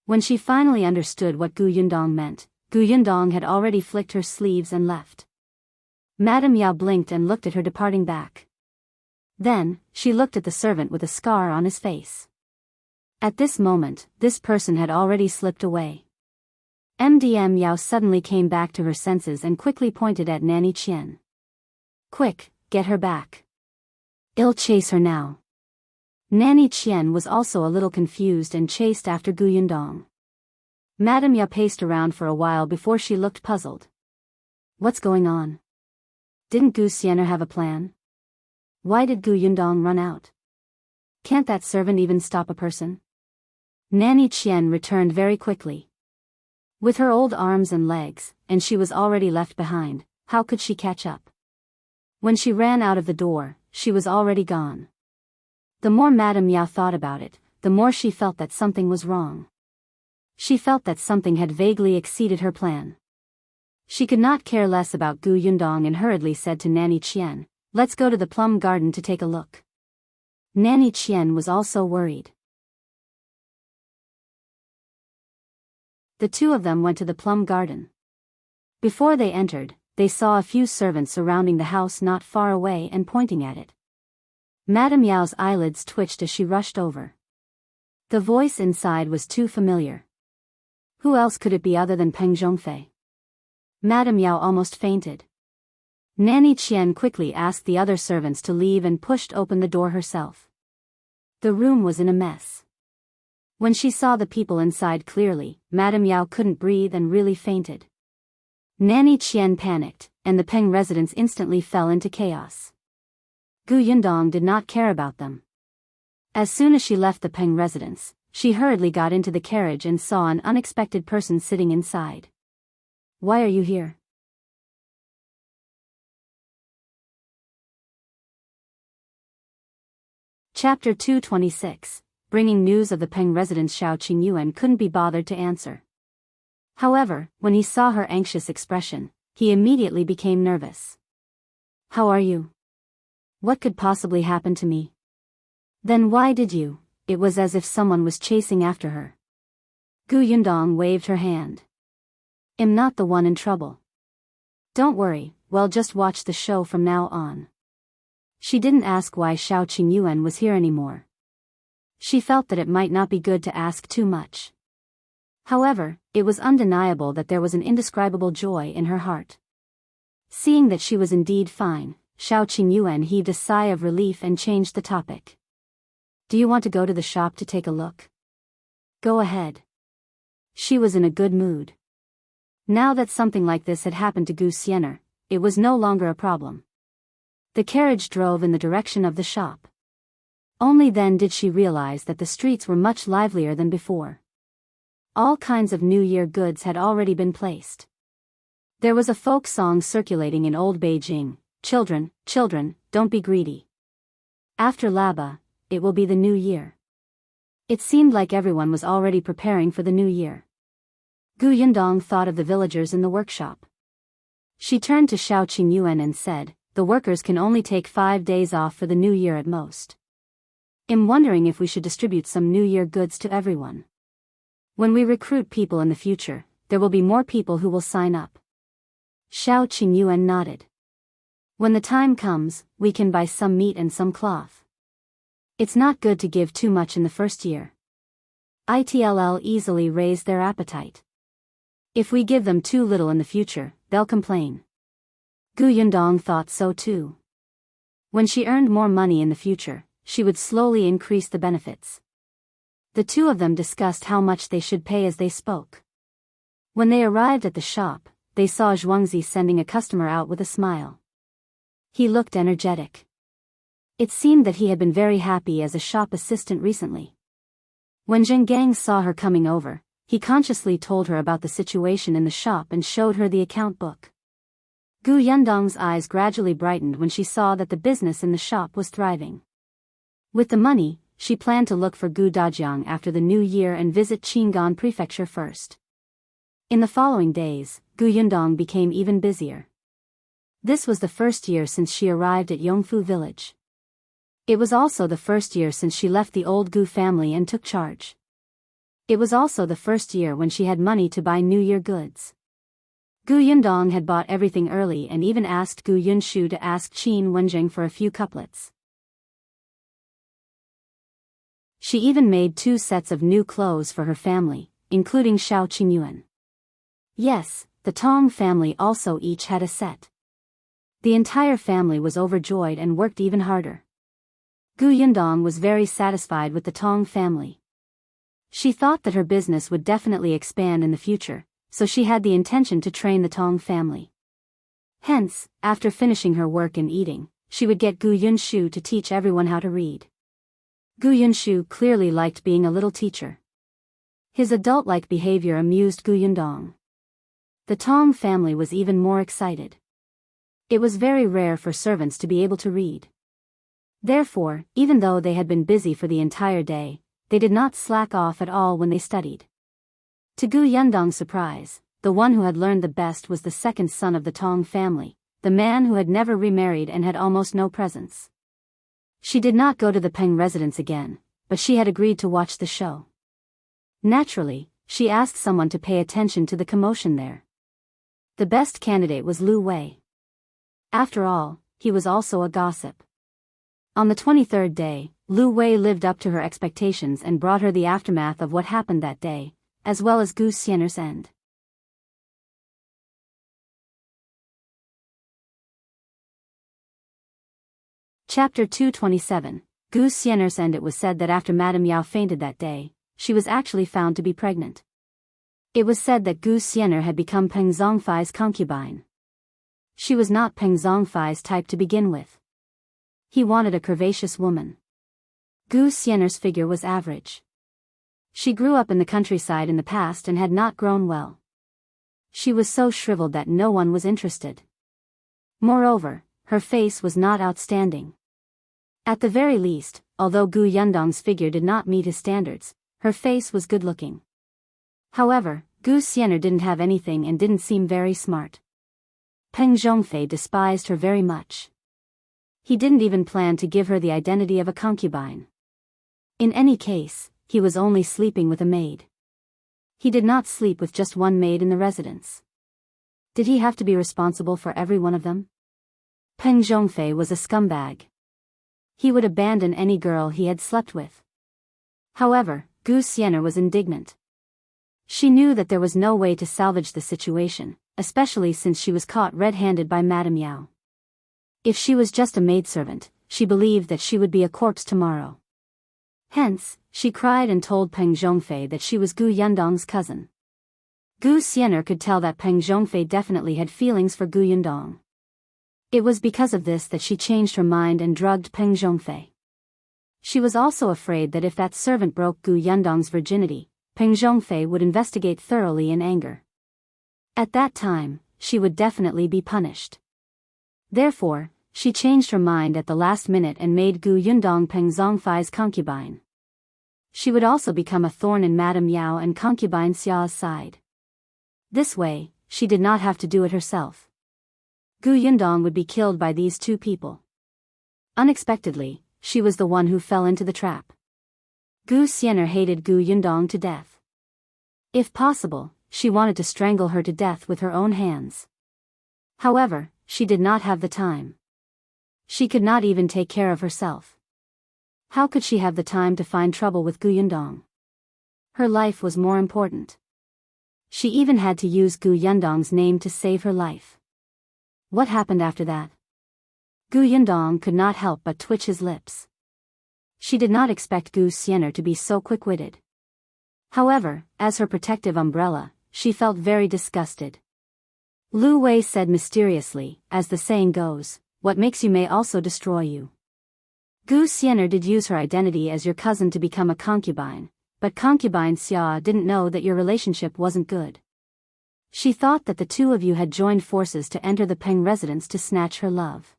When she finally understood what Gu Yundong meant, Gu Yundong had already flicked her sleeves and left. Madame Yao blinked and looked at her departing back. Then, she looked at the servant with a scar on his face. At this moment, this person had already slipped away. Madame Yao suddenly came back to her senses and quickly pointed at Nanny Qian. "Quick, get her back. I'll chase her now." Nanny Qian was also a little confused and chased after Gu Yundong. Madame Yao paced around for a while before she looked puzzled. What's going on? Didn't Gu Xian'er have a plan? Why did Gu Yundong run out? Can't that servant even stop a person? Nanny Qian returned very quickly. With her old arms and legs, and she was already left behind, how could she catch up? When she ran out of the door, she was already gone. The more Madame Yao thought about it, the more she felt that something was wrong. She felt that something had vaguely exceeded her plan. She could not care less about Gu Yundong and hurriedly said to Nanny Qian, "Let's go to the plum garden to take a look." Nanny Qian was also worried. The two of them went to the plum garden. Before they entered, they saw a few servants surrounding the house not far away and pointing at it. Madame Yao's eyelids twitched as she rushed over. The voice inside was too familiar. Who else could it be other than Peng Zhongfei? Madame Yao almost fainted. Nanny Qian quickly asked the other servants to leave and pushed open the door herself. The room was in a mess. When she saw the people inside clearly, Madame Yao couldn't breathe and really fainted. Nanny Qian panicked, and the Peng residents instantly fell into chaos. Gu Yundong did not care about them. As soon as she left the Peng residence, she hurriedly got into the carriage and saw an unexpected person sitting inside. "Why are you here?" Chapter 226. Bringing news of the Peng residence. Shao Qingyuan couldn't be bothered to answer. However, when he saw her anxious expression, he immediately became nervous. "How are you? What could possibly happen to me?" "Then why did you?" It was as if someone was chasing after her. Gu Yundong waved her hand. "I'm not the one in trouble. Don't worry, well, just watch the show from now on." She didn't ask why Shao Qingyuan was here anymore. She felt that it might not be good to ask too much. However, it was undeniable that there was an indescribable joy in her heart. Seeing that she was indeed fine, Shao Qingyuan heaved a sigh of relief and changed the topic. "Do you want to go to the shop to take a look?" "Go ahead. She was in a good mood. Now that something like this had happened to Gu Xian'er, it was no longer a problem. The carriage drove in the direction of the shop. Only then did she realize that the streets were much livelier than before. All kinds of New Year goods had already been placed. There was a folk song circulating in old Beijing, "Children, children, don't be greedy. After Laba, it will be the New Year." It seemed like everyone was already preparing for the New Year. Gu Yundong thought of the villagers in the workshop. She turned to Shao Qingyuan and said, "The workers can only take 5 days off for the New Year at most. I'm wondering if we should distribute some New Year goods to everyone. When we recruit people in the future, there will be more people who will sign up." Shao Qingyuan nodded. "When the time comes, we can buy some meat and some cloth. It's not good to give too much in the first year. It'll easily raise their appetite. If we give them too little in the future, they'll complain." Gu Yundong thought so too. When she earned more money in the future, she would slowly increase the benefits. The two of them discussed how much they should pay as they spoke. When they arrived at the shop, they saw Zhuangzi sending a customer out with a smile. He looked energetic. It seemed that he had been very happy as a shop assistant recently. When Zheng saw her coming over, he consciously told her about the situation in the shop and showed her the account book. Gu Yundong's eyes gradually brightened when she saw that the business in the shop was thriving. With the money, she planned to look for Gu Dajiang after the New Year and visit Qingyuan Prefecture first. In the following days, Gu Yundong became even busier. This was the first year since she arrived at Yongfu village. It was also the first year since she left the old Gu family and took charge. It was also the first year when she had money to buy New Year goods. Gu Yundong had bought everything early and even asked Gu Yunshu to ask Qin Wenjing for a few couplets. She even made 2 sets of new clothes for her family, including Shao Qingyuan. Yes, the Tong family also each had a set. The entire family was overjoyed and worked even harder. Gu Yundong was very satisfied with the Tong family. She thought that her business would definitely expand in the future, so she had the intention to train the Tong family. Hence, after finishing her work and eating, she would get Gu Yunshu to teach everyone how to read. Gu Yunshu clearly liked being a little teacher. His adult-like behavior amused Gu Yundong. The Tong family was even more excited. It was very rare for servants to be able to read. Therefore, even though they had been busy for the entire day, they did not slack off at all when they studied. To Gu Yundong's surprise, the one who had learned the best was the second son of the Tong family, the man who had never remarried and had almost no presence. She did not go to the Peng residence again, but she had agreed to watch the show. Naturally, she asked someone to pay attention to the commotion there. The best candidate was Lu Wei. After all, he was also a gossip. On the 23rd day, Lu Wei lived up to her expectations and brought her the aftermath of what happened that day, as well as Gu Xian'er's end. Chapter 227, Gu Xian'er's end. It was said that after Madame Yao fainted that day, she was actually found to be pregnant. It was said that Gu Xian'er had become Peng Zhongfei's concubine. She was not Peng Zhongfei's type to begin with. He wanted a curvaceous woman. Gu Xian'er's figure was average. She grew up in the countryside in the past and had not grown well. She was so shriveled that no one was interested. Moreover, her face was not outstanding. At the very least, although Gu Yundong's figure did not meet his standards, her face was good-looking. However, Gu Xian'er didn't have anything and didn't seem very smart. Peng Zhongfei despised her very much. He didn't even plan to give her the identity of a concubine. In any case, he was only sleeping with a maid. He did not sleep with just one maid in the residence. Did he have to be responsible for every one of them? Peng Zhongfei was a scumbag. He would abandon any girl he had slept with. However, Gu Xian'er was indignant. She knew that there was no way to salvage the situation, especially since she was caught red-handed by Madame Yao. If she was just a maidservant, she believed that she would be a corpse tomorrow. Hence, she cried and told Peng Zhongfei that she was Gu Yundong's cousin. Gu Xian'er could tell that Peng Zhongfei definitely had feelings for Gu Yundong. It was because of this that she changed her mind and drugged Peng Zhongfei. She was also afraid that if that servant broke Gu Yundong's virginity, Peng Zhongfei would investigate thoroughly in anger. At that time, she would definitely be punished. Therefore, she changed her mind at the last minute and made Gu Yundong Peng Zhongfei's concubine. She would also become a thorn in Madame Yao and Concubine Xiao's side. This way, she did not have to do it herself. Gu Yundong would be killed by these two people. Unexpectedly, she was the one who fell into the trap. Gu Xian'er hated Gu Yundong to death. If possible, she wanted to strangle her to death with her own hands. However, she did not have the time. She could not even take care of herself. How could she have the time to find trouble with Gu Yundong? Her life was more important. She even had to use Gu Yundong's name to save her life. What happened after that? Gu Yundong could not help but twitch his lips. She did not expect Gu Xian'er to be so quick-witted. However, as her protective umbrella, she felt very disgusted. Lu Wei said mysteriously, as the saying goes, "What makes you may also destroy you." Gu Xian'er did use her identity as your cousin to become a concubine, but Concubine Xia didn't know that your relationship wasn't good. She thought that the two of you had joined forces to enter the Peng residence to snatch her love.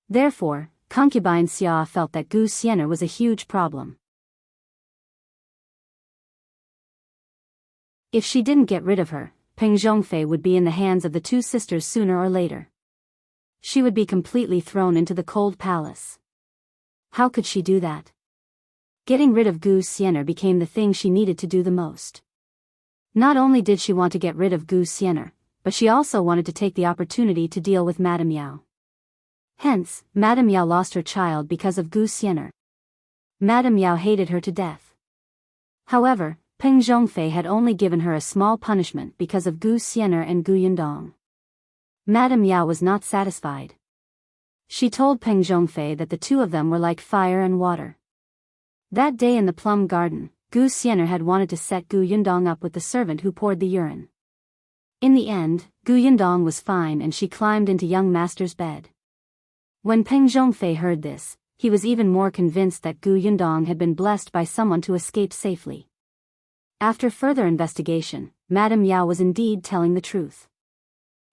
Therefore, Concubine Xia felt that Gu Xian'er was a huge problem. If she didn't get rid of her, Peng Zhongfei would be in the hands of the two sisters sooner or later. She would be completely thrown into the cold palace. How could she do that? Getting rid of Gu Xian'er became the thing she needed to do the most. Not only did she want to get rid of Gu Xian'er, but she also wanted to take the opportunity to deal with Madame Yao. Hence, Madame Yao lost her child because of Gu Xian'er. Madame Yao hated her to death. However, Peng Zhongfei had only given her a small punishment because of Gu Xian'er and Gu Yundong. Madame Yao was not satisfied. She told Peng Zhongfei that the two of them were like fire and water. That day in the plum garden, Gu Xian'er had wanted to set Gu Yundong up with the servant who poured the urine. In the end, Gu Yundong was fine and she climbed into young master's bed. When Peng Zhongfei heard this, he was even more convinced that Gu Yundong had been blessed by someone to escape safely. After further investigation, Madame Yao was indeed telling the truth.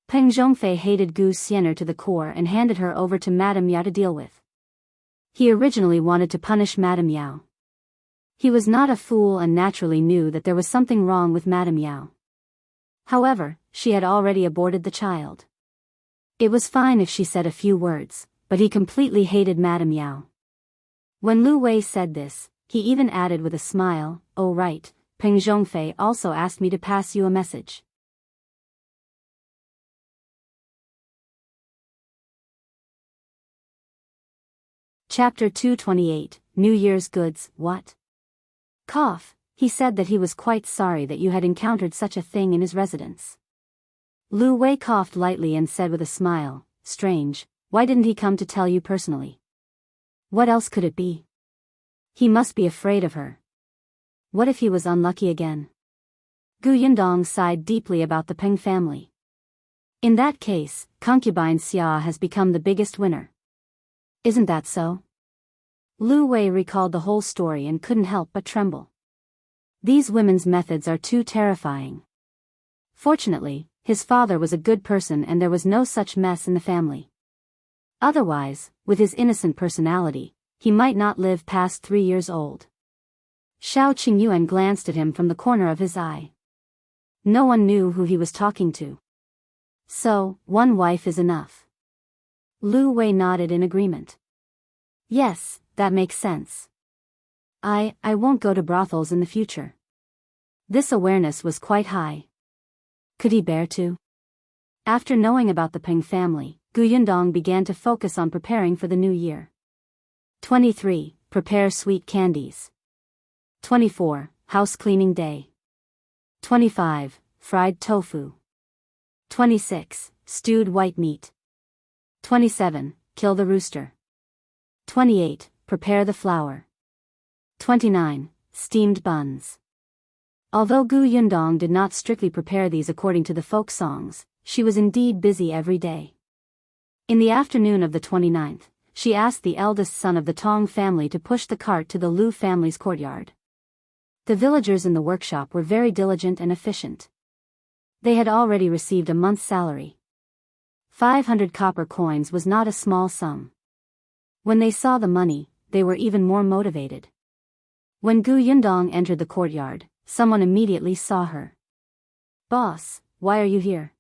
Peng Zhongfei hated Gu Xian'er to the core and handed her over to Madame Yao to deal with. He originally wanted to punish Madame Yao. He was not a fool and naturally knew that there was something wrong with Madame Yao. However, she had already aborted the child. It was fine if she said a few words, but he completely hated Madame Yao. When Lu Wei said this, he even added with a smile, "Oh right, Peng Zhongfei also asked me to pass you a message." Chapter 228, New Year's Goods, What? Cough, he said that he was quite sorry that you had encountered such a thing in his residence. Lu Wei coughed lightly and said with a smile, "Strange, why didn't he come to tell you personally? What else could it be? He must be afraid of her. What if he was unlucky again?" Gu Yundong sighed deeply about the Peng family. In that case, Concubine Xia has become the biggest winner. Isn't that so? Lu Wei recalled the whole story and couldn't help but tremble. These women's methods are too terrifying. Fortunately, his father was a good person and there was no such mess in the family. Otherwise, with his innocent personality, he might not live past 3 years old. Shao Qingyuan glanced at him from the corner of his eye. No one knew who he was talking to. So, one wife is enough. Lu Wei nodded in agreement. Yes, that makes sense. I won't go to brothels in the future. This awareness was quite high. Could he bear to? After knowing about the Peng family, Gu Yundong began to focus on preparing for the new year. 23. Prepare sweet candies. 24. House cleaning day. 25. Fried tofu. 26. Stewed white meat. 27. Kill the rooster. 28. Prepare the flour. 29. Steamed buns. Although Gu Yundong did not strictly prepare these according to the folk songs, she was indeed busy every day. In the afternoon of the 29th, she asked the eldest son of the Tong family to push the cart to the Lu family's courtyard. The villagers in the workshop were very diligent and efficient. They had already received a month's salary. 500 copper coins was not a small sum. When they saw the money, they were even more motivated. When Gu Yundong entered the courtyard, someone immediately saw her. "Boss, why are you here?"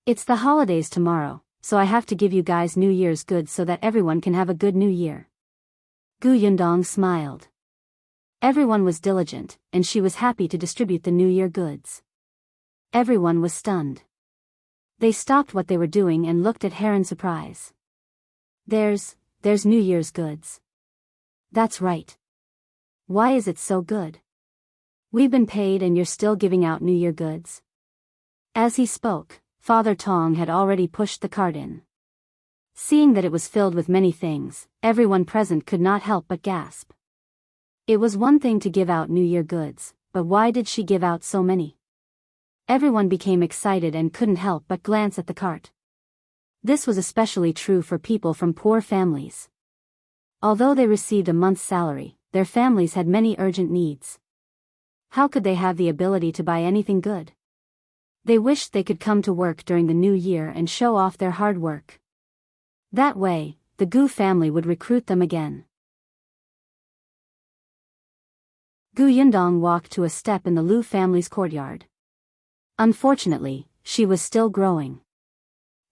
"It's the holidays tomorrow, so I have to give you guys New Year's goods so that everyone can have a good New Year." Gu Yundong smiled. Everyone was diligent, and she was happy to distribute the New Year goods. Everyone was stunned. They stopped what they were doing and looked at her in surprise. There's New Year's goods." "That's right. Why is it so good? We've been paid and you're still giving out New Year goods?" As he spoke, Father Tong had already pushed the cart in. Seeing that it was filled with many things, everyone present could not help but gasp. It was one thing to give out New Year goods, but why did she give out so many? Everyone became excited and couldn't help but glance at the cart. This was especially true for people from poor families. Although they received a month's salary, their families had many urgent needs. How could they have the ability to buy anything good? They wished they could come to work during the new year and show off their hard work. That way, the Gu family would recruit them again. Gu Yundong walked to a step in the Lu family's courtyard. Unfortunately, she was still growing.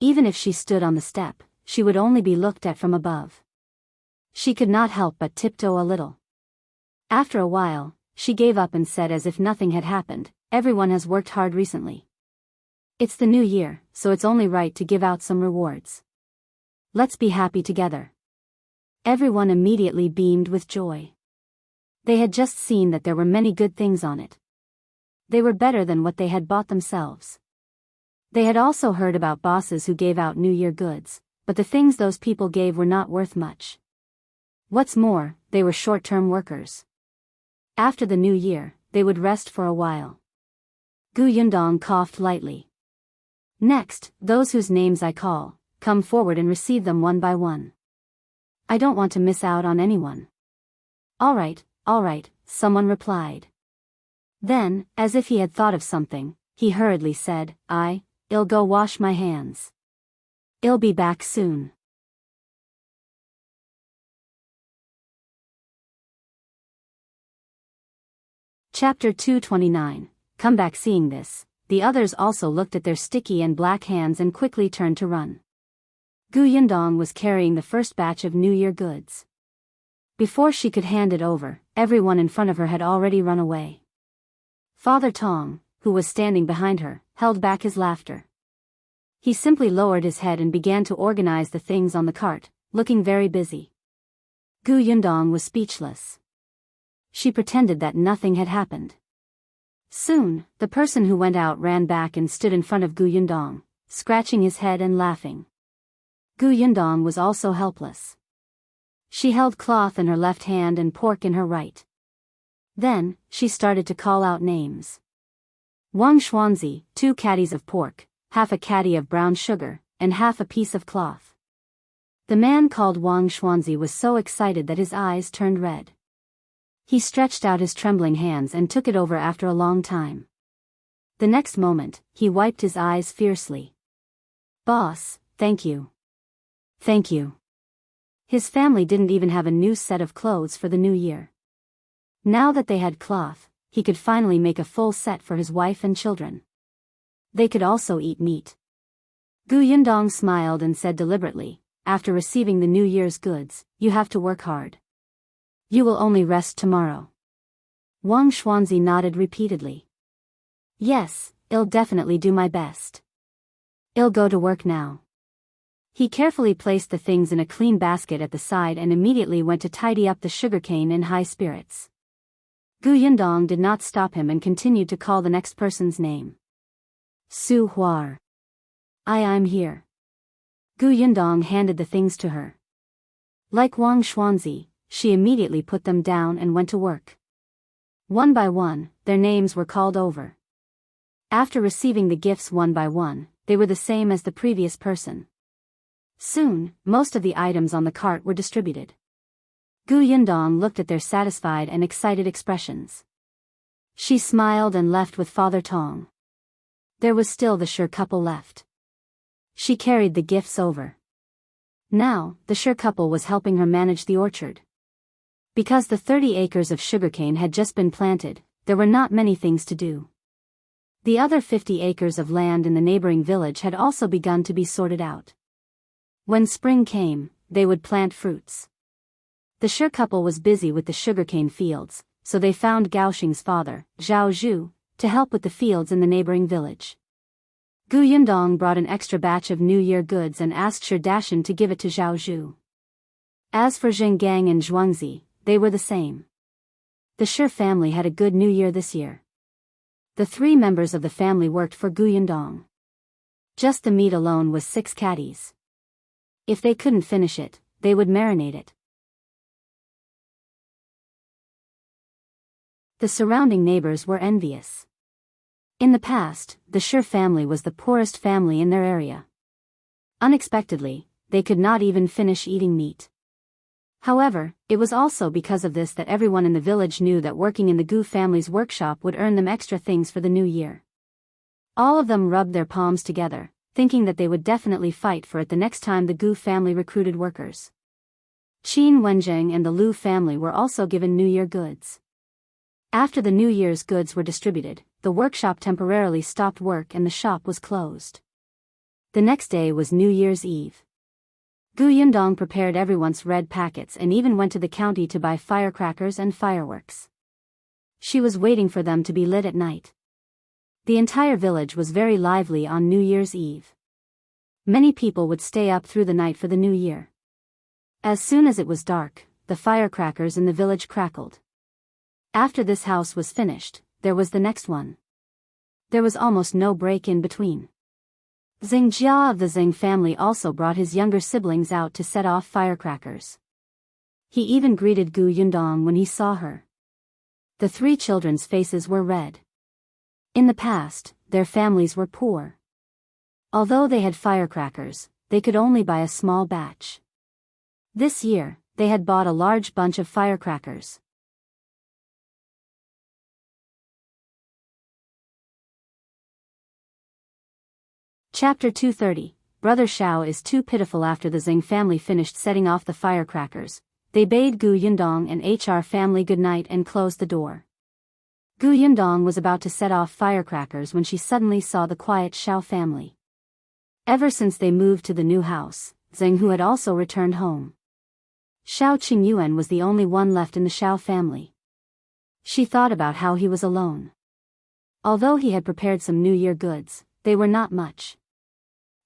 Even if she stood on the step, she would only be looked at from above. She could not help but tiptoe a little. After a while, she gave up and said as if nothing had happened, "Everyone has worked hard recently. It's the new year, so it's only right to give out some rewards. Let's be happy together." Everyone immediately beamed with joy. They had just seen that there were many good things on it. They were better than what they had bought themselves. They had also heard about bosses who gave out New Year goods, but the things those people gave were not worth much. What's more, they were short-term workers. After the new year, they would rest for a while. Gu Yundong coughed lightly. "Next, those whose names I call, come forward and receive them one by one. I don't want to miss out on anyone." All right, someone replied. Then, as if he had thought of something, he hurriedly said, I'll go wash my hands. I'll be back soon." Chapter 229. Come back. Seeing this, the others also looked at their sticky and black hands and quickly turned to run. Gu Yundong was carrying the first batch of New Year goods. Before she could hand it over, everyone in front of her had already run away. Father Tong, who was standing behind her, held back his laughter. He simply lowered his head and began to organize the things on the cart, looking very busy. Gu Yundong was speechless. She pretended that nothing had happened. Soon, the person who went out ran back and stood in front of Gu Yundong, scratching his head and laughing. Gu Yundong was also helpless. She held cloth in her left hand and pork in her right. Then, she started to call out names. Zhuangzi, 2 caddies of pork, half a caddy of brown sugar, and half a piece of cloth. The man called Zhuangzi was so excited that his eyes turned red. He stretched out his trembling hands and took it over after a long time. The next moment, he wiped his eyes fiercely. "Boss, thank you. Thank you." His family didn't even have a new set of clothes for the new year. Now that they had cloth, he could finally make a full set for his wife and children. They could also eat meat. Gu Yundong smiled and said deliberately, "After receiving the New Year's goods, you have to work hard. You will only rest tomorrow." Zhuangzi nodded repeatedly. "Yes, I'll definitely do my best. I'll go to work now." He carefully placed the things in a clean basket at the side and immediately went to tidy up the sugarcane in high spirits. Gu Yundong did not stop him and continued to call the next person's name. "Su Huar. I'm here." Gu Yundong handed the things to her. Like Zhuangzi, she immediately put them down and went to work. One by one, their names were called over. After receiving the gifts one by one, they were the same as the previous person. Soon, most of the items on the cart were distributed. Gu Yindong looked at their satisfied and excited expressions. She smiled and left with Father Tong. There was still the Sure couple left. She carried the gifts over. Now, the Sure couple was helping her manage the orchard. Because the 30 acres of sugarcane had just been planted, there were not many things to do. The other 50 acres of land in the neighboring village had also begun to be sorted out. When spring came, they would plant fruits. The Sure couple was busy with the sugarcane fields, so they found Gaoxing's father, Zhao Zhu, to help with the fields in the neighboring village. Gu Yindong brought an extra batch of New Year goods and asked Sure Dashan to give it to Zhao Zhu. As for Zhenggang and Zhuangzi, they were the same. The Sure family had a good New Year this year. The 3 members of the family worked for Gu Yindong. Just the meat alone was 6 caddies. If they couldn't finish it, they would marinate it. The surrounding neighbors were envious. In the past, the Sure family was the poorest family in their area. Unexpectedly, they could not even finish eating meat. However, it was also because of this that everyone in the village knew that working in the Gu family's workshop would earn them extra things for the new year. All of them rubbed their palms together, thinking that they would definitely fight for it the next time the Gu family recruited workers. Qin Wenjing and the Lu family were also given New Year goods. After the New Year's goods were distributed, the workshop temporarily stopped work and the shop was closed. The next day was New Year's Eve. Gu Yindong prepared everyone's red packets and even went to the county to buy firecrackers and fireworks. She was waiting for them to be lit at night. The entire village was very lively on New Year's Eve. Many people would stay up through the night for the new year. As soon as it was dark, the firecrackers in the village crackled. After this house was finished, there was the next one. There was almost no break in between. Xingjia of the Xing family also brought his younger siblings out to set off firecrackers. He even greeted Gu Yindong when he saw her. The 3 children's faces were red. In the past, their families were poor. Although they had firecrackers, they could only buy a small batch. This year, they had bought a large bunch of firecrackers. Chapter 230, Brother Shao is too pitiful. After the Zhang family finished setting off the firecrackers, they bade Gu Yindong and HR family good night and closed the door. Gu Yindong was about to set off firecrackers when she suddenly saw the quiet Shao family. Ever since they moved to the new house, Zhang Hu had also returned home. Shao Qingyuan was the only one left in the Shao family. She thought about how he was alone. Although he had prepared some New Year goods, they were not much.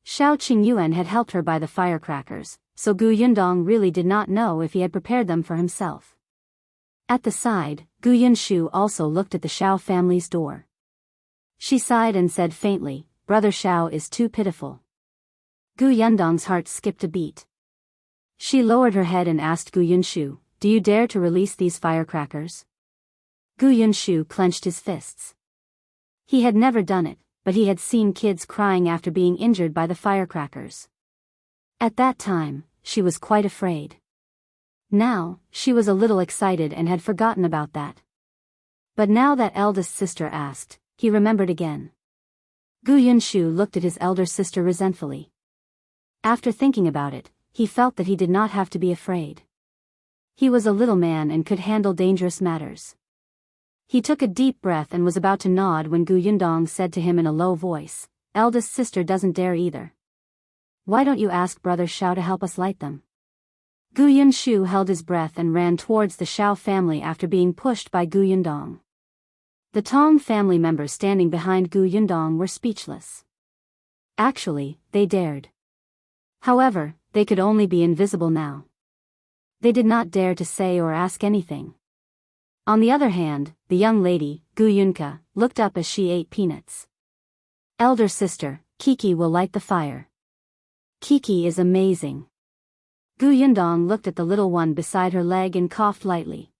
Shao Qingyuan had helped her buy the firecrackers, so Gu Yindong really did not know if he had prepared them for himself. At the side, Gu Yunshu also looked at the Shao family's door. She sighed and said faintly, "Brother Shao is too pitiful." Gu Yindong's heart skipped a beat. She lowered her head and asked Gu Yunshu, "Do you dare to release these firecrackers?" Gu Yunshu clenched his fists. He had never done it, but he had seen kids crying after being injured by the firecrackers. At that time, she was quite afraid. Now, she was a little excited and had forgotten about that. But now that eldest sister asked, he remembered again. Gu Yunshu looked at his elder sister resentfully. After thinking about it, he felt that he did not have to be afraid. He was a little man and could handle dangerous matters. He took a deep breath and was about to nod when Gu Yindong said to him in a low voice, "Eldest sister doesn't dare either. Why don't you ask Brother Shao to help us light them?" Gu Yunshu held his breath and ran towards the Shao family after being pushed by Gu Yindong. The Tong family members standing behind Gu Yindong were speechless. Actually, they dared. However, they could only be invisible now. They did not dare to say or ask anything. On the other hand, the young lady, Gu Yunka, looked up as she ate peanuts. "Elder sister, Kiki will light the fire. Kiki is amazing." Gu Yindong looked at the little one beside her leg and coughed lightly.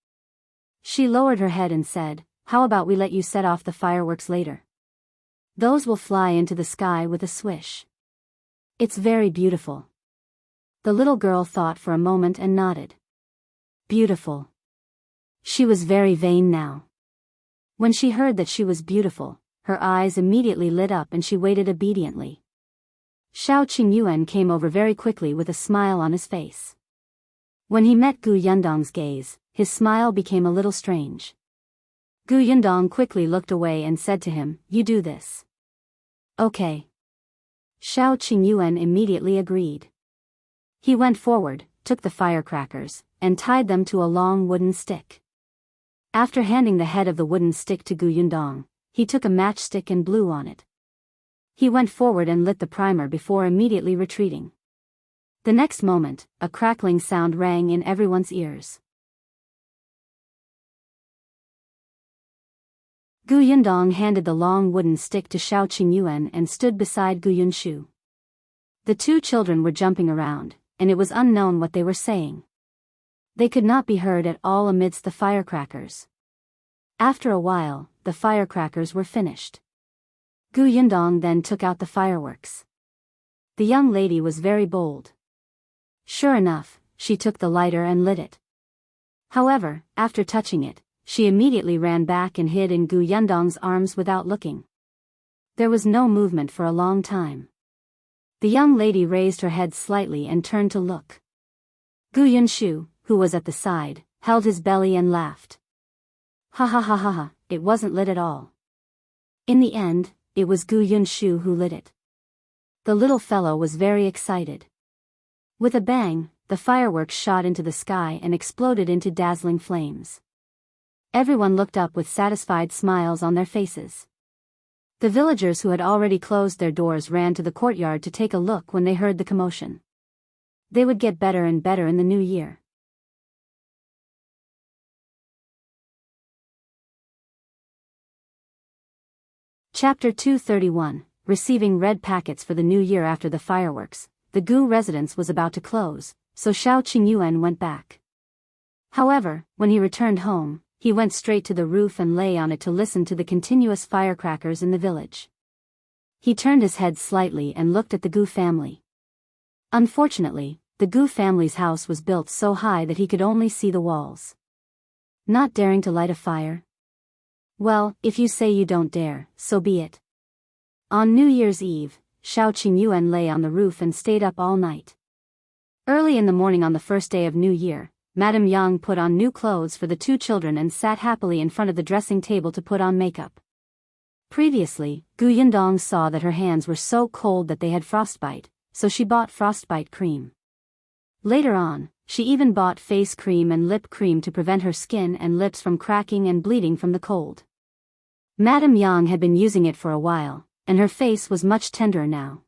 She lowered her head and said, how about we let you set off the fireworks later? Those will fly into the sky with a swish. It's very beautiful. The little girl thought for a moment and nodded. Beautiful. She was very vain now. When she heard that she was beautiful, her eyes immediately lit up and she waited obediently. Shao Qingyuan came over very quickly with a smile on his face. When he met Gu Yundong's gaze, his smile became a little strange. Gu Yundong quickly looked away and said to him, "You do this." "Okay." Shao Qingyuan immediately agreed. He went forward, took the firecrackers, and tied them to a long wooden stick. After handing the head of the wooden stick to Gu Yundong, he took a matchstick and blew on it. He went forward and lit the primer before immediately retreating. The next moment, a crackling sound rang in everyone's ears. Gu Yundong handed the long wooden stick to Shao Qingyuan and stood beside Gu Yunshu. The two children were jumping around, and it was unknown what they were saying. They could not be heard at all amidst the firecrackers. After a while, the firecrackers were finished. Gu Yundong then took out the fireworks. The young lady was very bold. Sure enough, she took the lighter and lit it. However, after touching it, she immediately ran back and hid in Gu Yundong's arms without looking. There was no movement for a long time. The young lady raised her head slightly and turned to look. Gu Yunshu, who was at the side, held his belly and laughed. Ha ha ha ha ha, it wasn't lit at all. In the end, it was Gu Yunshu who lit it. The little fellow was very excited. With a bang, the fireworks shot into the sky and exploded into dazzling flames. Everyone looked up with satisfied smiles on their faces. The villagers who had already closed their doors ran to the courtyard to take a look when they heard the commotion. They would get better and better in the new year. Chapter 231, Receiving Red Packets for the New Year. After the fireworks, the Gu residence was about to close, so Shao Qingyuan went back. However, when he returned home, he went straight to the roof and lay on it to listen to the continuous firecrackers in the village. He turned his head slightly and looked at the Gu family. Unfortunately, the Gu family's house was built so high that he could only see the walls. Not daring to light a fire? Well, if you say you don't dare, so be it. On New Year's Eve, Shao Qingyuan lay on the roof and stayed up all night. Early in the morning on the first day of New Year, Madame Yang put on new clothes for the two children and sat happily in front of the dressing table to put on makeup. Previously, Gu Yundong saw that her hands were so cold that they had frostbite, so she bought frostbite cream. Later on, she even bought face cream and lip cream to prevent her skin and lips from cracking and bleeding from the cold. Madame Yang had been using it for a while, and her face was much tenderer now.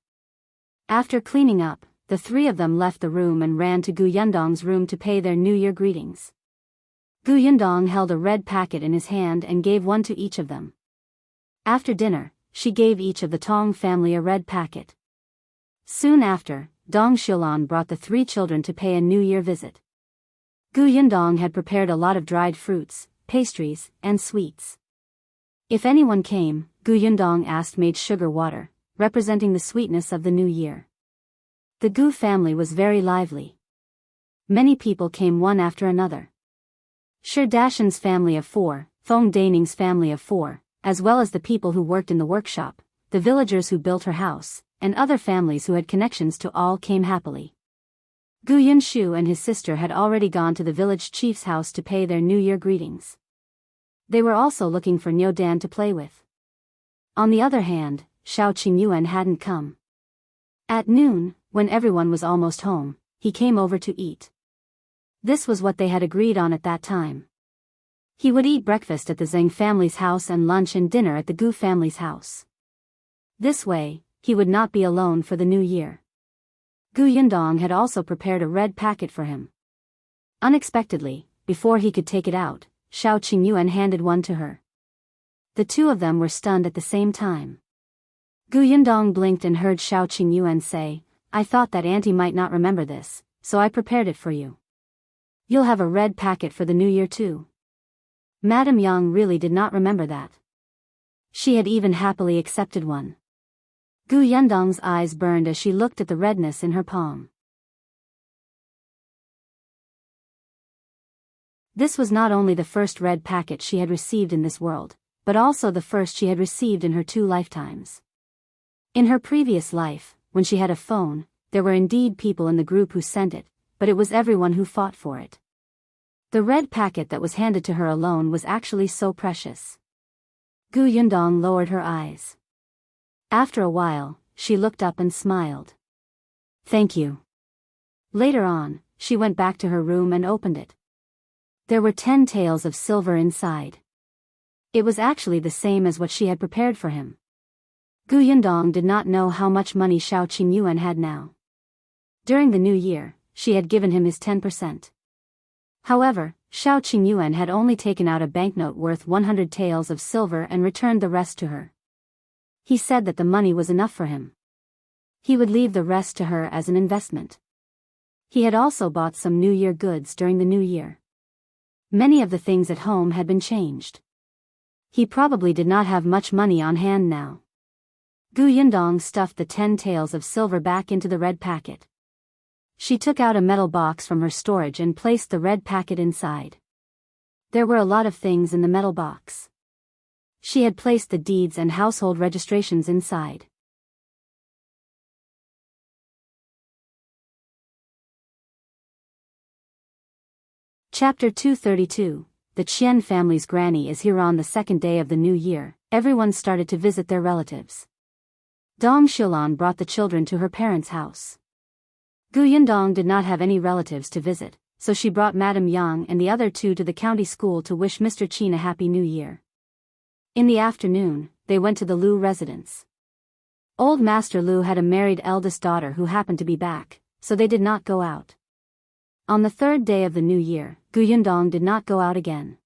After cleaning up, the three of them left the room and ran to Gu Yundong's room to pay their New Year greetings. Gu Yundong held a red packet in his hand and gave one to each of them. After dinner, she gave each of the Tong family a red packet. Soon after, Dong Xiulan brought the three children to pay a New Year visit. Gu Yundong had prepared a lot of dried fruits, pastries, and sweets. If anyone came, Gu Yundong asked made sugar water, representing the sweetness of the new year. The Gu family was very lively. Many people came one after another. Shi Dashan's family of 4, Feng Daning's family of 4, as well as the people who worked in the workshop, the villagers who built her house, and other families who had connections to all came happily. Gu Yunshu and his sister had already gone to the village chief's house to pay their New Year greetings. They were also looking for Niu Dan to play with. On the other hand, Shao Qingyuan hadn't come. At noon, when everyone was almost home, he came over to eat. This was what they had agreed on at that time. He would eat breakfast at the Zhang family's house and lunch and dinner at the Gu family's house. This way, he would not be alone for the new year. Gu Yundong had also prepared a red packet for him. Unexpectedly, before he could take it out, Shao Qingyuan handed one to her. The two of them were stunned at the same time. Gu Yundong blinked and heard Shao Qingyuan say, "I thought that auntie might not remember this, so I prepared it for you. You'll have a red packet for the new year too." Madame Yang really did not remember that. She had even happily accepted one. Gu Yundong's eyes burned as she looked at the redness in her palm. This was not only the first red packet she had received in this world, but also the first she had received in her 2 lifetimes. In her previous life, when she had a phone, there were indeed people in the group who sent it, but it was everyone who fought for it. The red packet that was handed to her alone was actually so precious. Gu Yundong lowered her eyes. After a while, she looked up and smiled. Thank you. Later on, she went back to her room and opened it. There were 10 taels of silver inside. It was actually the same as what she had prepared for him. Gu Yundong did not know how much money Shao Qingyuan had now. During the new year, she had given him his 10%. However, Shao Qingyuan had only taken out a banknote worth 100 taels of silver and returned the rest to her. He said that the money was enough for him. He would leave the rest to her as an investment. He had also bought some New Year goods during the new year. Many of the things at home had been changed. He probably did not have much money on hand now. Gu Yundong stuffed the 10 taels of silver back into the red packet. She took out a metal box from her storage and placed the red packet inside. There were a lot of things in the metal box. She had placed the deeds and household registrations inside. Chapter 232. The Qian family's granny is here. On the second day of the new year, everyone started to visit their relatives. Dong Xilan brought the children to her parents' house. Gu Yundong did not have any relatives to visit, so she brought Madame Yang and the other 2 to the county school to wish Mr. Qin a happy new year. In the afternoon, they went to the Lu residence. Old Master Lu had a married eldest daughter who happened to be back, so they did not go out. On the 3rd day of the new year, Gu Yundong did not go out again.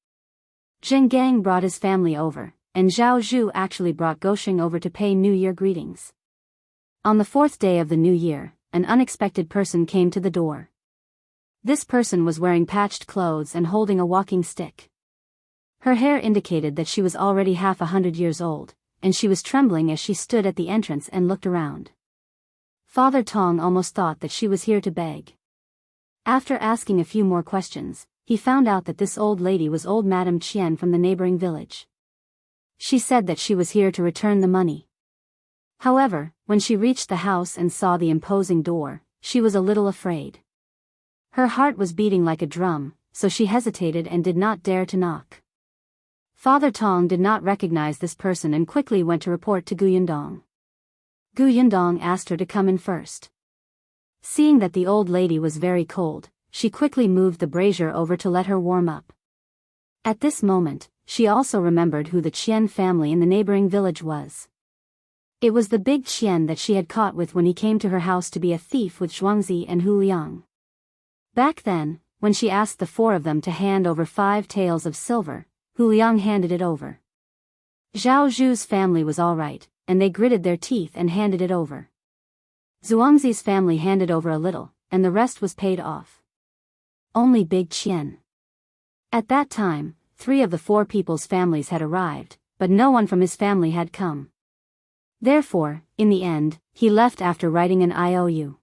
Zheng Gang brought his family over, and Zhao Zhu actually brought Gosheng over to pay New Year greetings. On the 4th day of the new year, an unexpected person came to the door. This person was wearing patched clothes and holding a walking stick. Her hair indicated that she was already half 100 years old, and she was trembling as she stood at the entrance and looked around. Father Tong almost thought that she was here to beg. After asking a few more questions, he found out that this old lady was old Madame Qian from the neighboring village. She said that she was here to return the money. However, when she reached the house and saw the imposing door, she was a little afraid. Her heart was beating like a drum, so she hesitated and did not dare to knock. Father Tong did not recognize this person and quickly went to report to Gu Yundong. Gu Yundong asked her to come in first. Seeing that the old lady was very cold, she quickly moved the brazier over to let her warm up. At this moment, she also remembered who the Qian family in the neighboring village was. It was the big Qian that she had caught with when he came to her house to be a thief with Zhuangzi and Hu Liang. Back then, when she asked the 4 of them to hand over 5 taels of silver, Hu Liang handed it over. Zhao Zhu's family was all right, and they gritted their teeth and handed it over. Zhuangzi's family handed over a little, and the rest was paid off. Only Big Qian. At that time, 3 of the 4 people's families had arrived, but no one from his family had come. Therefore, in the end, he left after writing an IOU.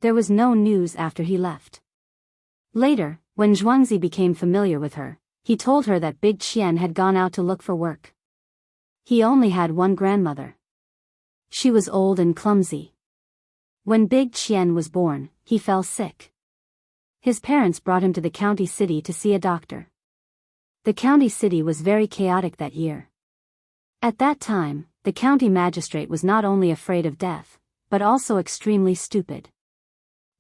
There was no news after he left. Later, when Zhuangzi became familiar with her, he told her that Big Qian had gone out to look for work. He only had one grandmother. She was old and clumsy. When Big Qian was born, he fell sick. His parents brought him to the county city to see a doctor. The county city was very chaotic that year. At that time, the county magistrate was not only afraid of death, but also extremely stupid.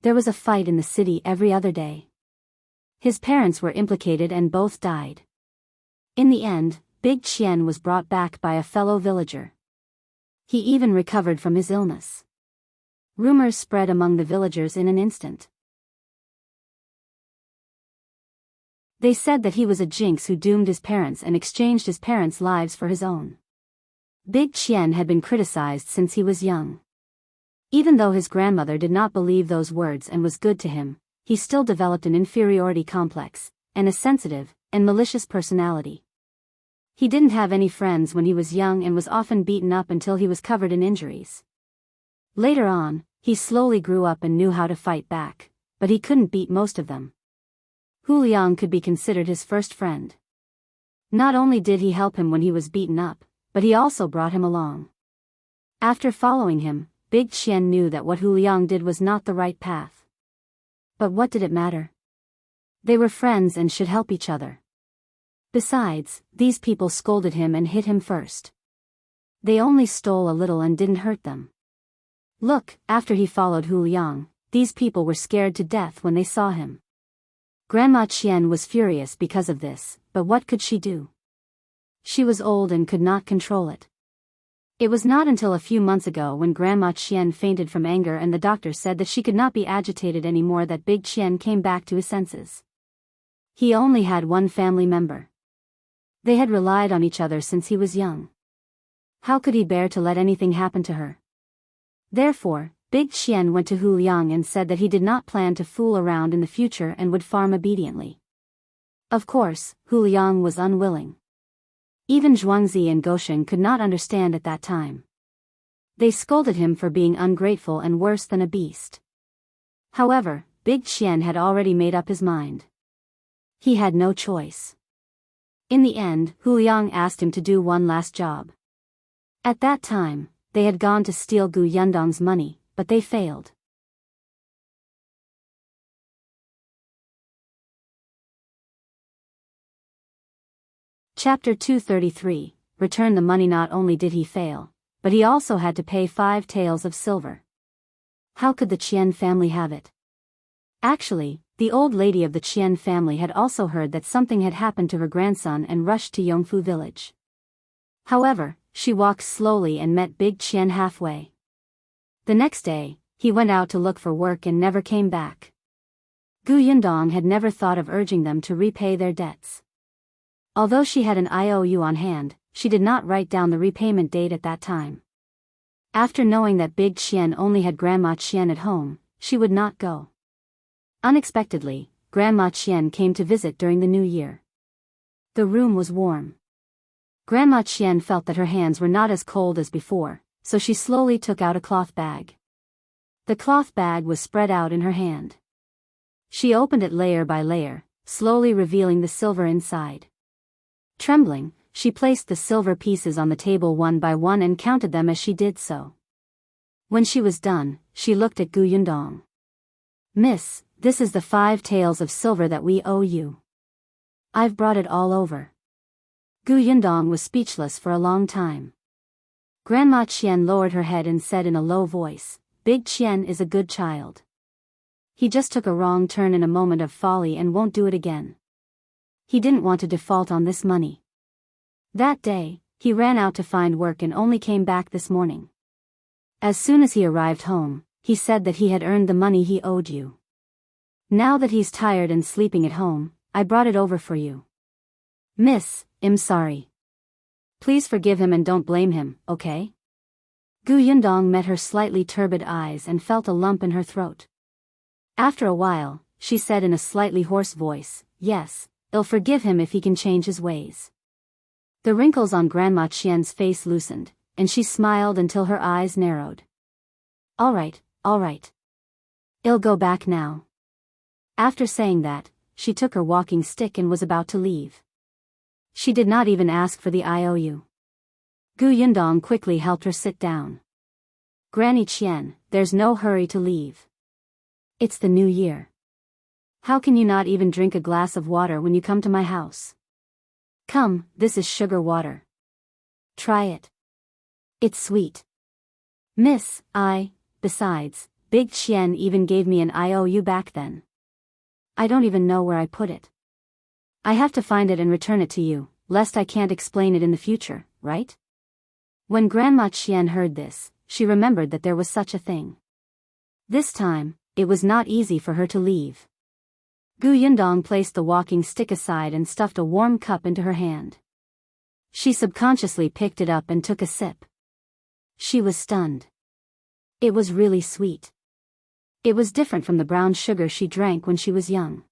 There was a fight in the city every other day. His parents were implicated and both died. In the end, Big Qian was brought back by a fellow villager. He even recovered from his illness. Rumors spread among the villagers in an instant. They said that he was a jinx who doomed his parents and exchanged his parents' lives for his own. Big Qian had been criticized since he was young. Even though his grandmother did not believe those words and was good to him, he still developed an inferiority complex, and a sensitive, and malicious personality. He didn't have any friends when he was young and was often beaten up until he was covered in injuries. Later on, he slowly grew up and knew how to fight back, but he couldn't beat most of them. Hu Liang could be considered his first friend. Not only did he help him when he was beaten up, but he also brought him along. After following him, Big Qian knew that what Hu Liang did was not the right path. But what did it matter? They were friends and should help each other. Besides, these people scolded him and hit him first. They only stole a little and didn't hurt them. Look, after he followed Hu Liang, these people were scared to death when they saw him. Grandma Qian was furious because of this, but what could she do? She was old and could not control it. It was not until a few months ago when Grandma Qian fainted from anger and the doctor said that she could not be agitated anymore that Big Qian came back to his senses. He only had one family member. They had relied on each other since he was young. How could he bear to let anything happen to her? Therefore, Big Qian went to Hu Liang and said that he did not plan to fool around in the future and would farm obediently. Of course, Hu Liang was unwilling. Even Zhuangzi and Goshen could not understand at that time. They scolded him for being ungrateful and worse than a beast. However, Big Qian had already made up his mind. He had no choice. In the end, Hu Liang asked him to do one last job. At that time, they had gone to steal Gu Yundong's money, but they failed. Chapter 233, Return the money. Not only did he fail, but he also had to pay 5 taels of silver. How could the Qian family have it? Actually, the old lady of the Qian family had also heard that something had happened to her grandson and rushed to Yongfu village. However, she walked slowly and met Big Qian halfway. The next day, he went out to look for work and never came back. Gu Yundong had never thought of urging them to repay their debts. Although she had an IOU on hand, she did not write down the repayment date at that time. After knowing that Big Qian only had Grandma Qian at home, she would not go. Unexpectedly, Grandma Qian came to visit during the New Year. The room was warm. Grandma Qian felt that her hands were not as cold as before, so she slowly took out a cloth bag. The cloth bag was spread out in her hand. She opened it layer by layer, slowly revealing the silver inside. Trembling, she placed the silver pieces on the table one by one and counted them as she did so. When she was done, she looked at Gu Yundong. "Miss, this is the 5 taels of silver that we owe you. I've brought it all over." Gu Yundong was speechless for a long time. Grandma Qian lowered her head and said in a low voice, "Big Qian is a good child. He just took a wrong turn in a moment of folly and won't do it again. He didn't want to default on this money." That day, he ran out to find work and only came back this morning. As soon as he arrived home, he said that he had earned the money he owed you. Now that he's tired and sleeping at home, I brought it over for you. Miss, I'm sorry. Please forgive him and don't blame him, okay? Gu Yundong met her slightly turbid eyes and felt a lump in her throat. After a while, she said in a slightly hoarse voice, "Yes, I'll forgive him if he can change his ways." The wrinkles on Grandma Qian's face loosened, and she smiled until her eyes narrowed. All right. I'll go back now." After saying that, she took her walking stick and was about to leave. She did not even ask for the IOU. Gu Yundong quickly helped her sit down. "Granny Qian, there's no hurry to leave. It's the new year. How can you not even drink a glass of water when you come to my house? Come, this is sugar water. Try it. It's sweet. Miss, besides, Big Qian even gave me an IOU back then. I don't even know where I put it. I have to find it and return it to you, lest I can't explain it in the future, right?" When Grandma Qian heard this, she remembered that there was such a thing. This time, it was not easy for her to leave. Gu Yundong placed the walking stick aside and stuffed a warm cup into her hand. She subconsciously picked it up and took a sip. She was stunned. It was really sweet. It was different from the brown sugar she drank when she was young.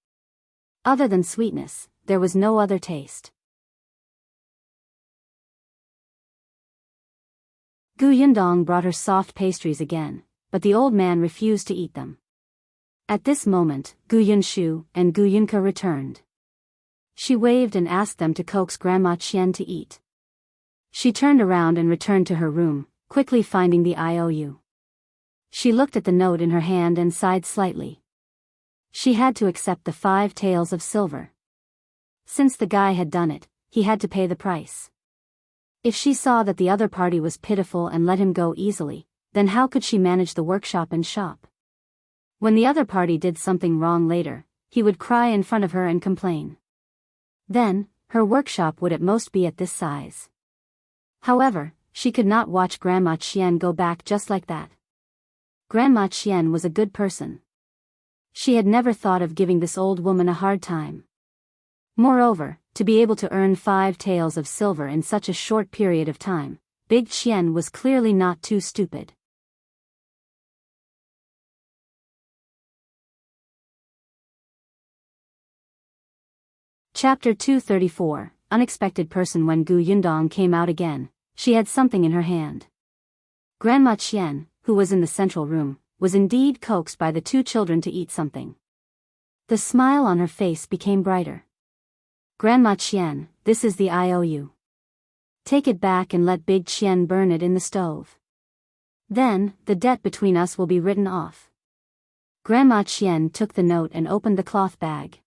Other than sweetness, there was no other taste. Gu Yundong brought her soft pastries again, but the old man refused to eat them. At this moment, Gu Yunshu and Gu Yunke returned. She waved and asked them to coax Grandma Qian to eat. She turned around and returned to her room, quickly finding the IOU. She looked at the note in her hand and sighed slightly. She had to accept the 5 taels of silver. Since the guy had done it, he had to pay the price. If she saw that the other party was pitiful and let him go easily, then how could she manage the workshop and shop? When the other party did something wrong later, he would cry in front of her and complain. Then, her workshop would at most be at this size. However, she could not watch Grandma Qian go back just like that. Grandma Qian was a good person. She had never thought of giving this old woman a hard time. Moreover, to be able to earn 5 taels of silver in such a short period of time, Big Qian was clearly not too stupid. Chapter 234, Unexpected Person. When Gu Yundong came out again, she had something in her hand. Grandma Qian, who was in the central room, was indeed coaxed by the 2 children to eat something. The smile on her face became brighter. Grandma Qian, this is the IOU. Take it back and let Big Qian burn it in the stove. Then, the debt between us will be written off. Grandma Qian took the note and opened the cloth bag.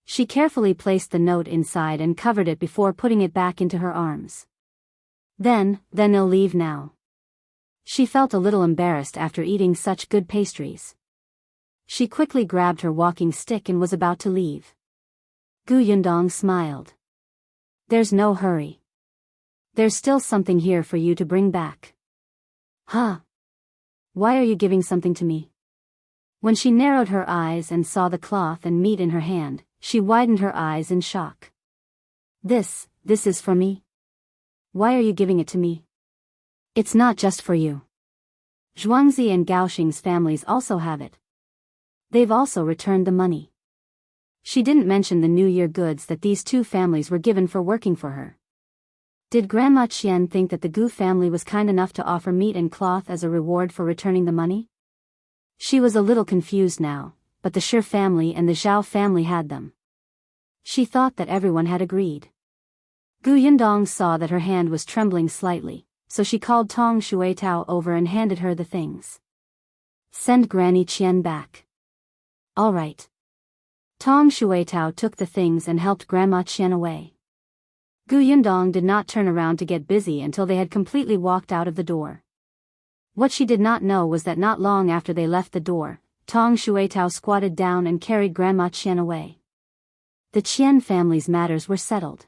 She carefully placed the note inside and covered it before putting it back into her arms. Then I'll leave now. She felt a little embarrassed after eating such good pastries. She quickly grabbed her walking stick and was about to leave. Gu Yundong smiled. There's no hurry. There's still something here for you to bring back. Huh? Why are you giving something to me? When she narrowed her eyes and saw the cloth and meat in her hand, she widened her eyes in shock. This is for me? Why are you giving it to me? It's not just for you. Zhuangzi and Gaoxing's families also have it. They've also returned the money. She didn't mention the New Year goods that these 2 families were given for working for her. Did Grandma Qian think that the Gu family was kind enough to offer meat and cloth as a reward for returning the money? She was a little confused now, but the Shi family and the Zhao family had them. She thought that everyone had agreed. Gu Yundong saw that her hand was trembling slightly, so she called Tong Shuitao over and handed her the things. Send Granny Qian back. All right. Tong Shuitao took the things and helped Grandma Qian away. Gu Yundong did not turn around to get busy until they had completely walked out of the door. What she did not know was that not long after they left the door, Tong Shuitao squatted down and carried Grandma Qian away. The Qian family's matters were settled.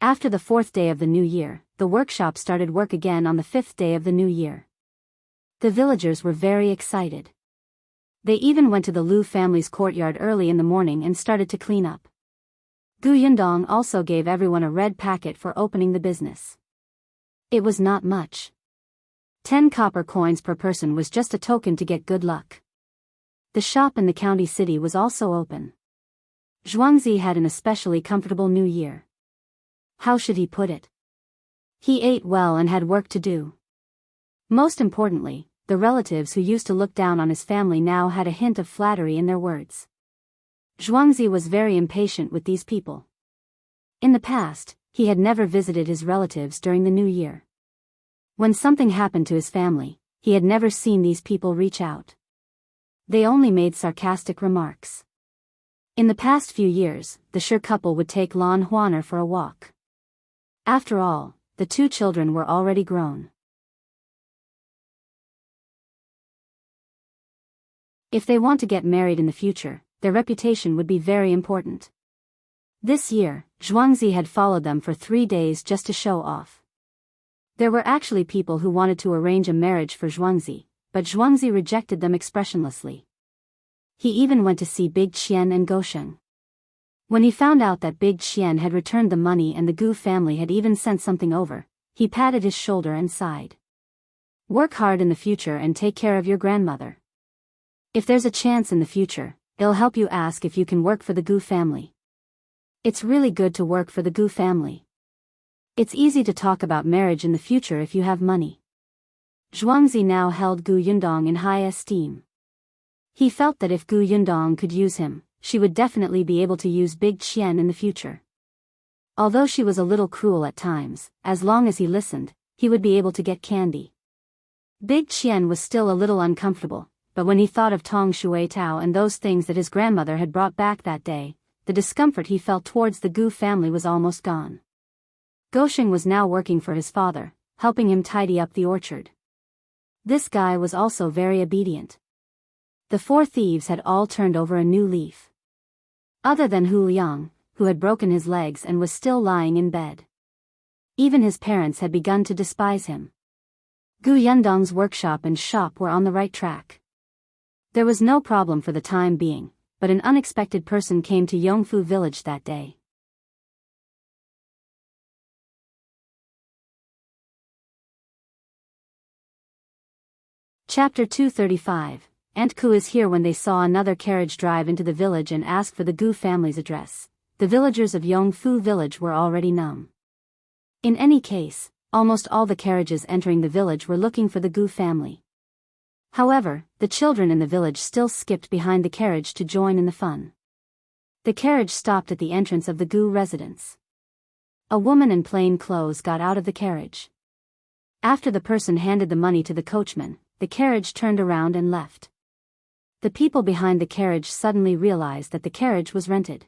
After the 4th day of the new year, the workshop started work again on the 5th day of the new year. The villagers were very excited. They even went to the Lu family's courtyard early in the morning and started to clean up. Gu Yundong also gave everyone a red packet for opening the business. It was not much. 10 copper coins per person was just a token to get good luck. The shop in the county city was also open. Zhuangzi had an especially comfortable new year. How should he put it? He ate well and had work to do. Most importantly, the relatives who used to look down on his family now had a hint of flattery in their words. Zhuangzi was very impatient with these people. In the past, he had never visited his relatives during the new year. When something happened to his family, he had never seen these people reach out. They only made sarcastic remarks. In the past few years, the Shi couple would take Lan Huaner for a walk. After all, the 2 children were already grown. If they want to get married in the future, their reputation would be very important. This year, Zhuangzi had followed them for 3 days just to show off. There were actually people who wanted to arrange a marriage for Zhuangzi, but Zhuangzi rejected them expressionlessly. He even went to see Big Qian and Gaoxing. When he found out that Big Qian had returned the money and the Gu family had even sent something over, he patted his shoulder and sighed. Work hard in the future and take care of your grandmother. If there's a chance in the future, it'll help you ask if you can work for the Gu family. It's really good to work for the Gu family. It's easy to talk about marriage in the future if you have money. Zhuangzi now held Gu Yundong in high esteem. He felt that if Gu Yundong could use him, she would definitely be able to use Big Qian in the future. Although she was a little cruel at times, as long as he listened, he would be able to get candy. Big Qian was still a little uncomfortable, but when he thought of Tong Shui Tao and those things that his grandmother had brought back that day, the discomfort he felt towards the Gu family was almost gone. Gosheng was now working for his father, helping him tidy up the orchard. This guy was also very obedient. The four thieves had all turned over a new leaf. Other than Hu Liang, who had broken his legs and was still lying in bed. Even his parents had begun to despise him. Gu Yundong's workshop and shop were on the right track. There was no problem for the time being, but an unexpected person came to Yongfu village that day. Chapter 235. Aunt Ku is here. When they saw another carriage drive into the village and ask for the Gu family's address, the villagers of Yongfu village were already numb. In any case, almost all the carriages entering the village were looking for the Gu family. However, the children in the village still skipped behind the carriage to join in the fun. The carriage stopped at the entrance of the Gu residence. A woman in plain clothes got out of the carriage. After the person handed the money to the coachman, the carriage turned around and left. The people behind the carriage suddenly realized that the carriage was rented.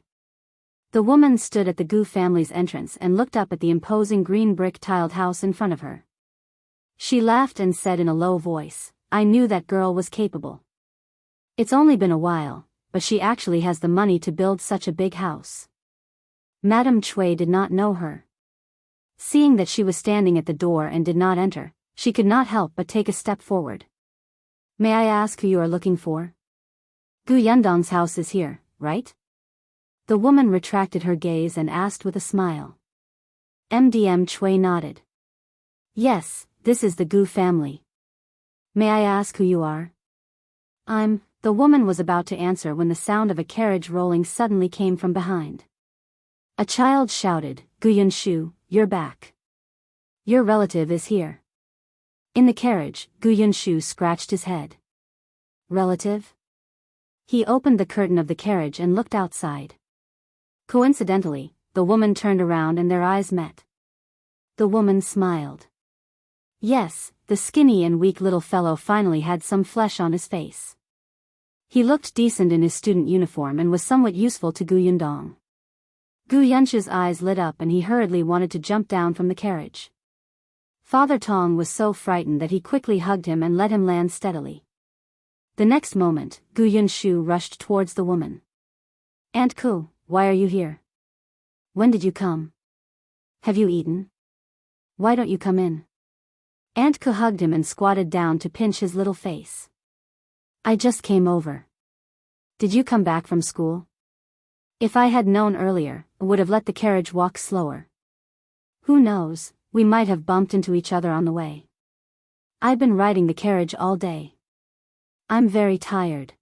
The woman stood at the Gu family's entrance and looked up at the imposing green brick-tiled house in front of her. She laughed and said in a low voice, "I knew that girl was capable. It's only been a while, but she actually has the money to build such a big house." Madame Cui did not know her. Seeing that she was standing at the door and did not enter, she could not help but take a step forward. "May I ask who you are looking for? Gu Yundong's house is here, right?" The woman retracted her gaze and asked with a smile. Madame Cui nodded. "Yes, this is the Gu family. May I ask who you are?" The woman was about to answer when the sound of a carriage rolling suddenly came from behind. A child shouted, "Gu Yunshu, you're back. Your relative is here." In the carriage, Gu Yunshu scratched his head. "Relative?" He opened the curtain of the carriage and looked outside. Coincidentally, the woman turned around and their eyes met. The woman smiled. Yes, the skinny and weak little fellow finally had some flesh on his face. He looked decent in his student uniform and was somewhat useful to Gu Yundong. Gu Yunshu's eyes lit up and he hurriedly wanted to jump down from the carriage. Father Tong was so frightened that he quickly hugged him and let him land steadily. The next moment, Gu Yunshu rushed towards the woman. "Aunt Ku, why are you here? When did you come? Have you eaten? Why don't you come in?" Aunt Ku hugged him and squatted down to pinch his little face. "I just came over. Did you come back from school? If I had known earlier, I would have let the carriage walk slower. Who knows, we might have bumped into each other on the way. I've been riding the carriage all day. I'm very tired.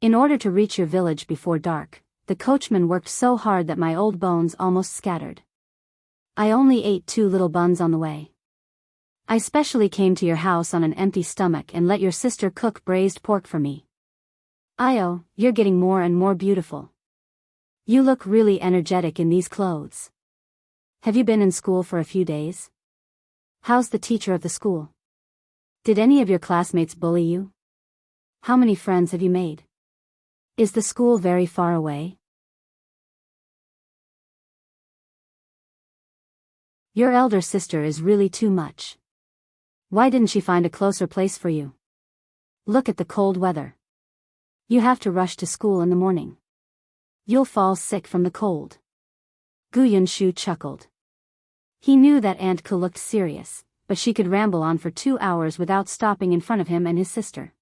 In order to reach your village before dark, the coachman worked so hard that my old bones almost scattered. I only ate 2 little buns on the way. I specially came to your house on an empty stomach and let your sister cook braised pork for me. Io, you're getting more and more beautiful. You look really energetic in these clothes. Have you been in school for a few days? How's the teacher of the school? Did any of your classmates bully you? How many friends have you made? Is the school very far away? Your elder sister is really too much. Why didn't she find a closer place for you? Look at the cold weather. You have to rush to school in the morning. You'll fall sick from the cold." Gu Yunshu chuckled. He knew that Aunt Ku looked serious, but she could ramble on for 2 hours without stopping in front of him and his sister.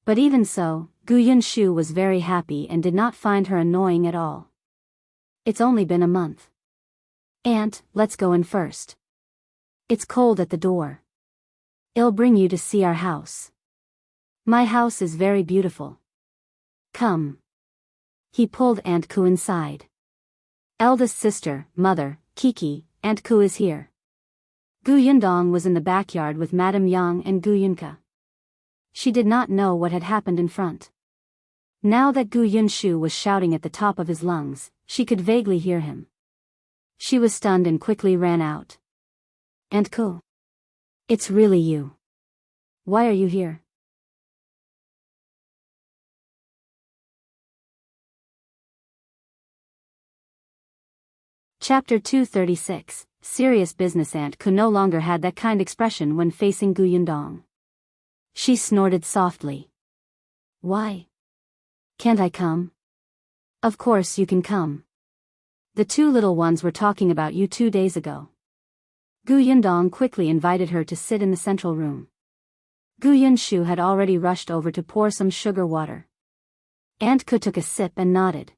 But even so, Gu Yunshu was very happy and did not find her annoying at all. "It's only been a month. Aunt, let's go in first. It's cold at the door. I'll bring you to see our house. My house is very beautiful. Come." He pulled Aunt Ku inside. Eldest sister, mother, Kiki, Aunt Ku is here. Gu Yundong was in the backyard with Madame Yang and Gu Yunka. She did not know what had happened in front. Now that Gu Yunshu was shouting at the top of his lungs, she could vaguely hear him. She was stunned and quickly ran out. Aunt Ku. It's really you. Why are you here? Chapter 236. Serious business. Aunt Ku no longer had that kind expression when facing Gu Yundong. She snorted softly. Why? Can't I come? Of course you can come. The two little ones were talking about you 2 days ago. Gu Yundong quickly invited her to sit in the central room. Gu Yunshu had already rushed over to pour some sugar water. Aunt Ku took a sip and nodded.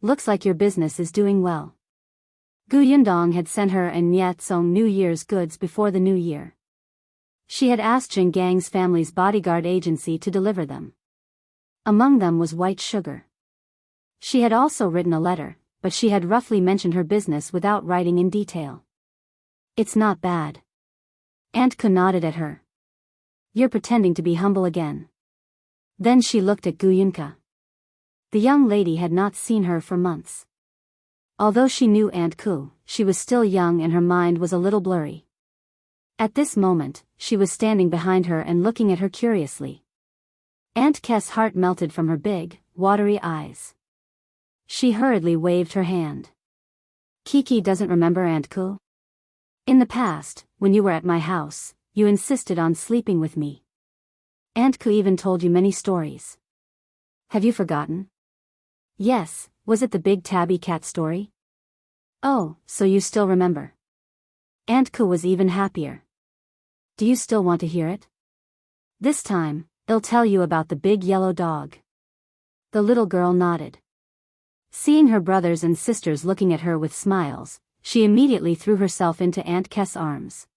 Looks like your business is doing well. Gu Yundong had sent her and Niatsong New Year's goods before the new year. She had asked Zhang Gang's family's bodyguard agency to deliver them. Among them was white sugar. She had also written a letter, but she had roughly mentioned her business without writing in detail. It's not bad. Aunt Ku nodded at her. You're pretending to be humble again. Then she looked at Gu Yunka. The young lady had not seen her for months. Although she knew Aunt Ku, she was still young and her mind was a little blurry. At this moment, she was standing behind her and looking at her curiously. Aunt Ku's heart melted from her big, watery eyes. She hurriedly waved her hand. Kiki doesn't remember Aunt Ku? In the past, when you were at my house, you insisted on sleeping with me. Aunt Ku even told you many stories. Have you forgotten? Yes, was it the big tabby cat story? Oh, so you still remember. Aunt Ku was even happier. Do you still want to hear it? This time, I'll tell you about the big yellow dog. The little girl nodded. Seeing her brothers and sisters looking at her with smiles, she immediately threw herself into Aunt Ku's arms.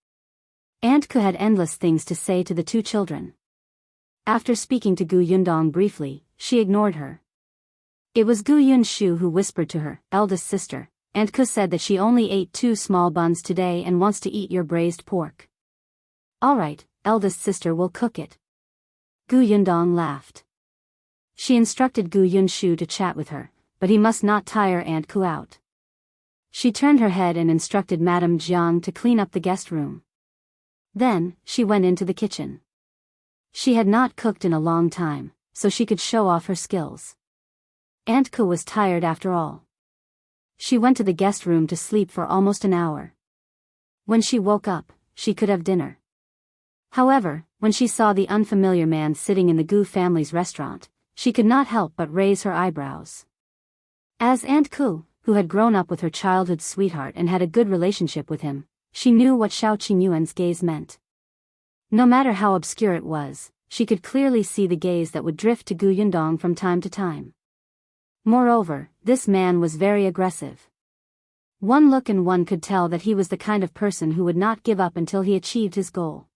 Aunt Ku had endless things to say to the two children. After speaking to Gu Yundong briefly, she ignored her. It was Gu Yunshu who whispered to her eldest sister, Aunt Ku said that she only ate 2 small buns today and wants to eat your braised pork. Alright, eldest sister will cook it. Gu Yundong laughed. She instructed Gu Yunshu to chat with her, but he must not tire Aunt Ku out. She turned her head and instructed Madame Zhong to clean up the guest room. Then, she went into the kitchen. She had not cooked in a long time, so she could show off her skills. Aunt Ku was tired after all. She went to the guest room to sleep for almost an hour. When she woke up, she could have dinner. However, when she saw the unfamiliar man sitting in the Gu family's restaurant, she could not help but raise her eyebrows. As Aunt Ku, who had grown up with her childhood sweetheart and had a good relationship with him, she knew what Shao Qingyuan's gaze meant. No matter how obscure it was, she could clearly see the gaze that would drift to Gu Yundong from time to time. Moreover, this man was very aggressive. One look and one could tell that he was the kind of person who would not give up until he achieved his goal.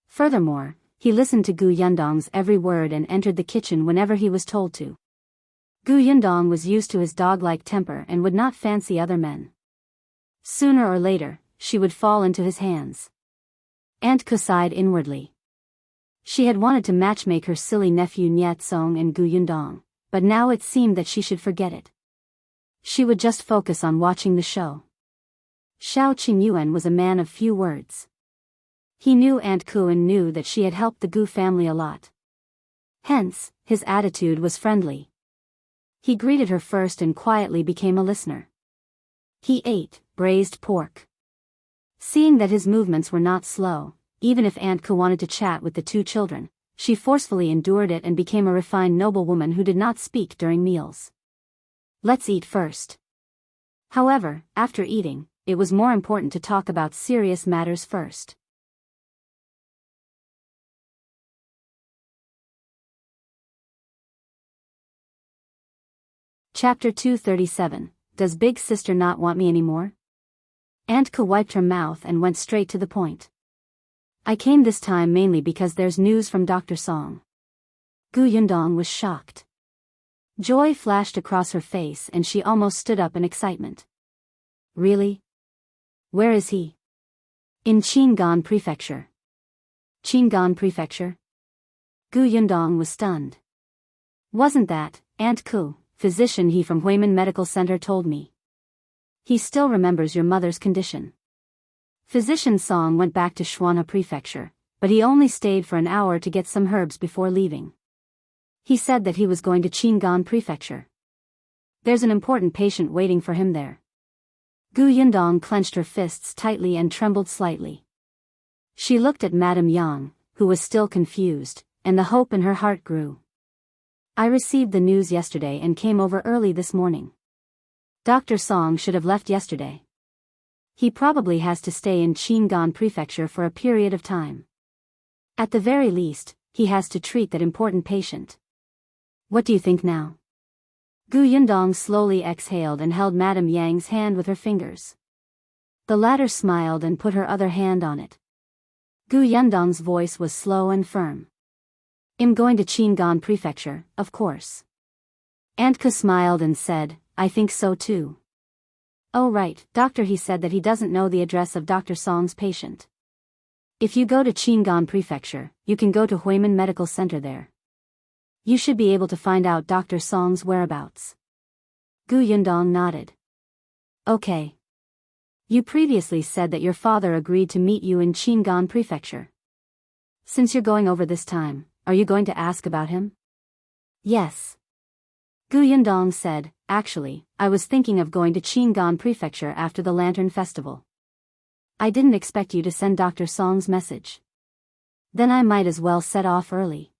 Furthermore, he listened to Gu Yundong's every word and entered the kitchen whenever he was told to. Gu Yundong was used to his dog-like temper and would not fancy other men. Sooner or later, she would fall into his hands. Aunt Ku sighed inwardly. She had wanted to matchmake her silly nephew Niatsong and Gu Yundong, but now it seemed that she should forget it. She would just focus on watching the show. Shao Qingyuan was a man of few words. He knew Aunt Ku and knew that she had helped the Gu family a lot. Hence, his attitude was friendly. He greeted her first and quietly became a listener. He ate braised pork. Seeing that his movements were not slow, even if Aunt Ku wanted to chat with the two children, she forcefully endured it and became a refined noblewoman who did not speak during meals. Let's eat first. However, after eating, it was more important to talk about serious matters first. Chapter 237. Does Big Sister not want me anymore? Aunt Ku wiped her mouth and went straight to the point. I came this time mainly because there's news from Dr. Song. Gu Yundong was shocked. Joy flashed across her face and she almost stood up in excitement. Really? Where is he? In Qingyuan Prefecture. Qingyuan Prefecture? Gu Yundong was stunned. Wasn't that, Aunt Ku, physician he from Huimin Medical Center told me. He still remembers your mother's condition. Physician Song went back to Xian'er Prefecture, but he only stayed for an hour to get some herbs before leaving. He said that he was going to Qingyuan Prefecture. There's an important patient waiting for him there. Gu Yundong clenched her fists tightly and trembled slightly. She looked at Madame Yang, who was still confused, and the hope in her heart grew. I received the news yesterday and came over early this morning. Dr. Song should have left yesterday. He probably has to stay in Qingyuan Prefecture for a period of time. At the very least, he has to treat that important patient. What do you think now? Gu Yundong slowly exhaled and held Madame Yang's hand with her fingers. The latter smiled and put her other hand on it. Gu Yundong's voice was slow and firm. I'm going to Qingyuan Prefecture, of course. Aunt Ku smiled and said, I think so too. Oh right, doctor, he said that he doesn't know the address of Dr. Song's patient. If you go to Qingyuan Prefecture, you can go to Huimin Medical Center there. You should be able to find out Dr. Song's whereabouts. Gu Yundong nodded. Okay. You previously said that your father agreed to meet you in Qingyuan Prefecture. Since you're going over this time, are you going to ask about him? Yes. Gu Yundong said, actually, I was thinking of going to Qingyuan Prefecture after the Lantern Festival. I didn't expect you to send Dr. Song's message. Then I might as well set off early.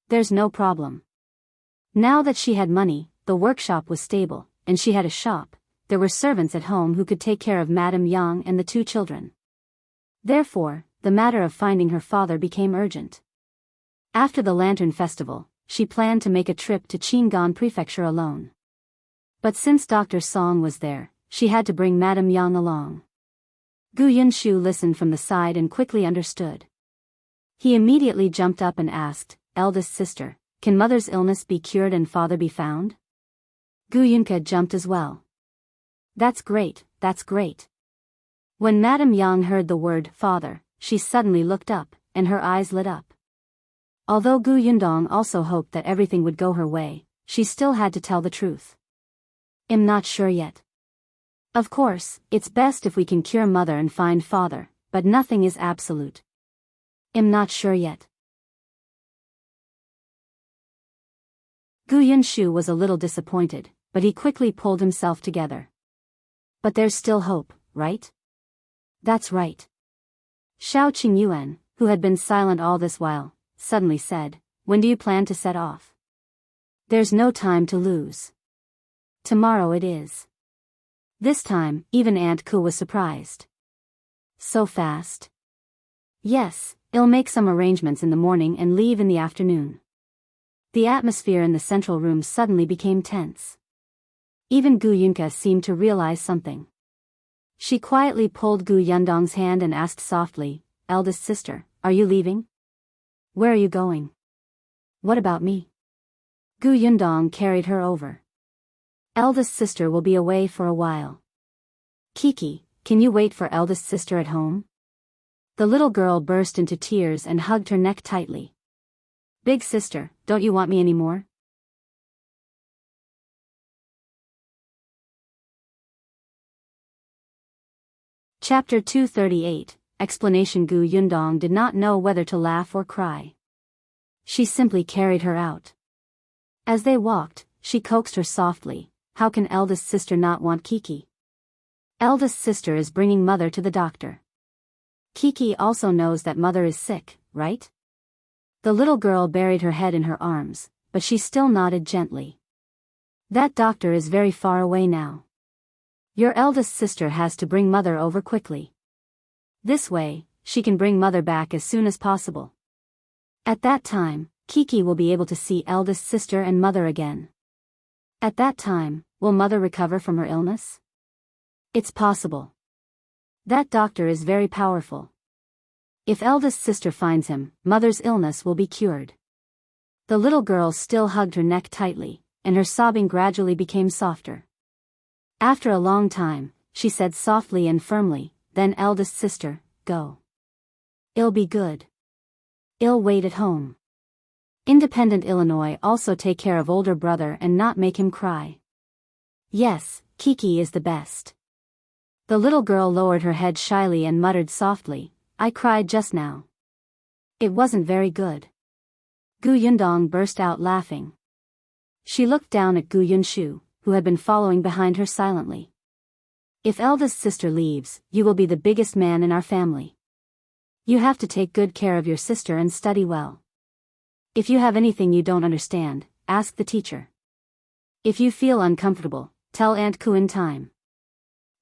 There's no problem. Now that she had money, the workshop was stable, and she had a shop, there were servants at home who could take care of Madame Yang and the two children. Therefore, the matter of finding her father became urgent. After the Lantern Festival, she planned to make a trip to Qingyuan Prefecture alone. But since Dr. Song was there, she had to bring Madame Yang along. Gu Yunshu listened from the side and quickly understood. He immediately jumped up and asked, Eldest sister, can mother's illness be cured and father be found? Gu Yunka jumped as well. That's great, that's great. When Madame Yang heard the word father, she suddenly looked up, and her eyes lit up. Although Gu Yundong also hoped that everything would go her way, she still had to tell the truth. I'm not sure yet. Of course, it's best if we can cure mother and find father, but nothing is absolute. I'm not sure yet. Gu Yunshu was a little disappointed, but he quickly pulled himself together. But there's still hope, right? That's right. Shao Qingyuan, who had been silent all this while, suddenly said, when do you plan to set off? There's no time to lose. Tomorrow it is. This time, even Aunt Ku was surprised. So fast? Yes, I'll make some arrangements in the morning and leave in the afternoon. The atmosphere in the central room suddenly became tense. Even Gu Yunka seemed to realize something. She quietly pulled Gu Yundong's hand and asked softly, Eldest sister, are you leaving? Where are you going? What about me? Gu Yundong carried her over. Eldest sister will be away for a while. Kiki, can you wait for eldest sister at home? The little girl burst into tears and hugged her neck tightly. Big sister, don't you want me anymore? Chapter 238, Explanation. Gu Yundong did not know whether to laugh or cry. She simply carried her out. As they walked, she coaxed her softly, how can eldest sister not want Kiki? Eldest sister is bringing mother to the doctor. Kiki also knows that mother is sick, right? The little girl buried her head in her arms, but she still nodded gently. That doctor is very far away now. Your eldest sister has to bring mother over quickly. This way, she can bring mother back as soon as possible. At that time, Kiki will be able to see eldest sister and mother again. At that time, will mother recover from her illness? It's possible. That doctor is very powerful. If eldest sister finds him, mother's illness will be cured. The little girl still hugged her neck tightly, and her sobbing gradually became softer. After a long time, she said softly and firmly, "Then eldest sister, go. I'll be good. I'll wait at home. Independent Illinois also take care of older brother and not make him cry. Yes, Kiki is the best." The little girl lowered her head shyly and muttered softly, "I cried just now. It wasn't very good." Gu Yundong burst out laughing. She looked down at Gu Yunshu, who had been following behind her silently. "If eldest sister leaves, you will be the biggest man in our family. You have to take good care of your sister and study well. If you have anything you don't understand, ask the teacher. If you feel uncomfortable, tell Aunt Ku in time.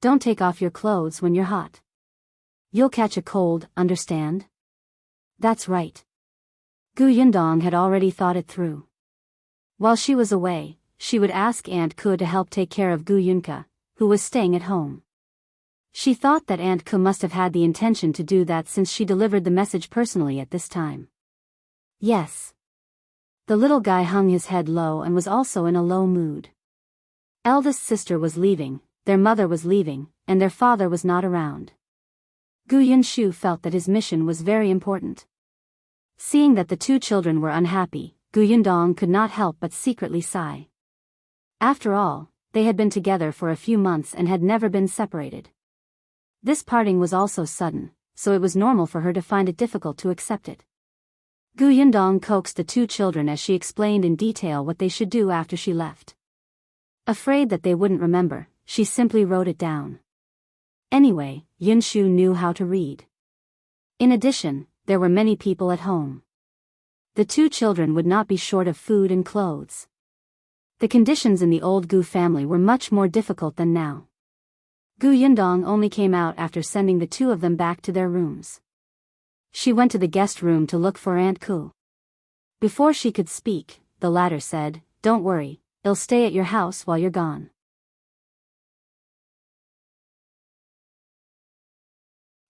Don't take off your clothes when you're hot. You'll catch a cold, understand?" "That's right." Gu Yundong had already thought it through. While she was away, she would ask Aunt Ku to help take care of Gu Yunka, who was staying at home. She thought that Aunt Ku must have had the intention to do that since she delivered the message personally at this time. Yes. The little guy hung his head low and was also in a low mood. Eldest sister was leaving, their mother was leaving, and their father was not around. Gu Yunshu felt that his mission was very important. Seeing that the two children were unhappy, Gu Yundong could not help but secretly sigh. After all, they had been together for a few months and had never been separated. This parting was also sudden, so it was normal for her to find it difficult to accept it. Gu Yundong coaxed the two children as she explained in detail what they should do after she left. Afraid that they wouldn't remember, she simply wrote it down. Anyway, Yunshu knew how to read. In addition, there were many people at home. The two children would not be short of food and clothes. The conditions in the old Gu family were much more difficult than now. Gu Yundong only came out after sending the two of them back to their rooms. She went to the guest room to look for Aunt Ku. Before she could speak, the latter said, "Don't worry, I'll stay at your house while you're gone."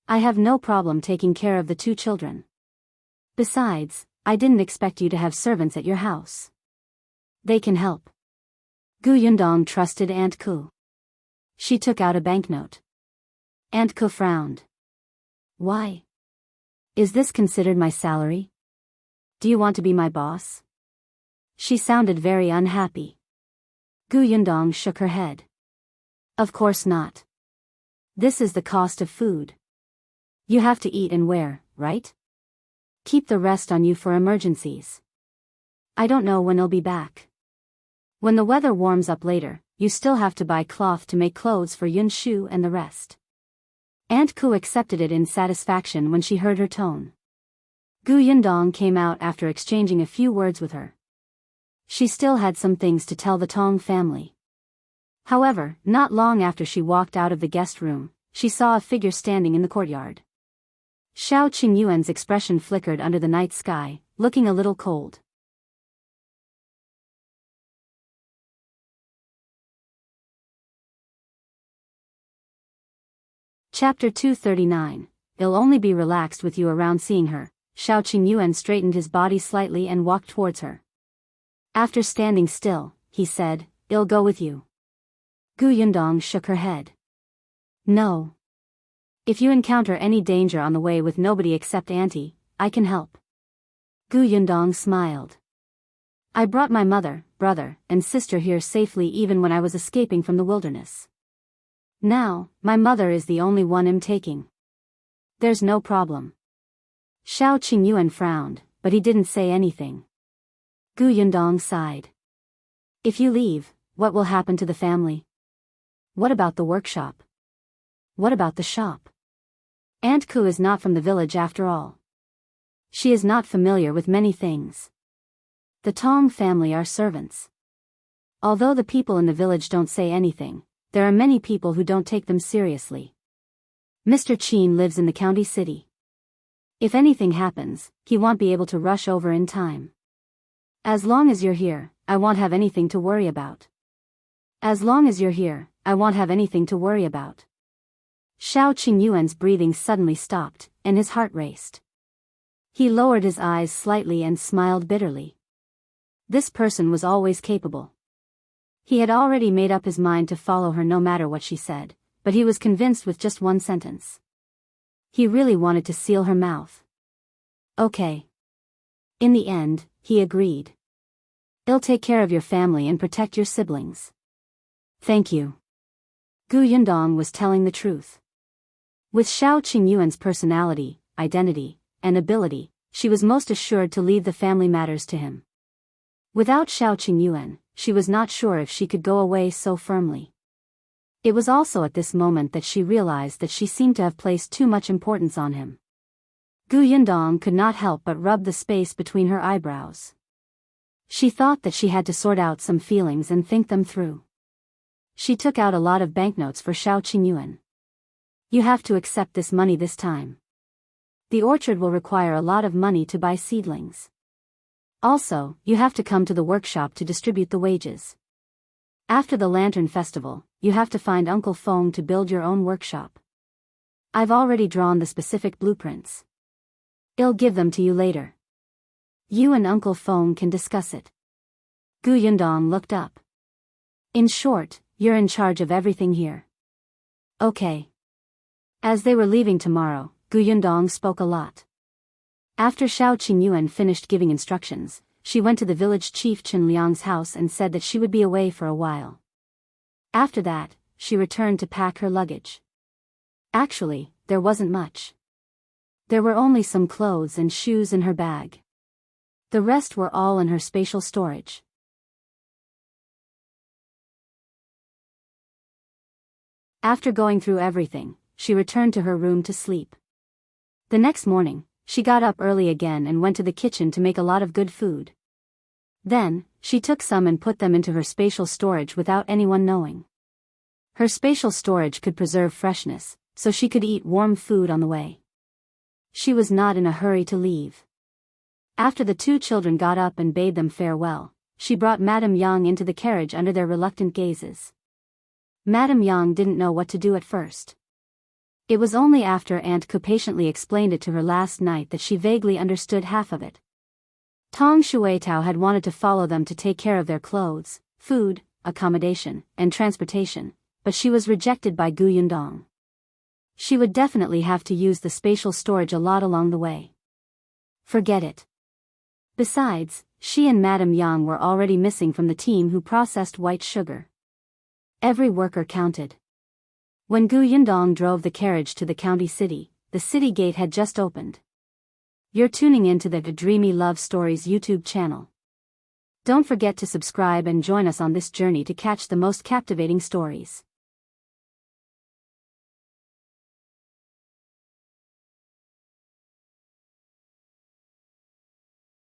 "I have no problem taking care of the two children. Besides, I didn't expect you to have servants at your house. They can help." Gu Yundong trusted Aunt Ku. She took out a banknote. Aunt Ku frowned. "Why? Is this considered my salary? Do you want to be my boss?" She sounded very unhappy. Gu Yundong shook her head. "Of course not. This is the cost of food. You have to eat and wear, right? Keep the rest on you for emergencies. I don't know when I'll be back. When the weather warms up later, you still have to buy cloth to make clothes for Yunshu and the rest." Aunt Ku accepted it in satisfaction when she heard her tone. Gu Yundong came out after exchanging a few words with her. She still had some things to tell the Tong family. However, not long after she walked out of the guest room, she saw a figure standing in the courtyard. Shao Qingyuan's expression flickered under the night sky, looking a little cold. Chapter 239. I'll only be relaxed with you around seeing her. Shao Qingyuan straightened his body slightly and walked towards her. After standing still, he said, "I'll go with you." Gu Yundong shook her head. "No. If you encounter any danger on the way with nobody except Auntie, I can help." Gu Yundong smiled. "I brought my mother, brother, and sister here safely even when I was escaping from the wilderness. Now, my mother is the only one I'm taking. There's no problem." Shao Qingyuan frowned, but he didn't say anything. Gu Yundong sighed. "If you leave, what will happen to the family? What about the workshop? What about the shop? Aunt Ku is not from the village after all. She is not familiar with many things. The Tong family are servants. Although the people in the village don't say anything, there are many people who don't take them seriously. Mr. Qian lives in the county city. If anything happens, he won't be able to rush over in time. As long as you're here, I won't have anything to worry about. As long as you're here, I won't have anything to worry about." Shao Qingyuan's breathing suddenly stopped, and his heart raced. He lowered his eyes slightly and smiled bitterly. This person was always capable. He had already made up his mind to follow her no matter what she said, but he was convinced with just one sentence. He really wanted to seal her mouth. Okay. In the end, he agreed. I'll take care of your family and protect your siblings. Thank you. Gu Yundong was telling the truth. With Shao Qingyuan's personality, identity, and ability, she was most assured to leave the family matters to him. Without Shao Qingyuan, she was not sure if she could go away so firmly. It was also at this moment that she realized that she seemed to have placed too much importance on him. Gu Yundong could not help but rub the space between her eyebrows. She thought that she had to sort out some feelings and think them through. She took out a lot of banknotes for Shao Qingyuan. You have to accept this money this time. The orchard will require a lot of money to buy seedlings. Also, you have to come to the workshop to distribute the wages. After the Lantern Festival, you have to find Uncle Feng to build your own workshop. I've already drawn the specific blueprints. I'll give them to you later. You and Uncle Feng can discuss it. Gu Yundong looked up. In short, you're in charge of everything here. Okay. As they were leaving tomorrow, Gu Yundong spoke a lot. After Shao Qingyuan finished giving instructions, she went to the village chief Chen Liang's house and said that she would be away for a while. After that, she returned to pack her luggage. Actually, there wasn't much. There were only some clothes and shoes in her bag. The rest were all in her spatial storage. After going through everything, she returned to her room to sleep. The next morning, she got up early again and went to the kitchen to make a lot of good food. Then, she took some and put them into her spatial storage without anyone knowing. Her spatial storage could preserve freshness, so she could eat warm food on the way. She was not in a hurry to leave. After the two children got up and bade them farewell, she brought Madame Yang into the carriage under their reluctant gazes. Madame Yang didn't know what to do at first. It was only after Aunt Ku patiently explained it to her last night that she vaguely understood half of it. Tong Shuitao had wanted to follow them to take care of their clothes, food, accommodation, and transportation, but she was rejected by Gu Yundong. She would definitely have to use the spatial storage a lot along the way. Forget it. Besides, she and Madame Yang were already missing from the team who processed white sugar. Every worker counted. When Gu Yundong drove the carriage to the county city, the city gate had just opened. You're tuning into the Dreamy Love Stories YouTube channel. Don't forget to subscribe and join us on this journey to catch the most captivating stories.